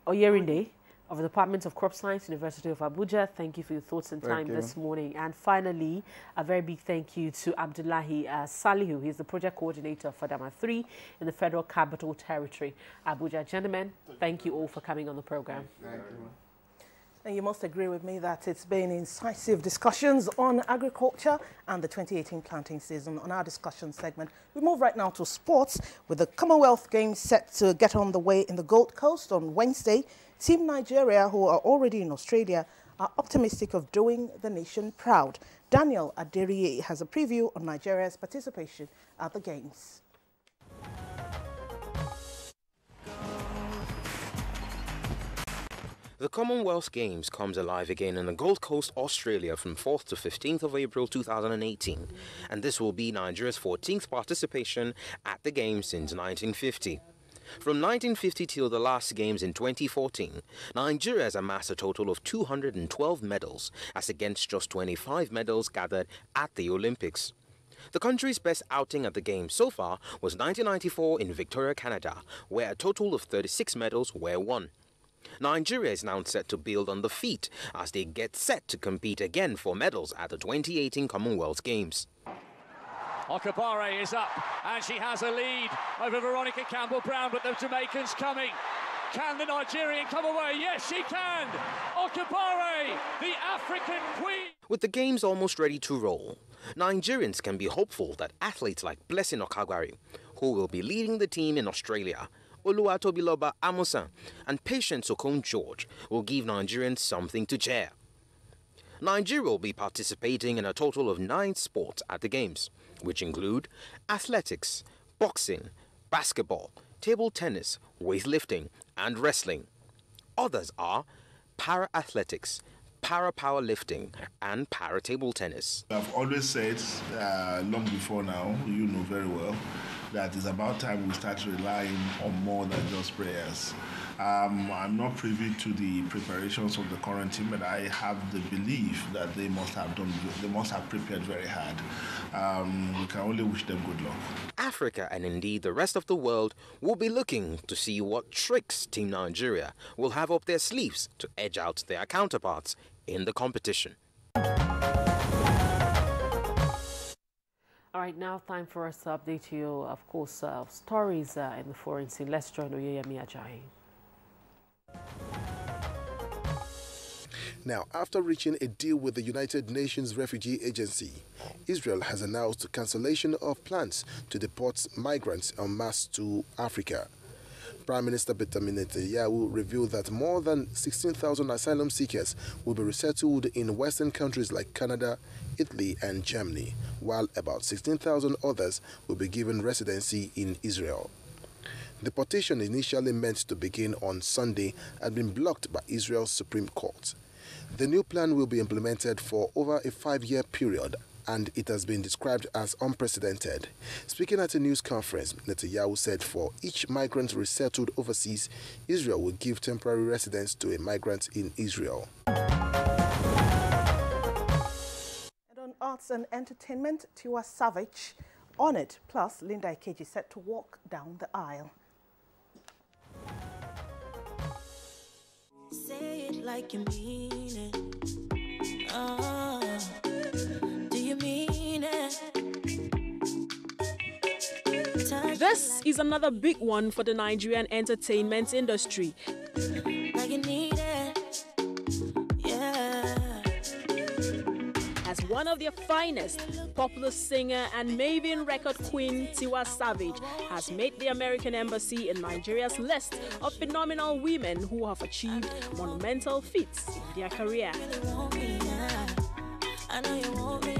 Oyerinde of the Department of Crop Science, University of Abuja, thank you for your thoughts and time this morning. And finally, a very big thank you to Abdullahi Salihu. He's the project coordinator for Dama 3 in the Federal Capital Territory, Abuja. Gentlemen, thank you all for coming on the program. Thank you. And you must agree with me that it's been incisive discussions on agriculture and the 2018 planting season. On our discussion segment, we move right now to sports with the Commonwealth Games set to get on the way in the Gold Coast on Wednesday. Team Nigeria, who are already in Australia, are optimistic of doing the nation proud. Daniel Aderiye has a preview on Nigeria's participation at the Games. The Commonwealth Games comes alive again in the Gold Coast, Australia from 4th to 15th of April 2018, and this will be Nigeria's 14th participation at the Games since 1950. From 1950 till the last Games in 2014, Nigeria has amassed a total of 212 medals, as against just 25 medals gathered at the Olympics. The country's best outing at the Games so far was 1994 in Victoria, Canada, where a total of 36 medals were won. Nigeria is now set to build on the feat as they get set to compete again for medals at the 2018 Commonwealth Games. Okabare is up and she has a lead over Veronica Campbell-Brown, but the Jamaicans coming. Can the Nigerian come away? Yes, she can. Okubare, the African queen. With the games almost ready to roll, Nigerians can be hopeful that athletes like Blessing Okagwari, who will be leading the team in Australia, Oluwatobiloba Amusan, and Patience Okon George will give Nigerians something to cheer. Nigeria will be participating in a total of 9 sports at the games, which include athletics, boxing, basketball, table tennis, weightlifting, and wrestling. Others are para-athletics, para-powerlifting, and para-table tennis. I've always said, long before now, you know very well, that it's about time we start relying on more than just prayers. I'm not privy to the preparations of the current team, but I have the belief that they must have prepared very hard. We can only wish them good luck. Africa and indeed the rest of the world will be looking to see what tricks Team Nigeria will have up their sleeves to edge out their counterparts in the competition. All right, now time for us to update you, of course, stories in the foreign scene. Let's join Oyeyemi Ajayi. Now, after reaching a deal with the United Nations Refugee Agency, Israel has announced the cancellation of plans to deport migrants en masse to Africa. Prime Minister Benjamin Netanyahu revealed that more than 16,000 asylum seekers will be resettled in Western countries like Canada, Italy, and Germany, while about 16,000 others will be given residency in Israel. The deportation, initially meant to begin on Sunday, had been blocked by Israel's Supreme Court. The new plan will be implemented for over a 5-year period, and it has been described as unprecedented. Speaking at a news conference, Netanyahu said for each migrant resettled overseas, Israel will give temporary residence to a migrant in Israel. And on arts and entertainment, Tiwa Savage on it, plus Linda Ikeji set to walk down the aisle. Say it like you mean it. Do you mean it? This is another big one for the Nigerian entertainment industry. Like you need it. Yeah. As one of their finest, popular singer and Maven record queen Tiwa Savage has made the American Embassy in Nigeria's list of phenomenal women who have achieved monumental feats in their career. I know you want me.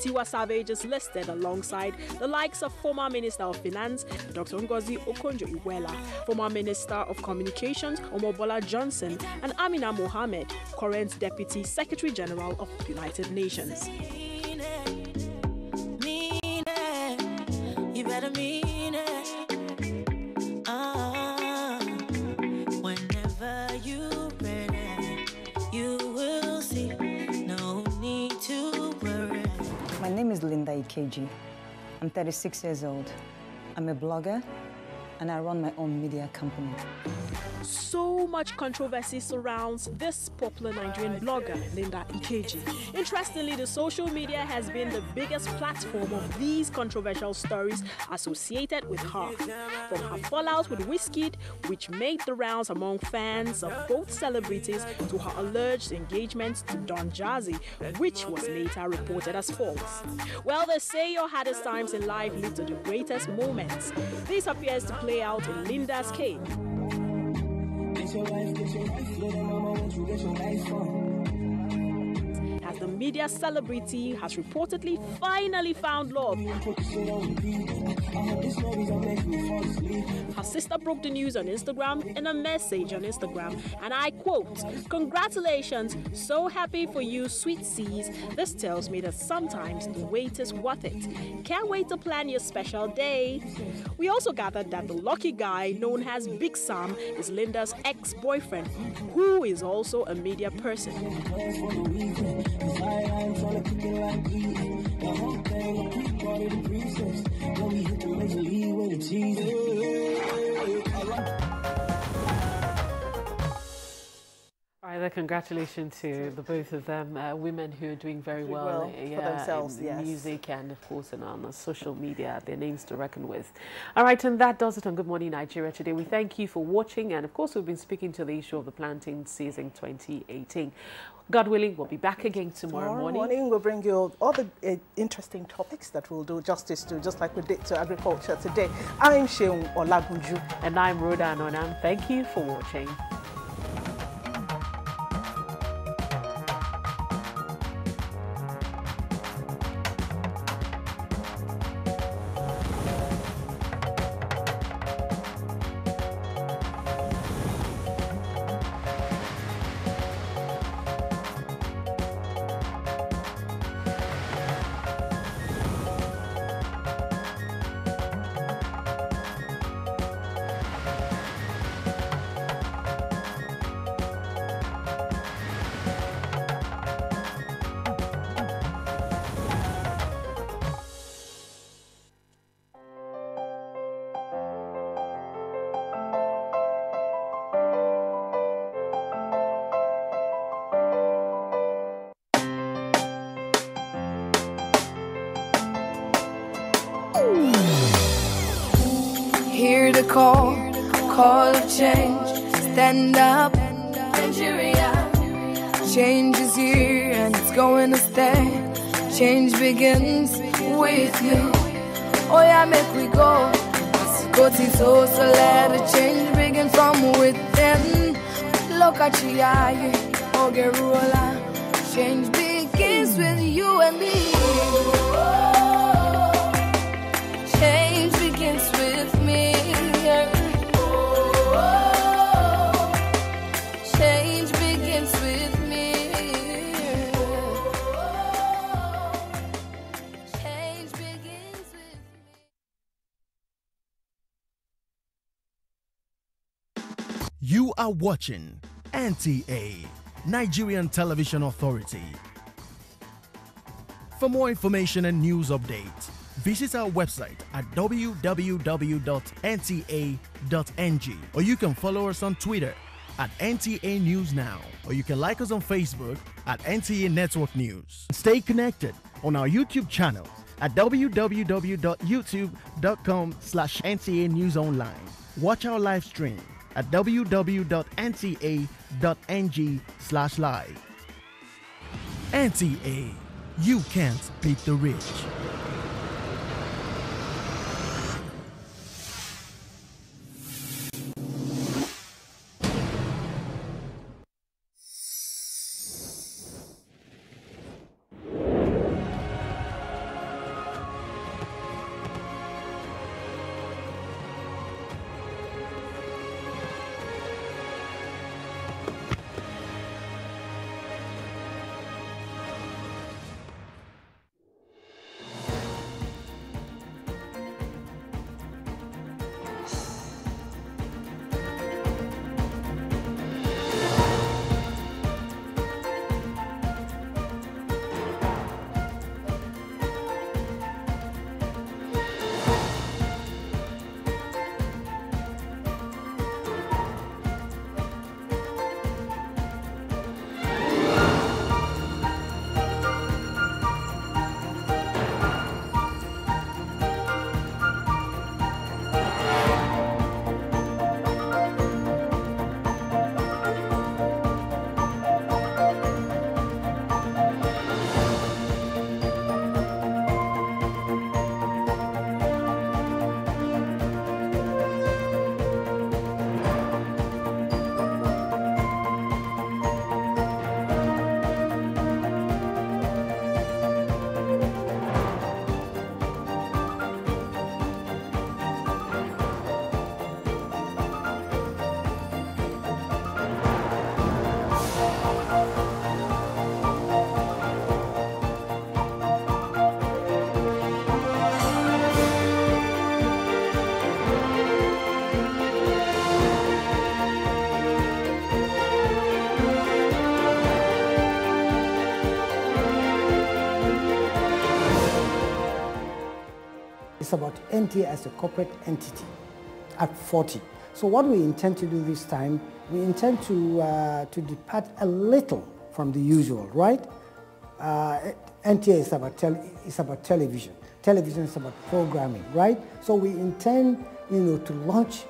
Tiwa Savage is listed alongside the likes of former Minister of Finance, Dr. Ngozi Okonjo-Iweala, former Minister of Communications, Omobola Johnson, and Amina Mohammed, current Deputy Secretary General of the United Nations. Mean it. You better mean it. Whenever you're ready, you will see. No need to worry. My name is Linda Ikeji. I'm 36 years old. I'm a blogger, and I run my own media company. So much controversy surrounds this popular Nigerian blogger, Linda Ikeji. Interestingly, the social media has been the biggest platform of these controversial stories associated with her. From her fallout with Wizkid, which made the rounds among fans of both celebrities, to her alleged engagement to Don Jazzy, which was later reported as false. Well, they say your hardest times in life lead to the greatest moments. This appears to play out in Linda's case. As the media celebrity has reportedly finally found love. Her sister broke the news on Instagram in a message on Instagram, and I quote, "Congratulations, so happy for you, sweet C's. This tells me that sometimes the wait is worth it. Can't wait to plan your special day." We also gathered that the lucky guy known as Big Sam is Linda's ex-boyfriend, who is also a media person. All right, And a congratulations to the both of them, women who are doing very well for themselves, in yes. music and, of course, on social media. Their names to reckon with. All right, and that does it on Good Morning Nigeria today. We thank you for watching, and, of course, we've been speaking to the issue of the planting season 2018. God willing, we'll be back again tomorrow morning. We'll bring you all the interesting topics that we'll do justice to, just like we did to agriculture today. I'm Sheung Olagunju. And I'm Rhoda Anonam. Thank you for watching. Hear the call of change. Stand up, Nigeria. Change is here and it's going to stay. Change begins with you. Oh yeah, make we go. Go to so let the change begin from within. Look at you, Ogerola. Change begins with you and me. Change begins with me. Change begins with me. Change begins with me. You are watching NTA, Nigerian Television Authority. For more information and news updates, visit our website at www.nta.ng, or you can follow us on Twitter at NTA News Now, or you can like us on Facebook at NTA Network News. Stay connected on our YouTube channel at www.youtube.com/NTA News Online. Watch our live stream at www.nta.ng/live. NTA, you can't beat the rich. It's about NTA as a corporate entity at 40. So what we intend to do this time, we intend to depart a little from the usual, right? NTA is about television. Television is about programming, right? So we intend, to launch